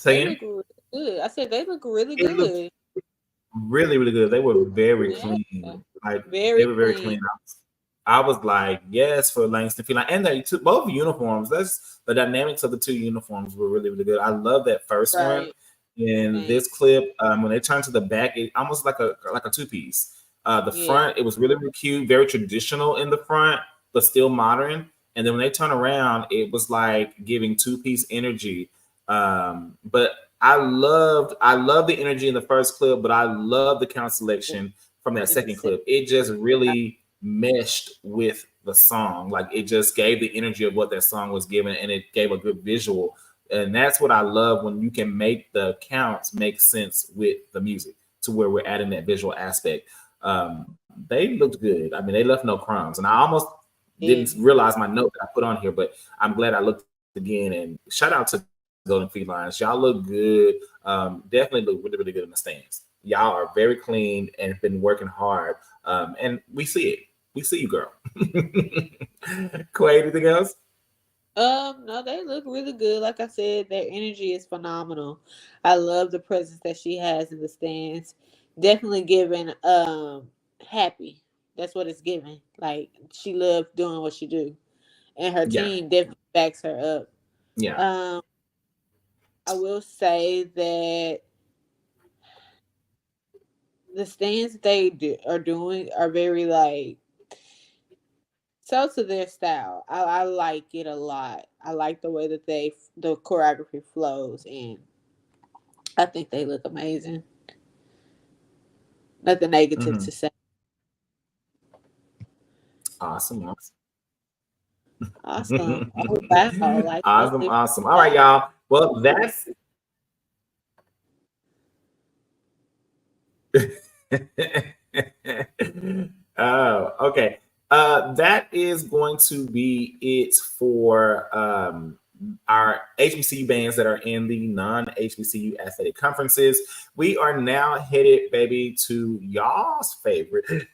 They look good. I said they look really good. Really, really good. They were very clean. Like they were very clean. I was like, yes, for Langston Feline. And they took both uniforms. That's the dynamics of the 2 uniforms were really, really good. I love that first one. In this clip, when they turned to the back, it almost like a 2-piece. The front, it was really, really cute, very traditional in the front, but still modern. And then when they turn around, it was like giving 2-piece energy. But I love the energy in the first clip, but I love the count selection from that second clip. It just really meshed with the song. Like it just gave the energy of what that song was giving, and it gave a good visual. And that's what I love, when you can make the counts make sense with the music to where we're adding that visual aspect. They looked good. I mean, they left no crumbs. And I almost didn't realize my note that I put on here, but I'm glad I looked again. And shout out to Golden Felines. Y'all look good. Definitely look really, really good in the stands. Y'all are very clean and have been working hard. And we see it. We see you, girl. Quay, anything else? No, they look really good. Like I said, their energy is phenomenal. I love the presence that she has in the stands. Definitely giving happy. That's what it's giving. Like she loves doing what she do. And her Yeah. team definitely backs her up. Yeah. I will say that the stands that are doing are very like so to their style. I like it a lot. I like the way that the choreography flows, and I think they look amazing. Nothing negative to say. Awesome. Awesome. Oh, wow. Like Awesome. All right, y'all. Well, that's oh, okay. That is going to be it for our HBCU bands that are in the non-HBCU athletic conferences. We are now headed, baby, to y'all's favorite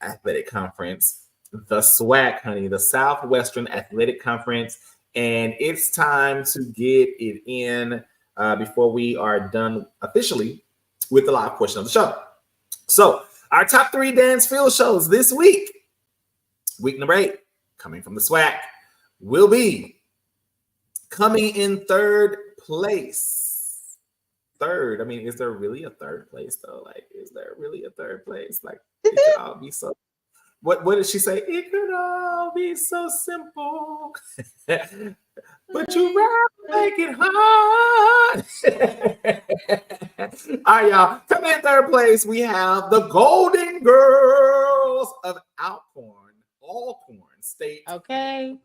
athletic conference, the SWAC, honey, the Southwestern Athletic Conference. And it's time to get it in before we are done officially with the live portion of the show. So our top 3 dance field shows this week number 8, coming from the SWAC, will be coming in 3rd place. Third, I mean, is there really a 3rd place though? Like, is there really a 3rd place? Like, it could all be so. What did she say? It could all be so simple, but you rather make it hard. All right, y'all. Coming in 3rd place, we have the Golden Girls of Alcorn State. Okay.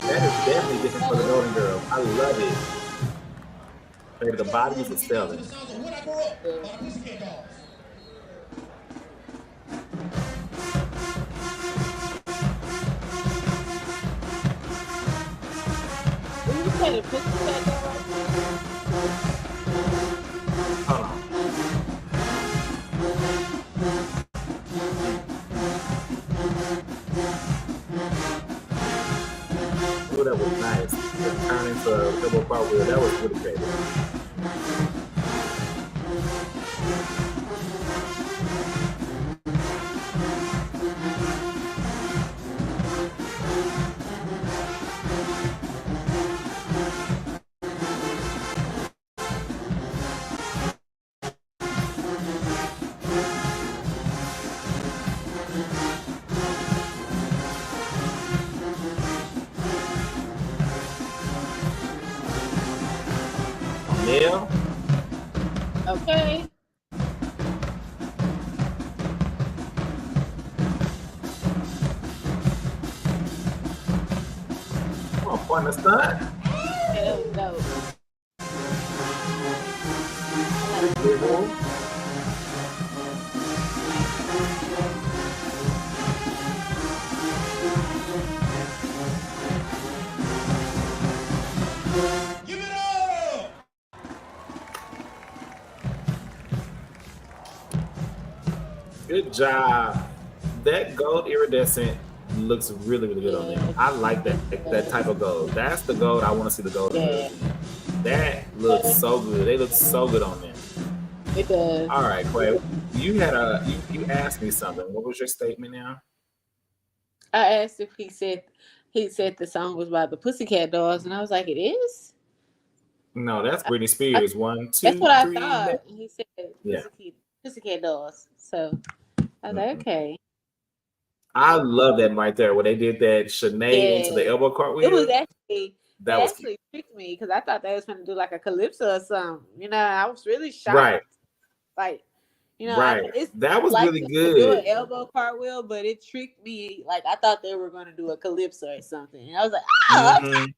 That is definitely different for the Golden Girls. I love it. Baby, the bodies are selling. Hold on. Oh, that was nice. The turn into a double cartwheel. That was really great. Yeah. Okay. Come on, fun to start. Hell no. Good job. That gold iridescent looks really, really good on them. I like that type of gold. That's the gold I want to see the gold. Yeah. That looks so good. They look so good on them. It does. All right, Quay. You asked me something. What was your statement now? I asked if he said the song was by the Pussycat Dolls, and I was like, it is? No, that's Britney Spears. 1, 2, that's what 3. I thought. And he said Pussycat Dolls. So I was like, okay. I love that right there. When they did that Sinead into the elbow cartwheel. It was actually tricked me because I thought they was going to do like a calypso or something. You know, I was really shocked. Right. Like, you know, that was really good. Do an elbow cartwheel, but it tricked me. Like I thought they were going to do a calypso or something. And I was like, okay.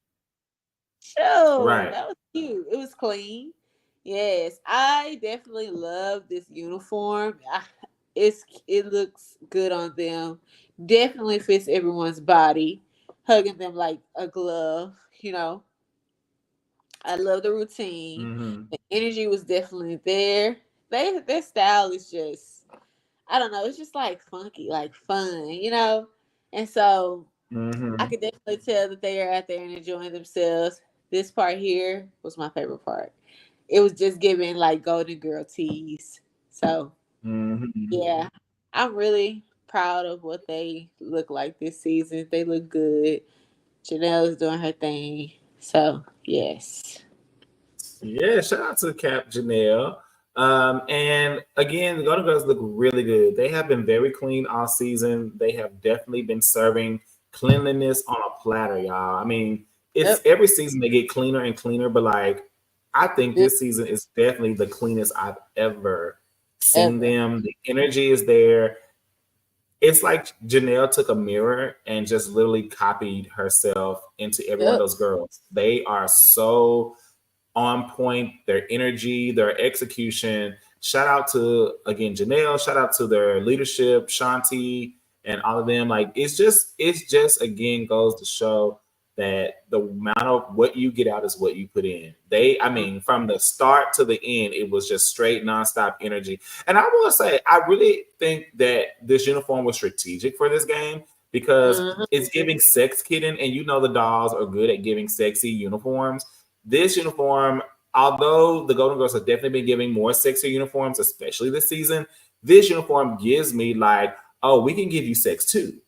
Sure. Right. That was cute. It was clean. Yes, I definitely love this uniform. It looks good on them. Definitely fits everyone's body. Hugging them like a glove. You know, I love the routine. Mm-hmm. The energy was definitely there. Their style is just, I don't know. It's just like funky, like fun. And so I Mm-hmm. could definitely tell that they are out there and enjoying themselves. This part here was my favorite part. It was just giving like Golden Girl tease. So Mm-hmm. yeah, I'm really proud of what they look like this season. They look good. Janelle's doing her thing. So yes. Yeah, shout out to Cap Janelle. And again, the Golden Girls look really good. They have been very clean all season. They have definitely been serving cleanliness on a platter, y'all. I mean, it's Yep. every season they get cleaner and cleaner, but like I think This this season is definitely the cleanest I've ever seen ever. them. The energy is there. It's like Janelle took a mirror and just literally copied herself into every one of Yep. those girls. They are so on point, their energy, their execution. Shout out to again Janelle, shout out to their leadership, Shanti, and all of them. Like it's just again goes to show that the amount of what you get out is what you put in. I mean, from the start to the end, it was just straight nonstop energy. And I will say, I really think that this uniform was strategic for this game because Mhm. it's giving sex kitten, and you know the dolls are good at giving sexy uniforms. This uniform, although the Golden Girls have definitely been giving more sexy uniforms, especially this season, this uniform gives me like, oh, we can give you sex too.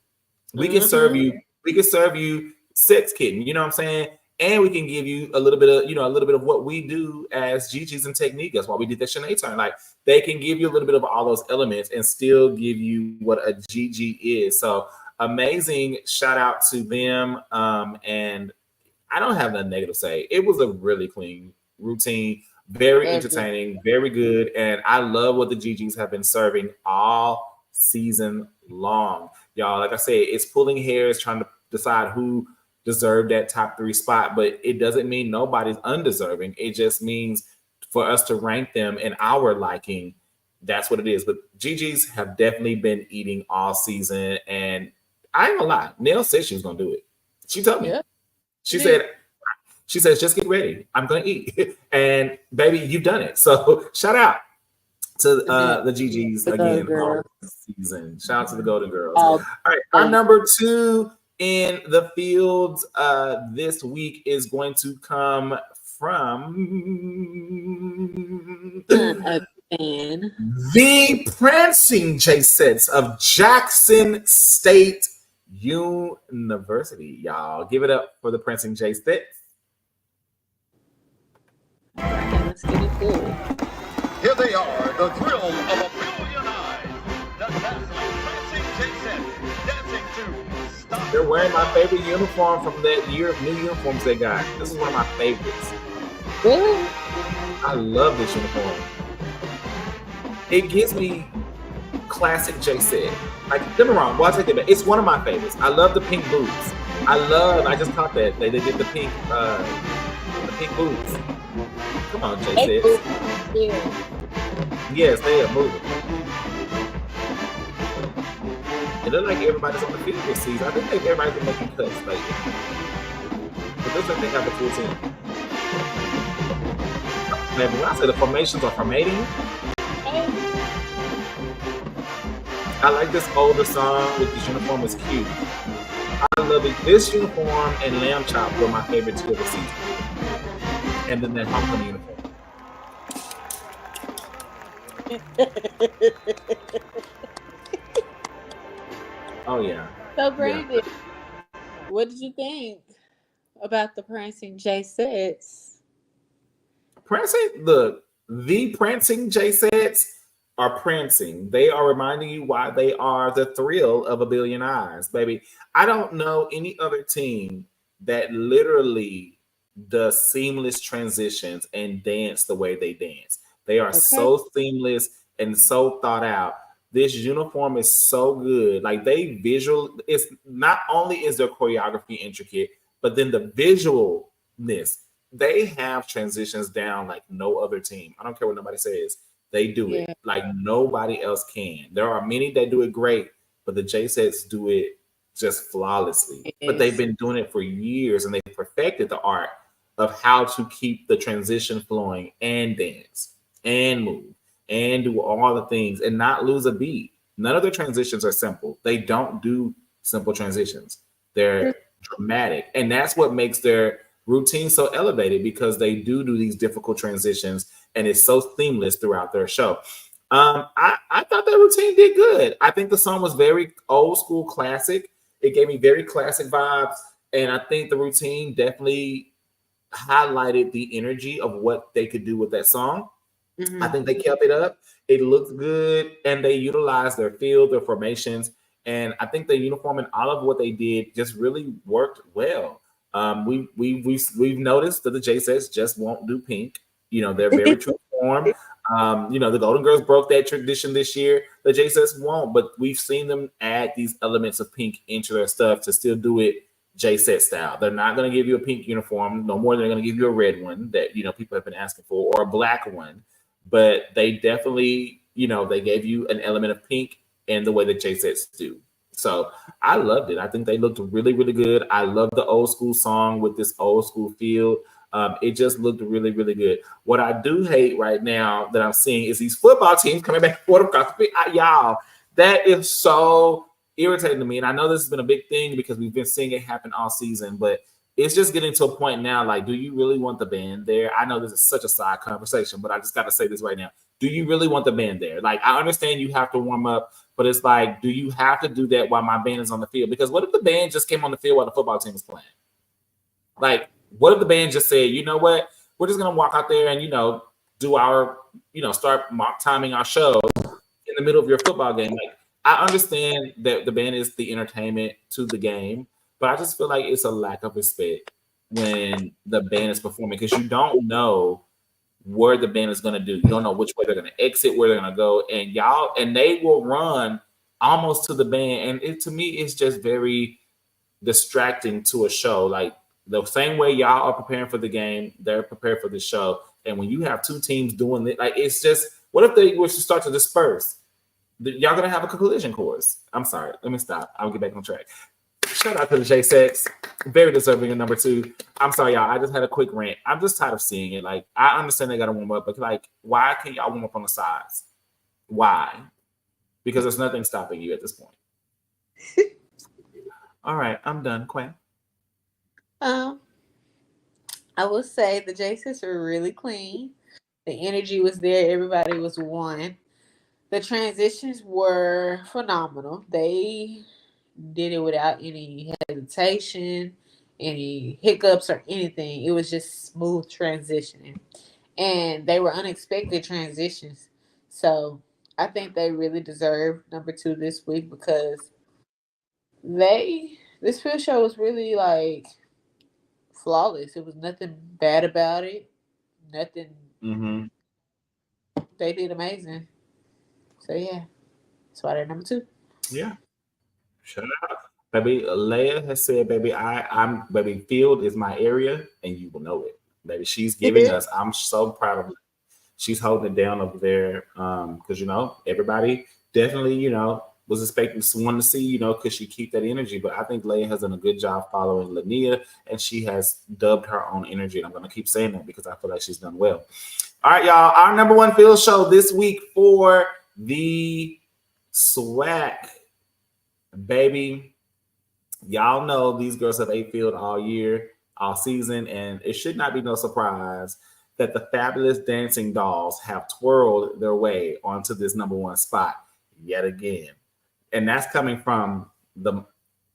We can serve Mhm. you, we can serve you sex kitten, you know what I'm saying? And we can give you a little bit of, a little bit of what we do as Gigi's and Technique. That's why we did that Shanae turn. Like they can give you a little bit of all those elements and still give you what a Gigi is. So amazing shout out to them. And I don't have nothing negative to say. It was a really clean routine, very Every. entertaining, very good, and I love what the GGs have been serving all season long. Y'all, like I said, it's pulling hairs trying to decide who deserved that top 3 spot, but it doesn't mean nobody's undeserving. It just means for us to rank them in our liking. That's what it is. But GGs have definitely been eating all season, and I ain't gonna lie. Nell said she was gonna do it. She told me. Yeah. She said, she says, just get ready. I'm going to eat. And baby, you've done it. So shout out to the GGs The Golden again all Girl. season. Shout out to the Golden Girls. All All right. Our number 2 in the fields this week is going to come from a fan. the prancing J-Sets of Jackson State University. Y'all give it up for the prancing J-Sets. Okay, let's get into it. Here they are, the thrill of a billion eyes. The dazzling prancing J-Sets dancing to Stop. They're wearing my favorite uniform from that year of new uniforms they got. This is one of my favorites. Really? I love this uniform. It gives me classic J-Set. Like, don't get me wrong, well, I take it back. It's one of my favorites. I love the pink boots. I just caught that. They did the pink boots. Come on, J-Sets. Yeah. Yes, they are moving. It looks like everybody's on the field this season. I think everybody's been making cuts lately. But it looks like they have a full team. Man, when I say the formations are formating, I like this older song with this uniform is cute. I love it. This uniform and Lamb Chop were my favorite 2 of the season. And then that homecoming uniform. Oh yeah. So Brandon, what did you think about the prancing J-Sets? Prancing, look, the prancing J-Sets are prancing. They are reminding you why they are the thrill of a billion eyes, baby. I don't know any other team that literally does seamless transitions and dance the way they dance. They are so seamless and so thought out. This uniform is so good. Like it's not only is their choreography intricate, but then the visualness they have transitions down like no other team. I don't care what nobody says. They do it like nobody else can. There are many that do it great, but the J-Sets do it just flawlessly. But they've been doing it for years, and they perfected the art of how to keep the transition flowing and dance and move and do all the things and not lose a beat. None of their transitions are simple. They don't do simple transitions. They're dramatic. And that's what makes their routine so elevated, because they do these difficult transitions, and it's so seamless throughout their show. I thought that routine did good. I think the song was very old school classic. It gave me very classic vibes. And I think the routine definitely highlighted the energy of what they could do with that song. I think they kept it up. It looked good, and they utilized their field, their formations, and I think the uniform and all of what they did just really worked well. We've noticed that the J-Sets just won't do pink. You know, they're very true form. You know, the Golden Girls broke that tradition this year. The J-Sets won't, but we've seen them add these elements of pink into their stuff to still do it J-Set style. They're not going to give you a pink uniform no more than they're going to give you a red one that, you know, people have been asking for, or a black one. But they definitely, you know, they gave you an element of pink in the way that J-Sets do. So I loved it. I think they looked really, really good. I love the old school song with this old school feel. It just looked really, really good. What I do hate right now that I'm seeing is these football teams coming back and forth across the field. Y'all, that is so irritating to me. And I know this has been a big thing because we've been seeing it happen all season, but it's just getting to a point now, like, do you really want the band there? I know this is such a side conversation, but I just got to say this right now. Do you really want the band there? Like, I understand you have to warm up, but it's like, do you have to do that while my band is on the field? Because what if the band just came on the field while the football team was playing? Like, what if the band just said, you know what? We're just going to walk out there and, you know, do our, you know, start mock timing our show in the middle of your football game. Like, I understand that the band is the entertainment to the game, but I just feel like it's a lack of respect when the band is performing, because you don't know where the band is going to do. You don't know which way they're going to exit, where they're going to go. And they will run almost to the band. And to me, it's just very distracting to a show. Like, the same way y'all are preparing for the game, they're prepared for the show. And when you have two teams doing it, like, it's just, what if they were to start to disperse? Y'all going to have a collision course. I'm sorry. Let me stop. I'll get back on track. Shout out to the J-Sets. Very deserving of number 2. I'm sorry, y'all. I just had a quick rant. I'm just tired of seeing it. Like, I understand they got to warm up, but, like, why can't y'all warm up on the sides? Why? Because there's nothing stopping you at this point. All right. I'm done. Quinn. I will say the J-Sets were really clean. The energy was there. Everybody was one. The transitions were phenomenal. They did it without any hesitation, any hiccups or anything. It was just smooth transitioning. And they were unexpected transitions. So I think they really deserve number 2 this week, because this field show was really, like, flawless. It was nothing bad about it. Nothing. Mm-hmm. They did amazing. So yeah, that's why they're number 2. Yeah. Shut up. Baby, Leia has said, baby, I'm baby, field is my area, and you will know it. Baby, she's giving us. I'm so proud of her. She's holding it down over there. Because, you know, everybody definitely, you know, was expecting someone to see, you know, because she keep that energy. But I think Leia has done a good job following Lania, and she has dubbed her own energy. And I'm going to keep saying that because I feel like she's done well. All right, y'all. Our number 1 field show this week for the SWAC. Baby, y'all know these girls have a field all year, all season, and it should not be no surprise that the fabulous dancing dolls have twirled their way onto this number 1 spot yet again. And that's coming from the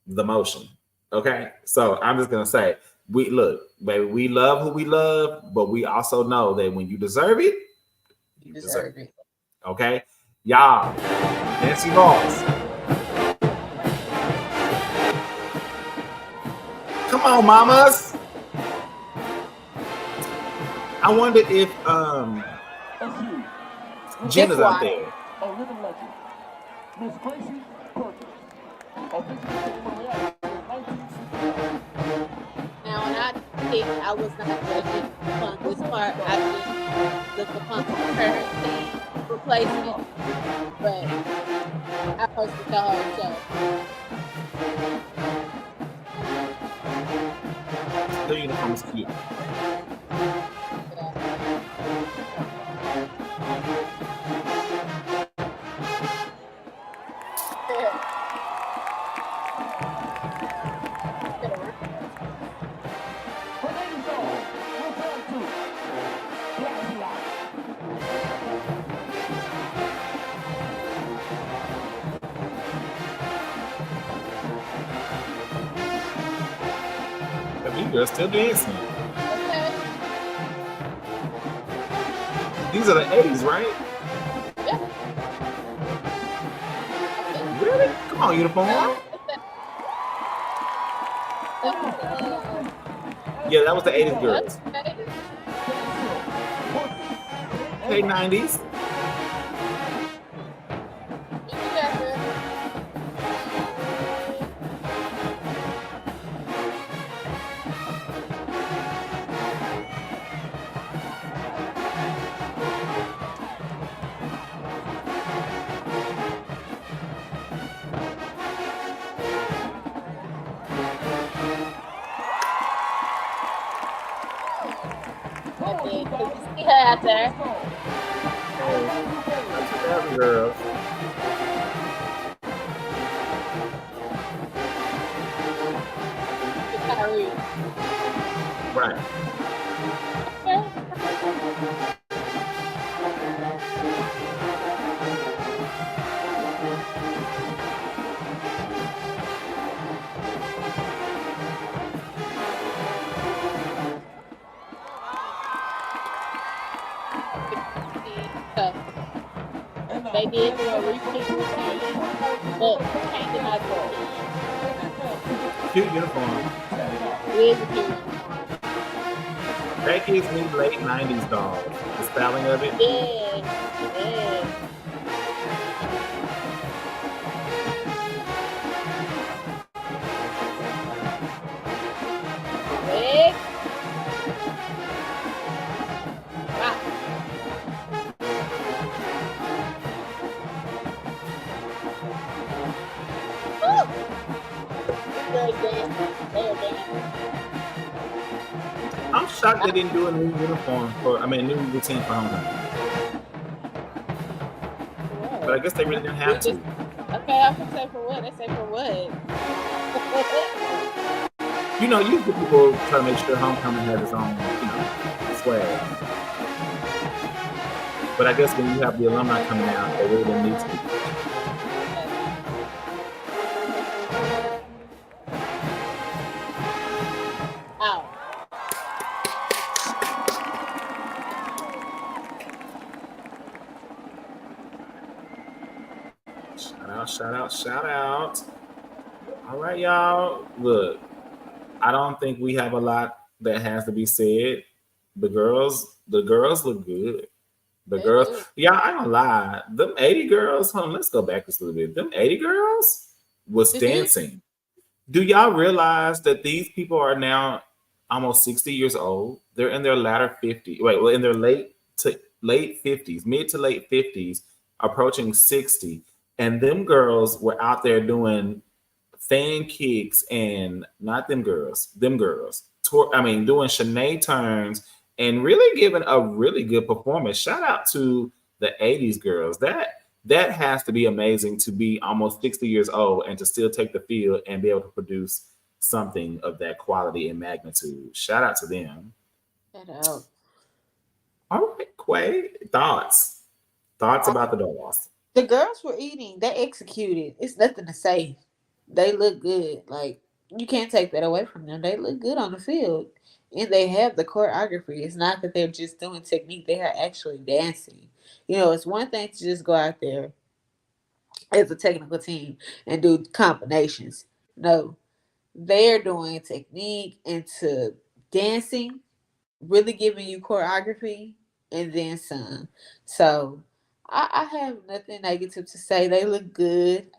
motion. Okay. So I'm just gonna say, we love who we love, but we also know that when you deserve it, you deserve it. Okay. Y'all, dancing dolls. Come on, mamas. I wonder if Jen is out there. Miss Gracie Perkins. Now, when picked. I was not judging upon this part. I just looked upon her team replacement, but I posted the whole show. The uniform is cute. They're still dancing. Okay. These are the 80s, right? Yeah. Really? Come on, uniform. Yeah, that was the 80s girls. Okay, 90s. See her out there. Hey, girls. Right. They did do a repeat routine, but can't deny the Cute uniform. It is a cute uniform. That gives me late 90s dolls. The styling of it. Yeah. Big. Wow. I'm shocked they didn't do a new uniform new routine for homecoming. But I guess they really didn't have to. Okay, I can say for what? They say for what? Usually people try to make sure homecoming has its own, swag. But I guess when you have the alumni coming out, they really didn't need to. Shout out. All right, y'all. Look, I don't think we have a lot that has to be said. The girls look good. The girls, y'all, I don't lie. Them 80 girls, let's go back just a little bit. Them 80 girls was dancing. Do y'all realize that these people are now almost 60 years old? They're in their latter 50s. In their late 50s, mid to late 50s, approaching 60. And them girls were out there doing fan kicks and not them girls, doing Shanae turns and really giving a really good performance. Shout out to the 80s girls. That has to be amazing to be almost 60 years old and to still take the field and be able to produce something of that quality and magnitude. Shout out to them. Shout out. All right, Quay, thoughts about the dolls. The girls were eating. They executed. It's nothing to say. They look good. Like, you can't take that away from them. They look good on the field. And they have the choreography. It's not that they're just doing technique. They are actually dancing. It's one thing to just go out there as a technical team and do combinations. No. They're doing technique into dancing, really giving you choreography, and then some. So I have nothing negative to say. They look good,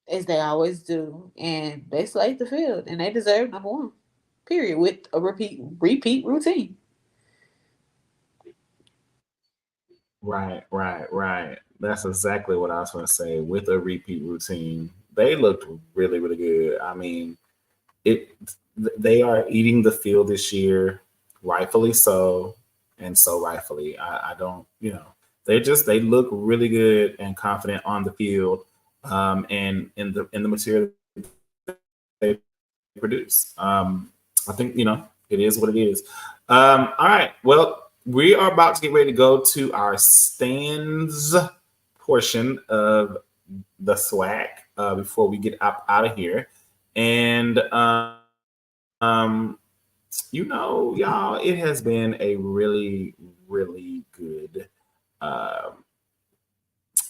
as they always do, and they slayed the field, and they deserve number one. period, with a repeat routine. Right. That's exactly what I was going to say. With a repeat routine, they looked really, really good. I mean, it. They are eating the field this year, rightfully so, and so rightfully. I don't, they look really good and confident on the field, and in the material they produce. I think it is what it is. All right, well, we are about to get ready to go to our stands portion of the SWAC before we get up out of here, and y'all, it has been a really, really good. Um,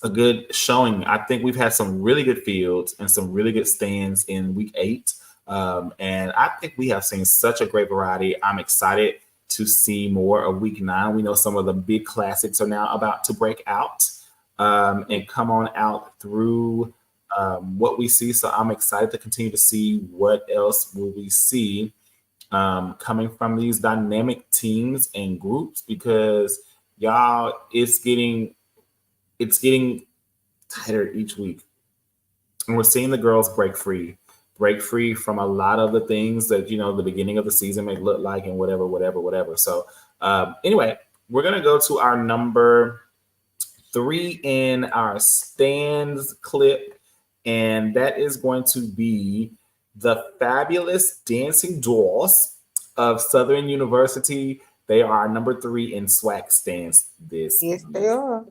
a good showing. I think we've had some really good fields and some really good stands in week 8. And I think we have seen such a great variety. I'm excited to see more of week 9. We know some of the big classics are now about to break out and come on out through what we see. So I'm excited to continue to see what else will we see coming from these dynamic teams and groups, because y'all, it's getting tighter each week. And we're seeing the girls break free from a lot of the things that, the beginning of the season may look like, and whatever. So anyway, we're going to go to our number 3 in our stands clip. And that is going to be the fabulous dancing dolls of Southern University. They are number 3 in SWAC stands this Yes, they are.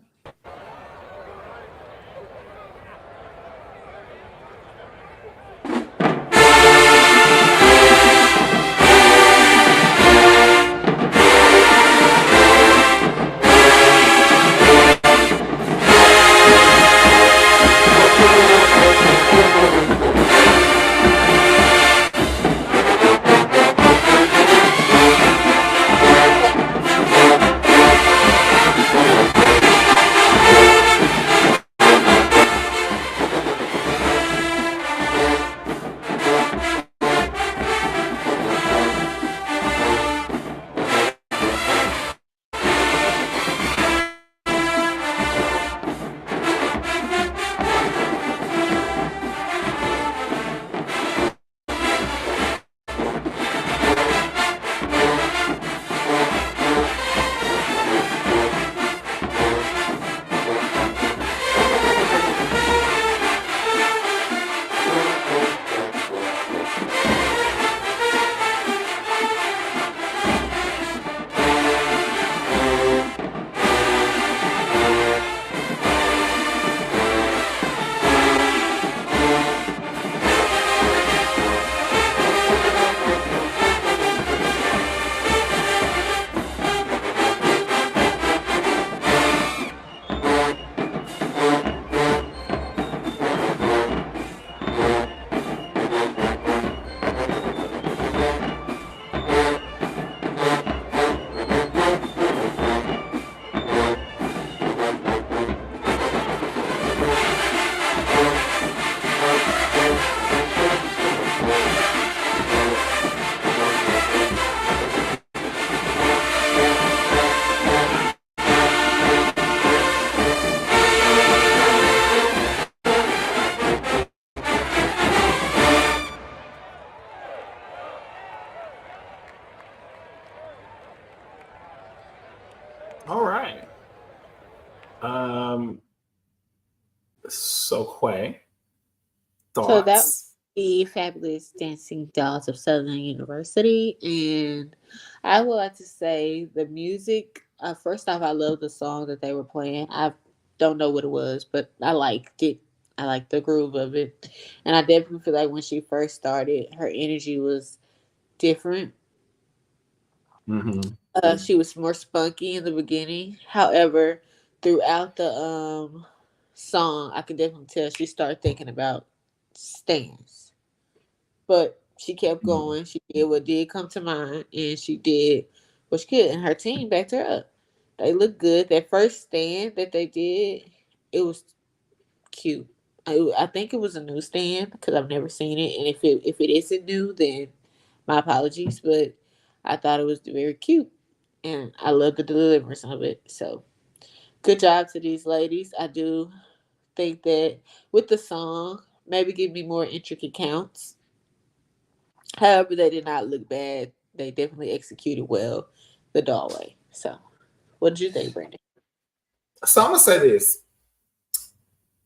All right. Um, so Quay, So that was thoughts? the fabulous dancing dolls of Southern University, and I would like to say the music. First off, I love the song that they were playing. I don't know what it was, but I liked it. I liked the groove of it, and I definitely feel like when she first started, her energy was different. Hmm. She was more spunky in the beginning. However, throughout the song, I could definitely tell she started thinking about stands. But she kept going. She did what did come to mind, and she did what she could. And her team backed her up. They looked good. That first stand that they did, it was cute. I think it was a new stand because I've never seen it. And if it isn't new, then My apologies, but I thought it was very cute, and I love the deliverance of it. So good job to these ladies. I do think that with the song, maybe give me more intricate counts. However, they did not look bad. They definitely executed well the doorway. So, what did you think, Brandon? So I'm gonna say this.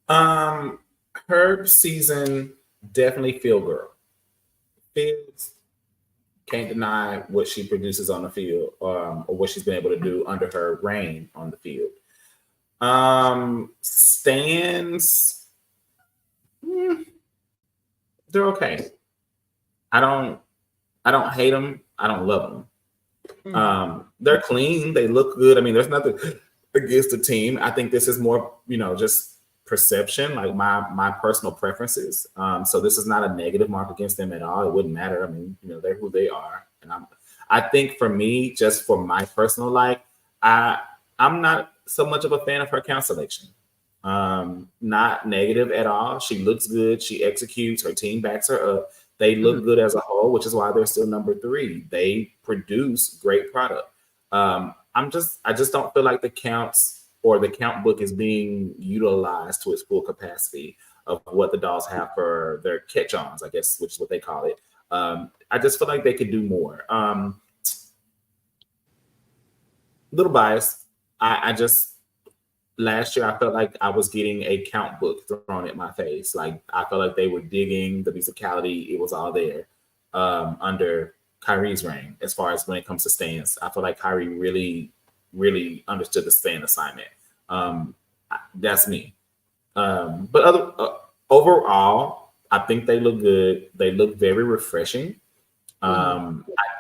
Um, her season definitely feel girl. Fields can't deny what she produces on the field, or what she's been able to do under her reign on the field. Stands, they're okay. I don't hate them. I don't love them. They're clean. They look good. I mean, there's nothing against the team. I think this is more, just perception, like my personal preferences. So this is not a negative mark against them at all. It wouldn't matter. I mean, they're who they are. And I think for me, just for my personal life, I'm not so much of a fan of her count selection. Not negative at all. She looks good. She executes. Her team backs her up. They look good as a whole, which is why they're still number 3. They produce great product. I just don't feel like the counts or the count book is being utilized to its full capacity of what the Dolls have for their catch-ons, I guess, which is what they call it. I just feel like they could do more. Little biased. Last year, I felt like I was getting a count book thrown at my face. Like, I felt like they were digging the musicality. It was all there under Kyrie's reign, as far as when it comes to stands. I feel like Kyrie really, really understood the stand assignment. That's me. But overall, I think they look good. They look very refreshing. I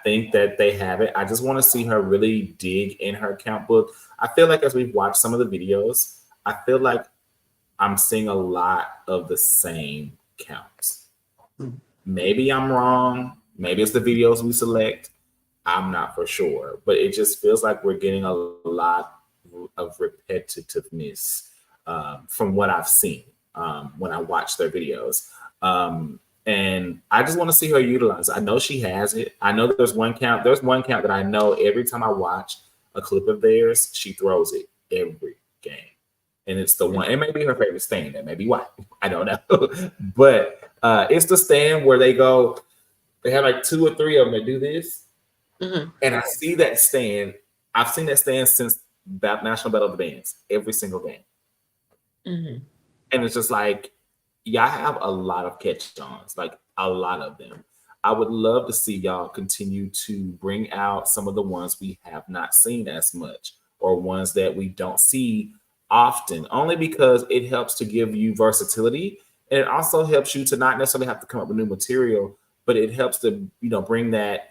think that they have it. I just want to see her really dig in her count book. I feel like as we've watched some of the videos, I feel like I'm seeing a lot of the same counts. Maybe I'm wrong. Maybe it's the videos we select. I'm not for sure. But it just feels like we're getting a lot of repetitiveness from what I've seen when I watch their videos. And I just want to see her utilize it. I know she has it. I know there's one count. There's one count that I know every time I watch a clip of theirs, she throws it every game. And it's the one. It may be her favorite stand. That may be why. I don't know. But it's the stand where they go, they have like 2 or 3 of them that do this. And I see that stand. I've seen that stand since National Battle of the Bands, every single game. And it's just like, y'all have a lot of catch-ons, like a lot of them. I would love to see y'all continue to bring out some of the ones we have not seen as much, or ones that we don't see often, only because it helps to give you versatility. And it also helps you to not necessarily have to come up with new material, but it helps to, bring that,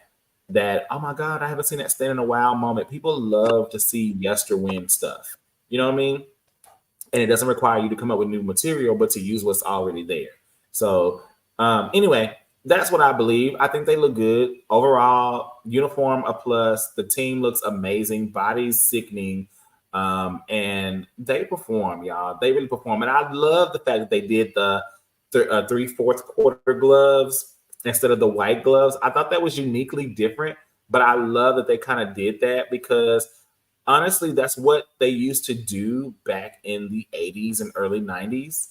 oh my God, I haven't seen that stand in a while moment. People love to see yesterwind stuff. You know what I mean? And it doesn't require you to come up with new material, but to use what's already there. So anyway, that's what I believe. I think they look good. Overall, uniform a plus. The team looks amazing. Body's sickening. And they perform, y'all. They really perform. And I love the fact that they did the 3/4 quarter gloves instead of the white gloves. I thought that was uniquely different, but I love that they kind of did that, because honestly, that's what they used to do back in the 80s and early 90s.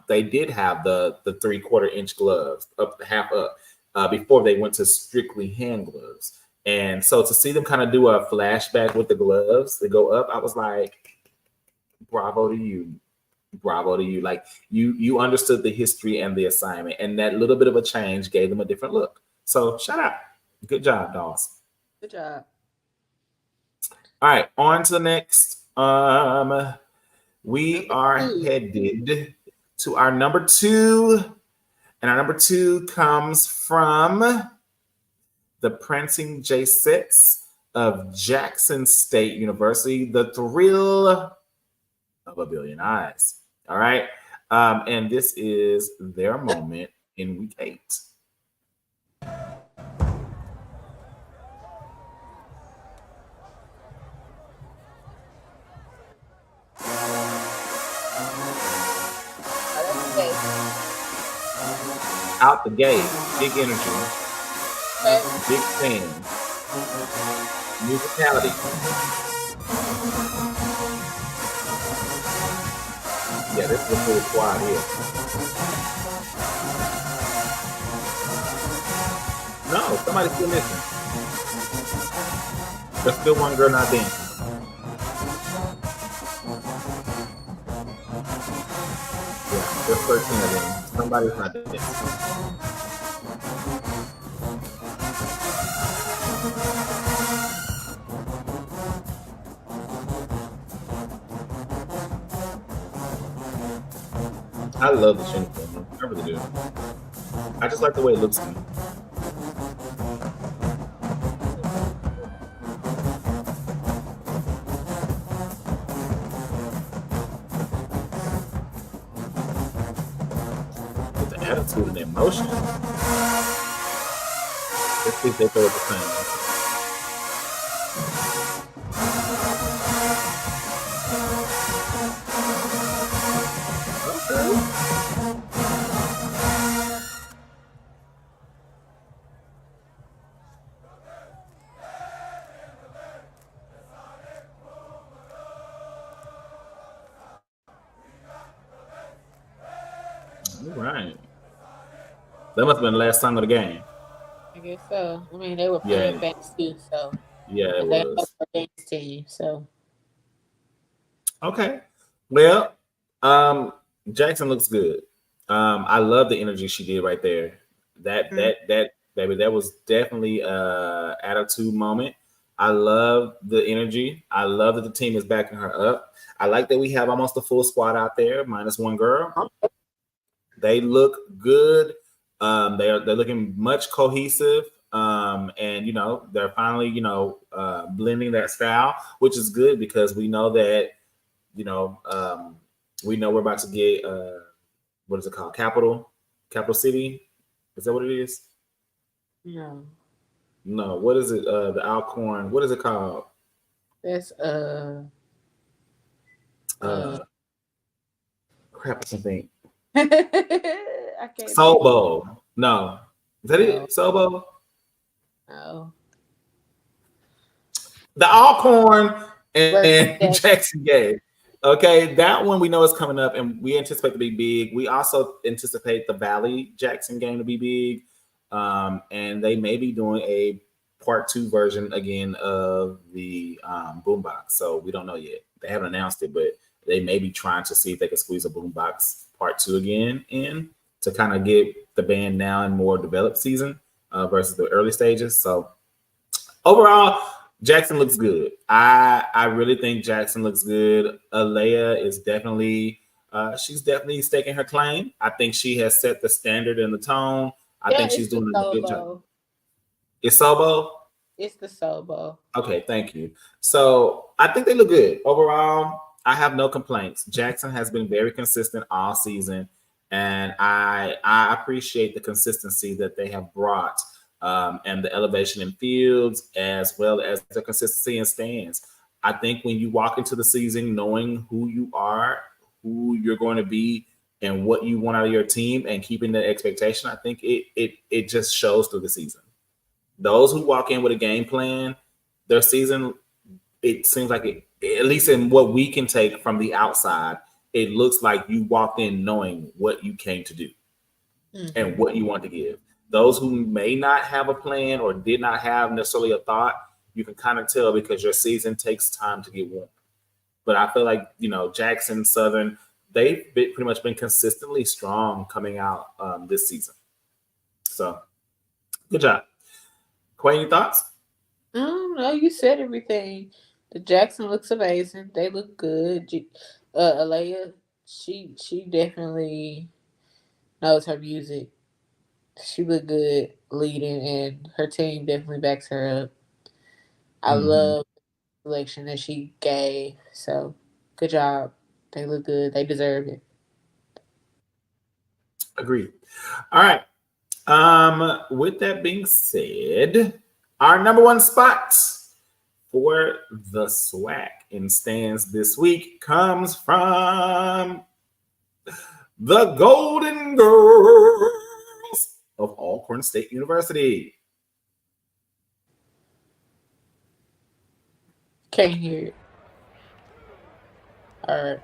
They did have the 3/4 inch gloves, up half up, before they went to strictly hand gloves. And so to see them kind of do a flashback with the gloves that go up, I was like, bravo to you. Bravo to you. Like, you understood the history and the assignment, and that little bit of a change gave them a different look. So shout out. Good job, dolls. Good job. All right, on to the next. We are headed to our number 2, and our number 2 comes from the Prancing J-Sets of Jackson State University, the thrill of a billion eyes. All right, and this is their moment in week 8. Out the gate, big energy. Big fan. Musicality. Yeah, this is a full squad here. No, somebody's still missing. There's still one girl not dancing. Yeah, there's 13 of them. Somebody's not dancing. I love this uniform. I really do. I just like the way it looks to me. With the attitude and the emotion. Let's see if they throw it the same. All right. That must have been the last song of the game. I guess so. I mean, they were playing back too, so yeah, it they was a dance team. So okay. Well, Jackson looks good. I love the energy she did right there. That baby, that was definitely a attitude moment. I love the energy. I love that the team is backing her up. I like that we have almost a full squad out there, minus one girl. They look good. They're looking much cohesive. And they're finally, blending that style, which is good because we know that, we know we're about to get what is it called? Capital City? Is that what it is? no, No, what is it? The Alcorn, what is it called? that's Crap, I think. I can't. Soul Bowl. No. Is that No. it? Soul Bowl? No. The Alcorn and Versus Jackson Gay. Okay, that one we know is coming up, and we anticipate to be big. We also anticipate the Valley Jackson game to be big, and they may be doing a part 2 version again of the boombox. So we don't know yet. They haven't announced it, but they may be trying to see if they can squeeze a boombox part 2 again in to kind of get the band now in more developed season versus the early stages. So overall, Jackson looks good. I really think Jackson looks good. Alea is definitely she's definitely staking her claim. I think she has set the standard and the tone. I think she's doing a good job. It's Sobo? It's the Sobo. Okay, thank you. So I think they look good. Overall, I have no complaints. Jackson has been very consistent all season, and I appreciate the consistency that they have brought. And the elevation in fields as well as the consistency in stands. I think when you walk into the season knowing who you are, who you're going to be, and what you want out of your team and keeping that expectation, I think it just shows through the season. Those who walk in with a game plan, their season, it seems like it, at least in what we can take from the outside, it looks like you walked in knowing what you came to do and what you want to give. Those who may not have a plan or did not have necessarily a thought, you can kind of tell because your season takes time to get warm. But I feel like, Jackson, Southern, they've pretty much been consistently strong coming out this season. So, good job. Quay, any thoughts? No, you said everything. The Jackson looks amazing. They look good. Alea, she definitely knows her music. She looked good leading, and her team definitely backs her up. I love the selection that she gave. So, good job. They look good. They deserve it. Agreed. All right. With that being said, our number one spot for the SWAC in stands this week comes from the Golden Girls of Alcorn State University. Can't hear it. All right.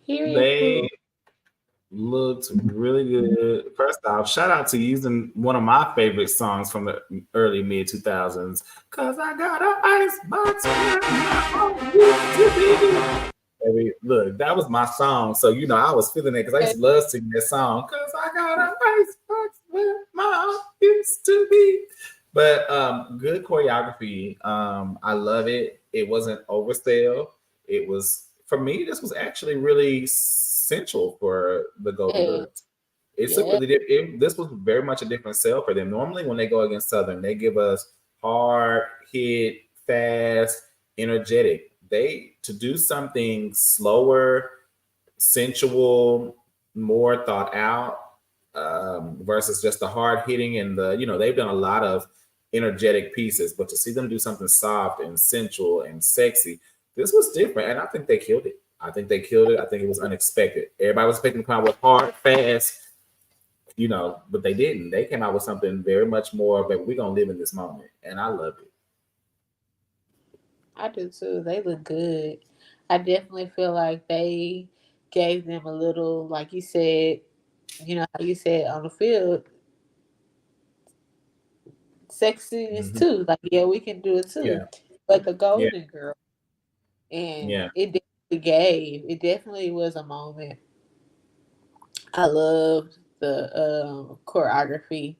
Period. They looked really good. First off, shout out to using one of my favorite songs from the early mid 2000s. Cause I got an ice box where my heart used to be. Baby, look, that was my song. So I was feeling it because I used to love singing that song. Cause I got an ice box where my heart used to be. But good choreography. I love it. It wasn't oversell. It was for me. This was actually really central for the Golden Yeah. Girls. It's a Yeah. really this was very much a different sell for them. Normally, when they go against Southern, they give us hard hit, fast, energetic. They to do something slower, sensual, more thought out, versus just the hard hitting and they've done a lot of energetic pieces, but to see them do something soft and sensual and sexy, this was different, and I think they killed it. I think they killed it. I think it was unexpected. Everybody was expecting to come out with hard, fast, but they didn't. They came out with something very much more, but we're gonna live in this moment, and I love it. I do too. They look good. I definitely feel like they gave them a little, like you said, how you said on the field, sexiness Hmm. too. Like, yeah, we can do it too. Yeah, But the yeah, Golden Girl, and yeah. it definitely was a moment. I loved the choreography,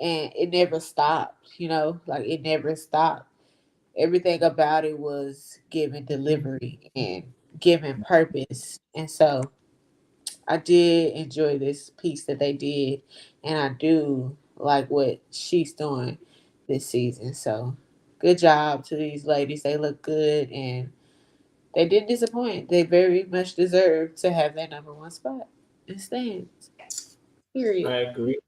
and it never stopped. Like it never stopped. Everything about it was giving delivery and giving purpose, and so I did enjoy this piece that they did, and I do. like what she's doing this season. So good job to these ladies. They look good and they didn't disappoint. They very much deserve to have that number one spot. It stands. Period. I agree.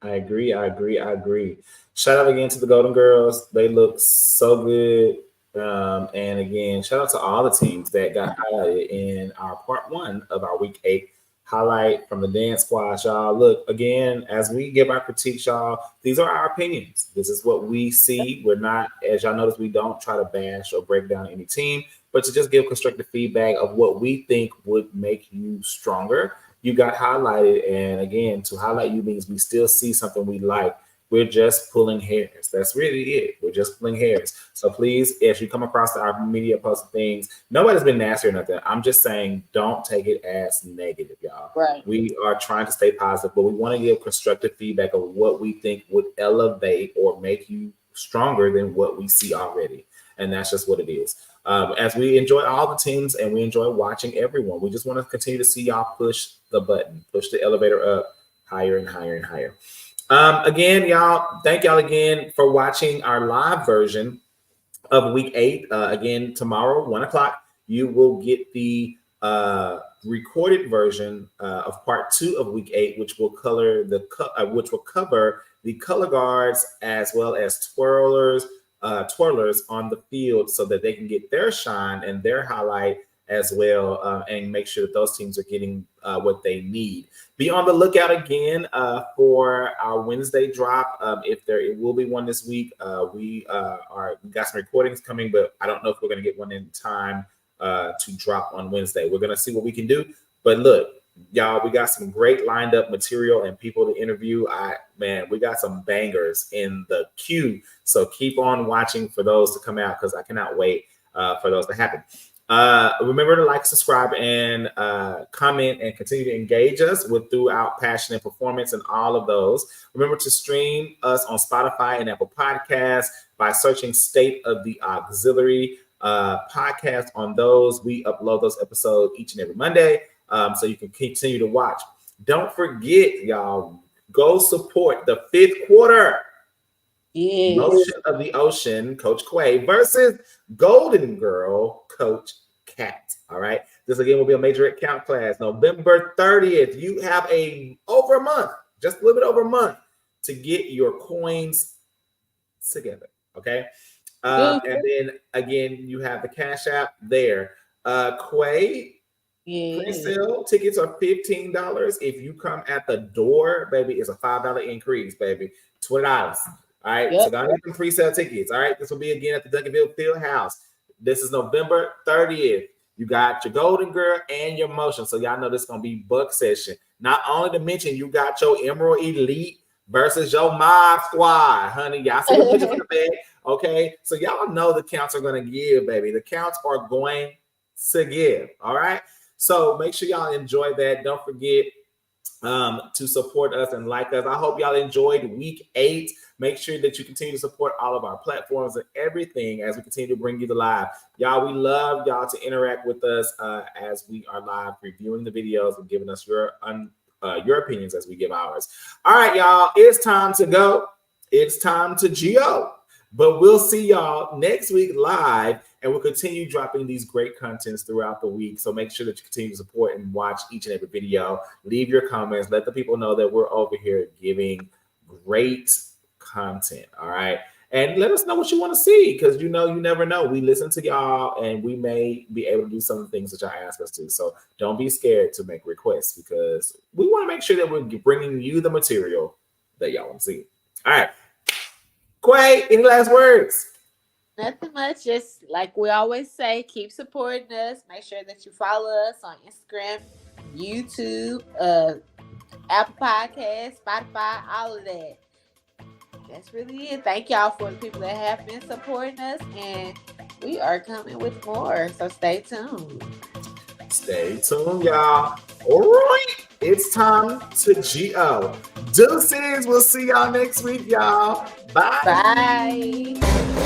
I agree. I agree. I agree. Shout out again to the Golden Girls. They look so good. And again, shout out to all the teams that got highlighted in our part one of our week 8 highlight from the dance squad, y'all. Look, again, as we give our critiques, y'all, these are our opinions. This is what we see. We're not, as y'all notice, we don't try to bash or break down any team, but to just give constructive feedback of what we think would make you stronger. You got highlighted, and again, to highlight you means we still see something we like. We're just pulling hairs. That's really it. We're just pulling hairs. So please, if you come across our media posted things, nobody's been nasty or nothing. I'm just saying, don't take it as negative, y'all. Right. We are trying to stay positive, but we want to give constructive feedback of what we think would elevate or make you stronger than what we see already. And that's just what it is. As we enjoy all the teams and we enjoy watching everyone, we just want to continue to see y'all push the button, push the elevator up higher and higher and higher. Again, y'all, thank y'all again for watching our live version of week 8. Again, tomorrow, 1:00, you will get the recorded version of part 2 of week 8, which will cover the color guards as well as twirlers on the field so that they can get their shine and their highlight as well, and make sure that those teams are getting what they need. Be on the lookout again for our Wednesday drop. It will be one this week. We got some recordings coming, but I don't know if we're going to get one in time to drop on Wednesday. We're going to see what we can do. But look, y'all, we got some great lined up material and people to interview. We got some bangers in the queue. So keep on watching for those to come out because I cannot wait for those to happen. Remember to like, subscribe, and comment and continue to engage us throughout passion and performance and all of those. Remember to stream us on Spotify and Apple Podcasts by searching State of the Auxiliary podcast on those. We upload those episodes each and every Monday, so you can continue to watch. Don't forget, y'all, go support the 5th quarter. Yes. Motion of the Ocean, Coach Quay versus Golden Girl, Coach Cat. All right. This again will be a major account class, November 30th. You have over a month, just a little bit over a month, to get your coins together. Okay. And then again, you have the Cash App there. Quay. Pre-sale tickets are $15. If you come at the door, baby, it's a $5 increase, baby. $20. All right, so go get some pre-sale tickets. All right, this will be again at the Duncanville Field House. This is November 30th. You got your Golden Girl and your Motion. So y'all know this is gonna be buck session. Not only to mention you got your Emerald Elite versus your Mob Squad, honey. Y'all see the pictures in the bed, okay? So y'all know the counts are gonna give, baby. The counts are going to give. All right. So make sure y'all enjoy that. Don't forget to support us and like us. I hope y'all enjoyed week 8. Make sure that you continue to support all of our platforms and everything as we continue to bring you the live. Y'all, we love y'all to interact with us as we are live reviewing the videos and giving us your opinions as we give ours. All right, y'all, it's time to go. It's time to GO. But we'll see y'all next week live, and we'll continue dropping these great contents throughout the week. So make sure that you continue to support and watch each and every video. Leave your comments. Let the people know that we're over here giving great content. All right. And let us know what you want to see, because you never know. We listen to y'all, and we may be able to do some of the things that y'all ask us to. So don't be scared to make requests, because we want to make sure that we're bringing you the material that y'all want to see. All right. Quay, any last words? Nothing much. Just like we always say, keep supporting us. Make sure that you follow us on Instagram, YouTube, Apple Podcasts, Spotify, all of that. That's really it. Thank y'all for the people that have been supporting us, and we are coming with more. So stay tuned. Stay tuned, y'all. All right. It's time to GO. Deuces. We'll see y'all next week, y'all. Bye. Bye.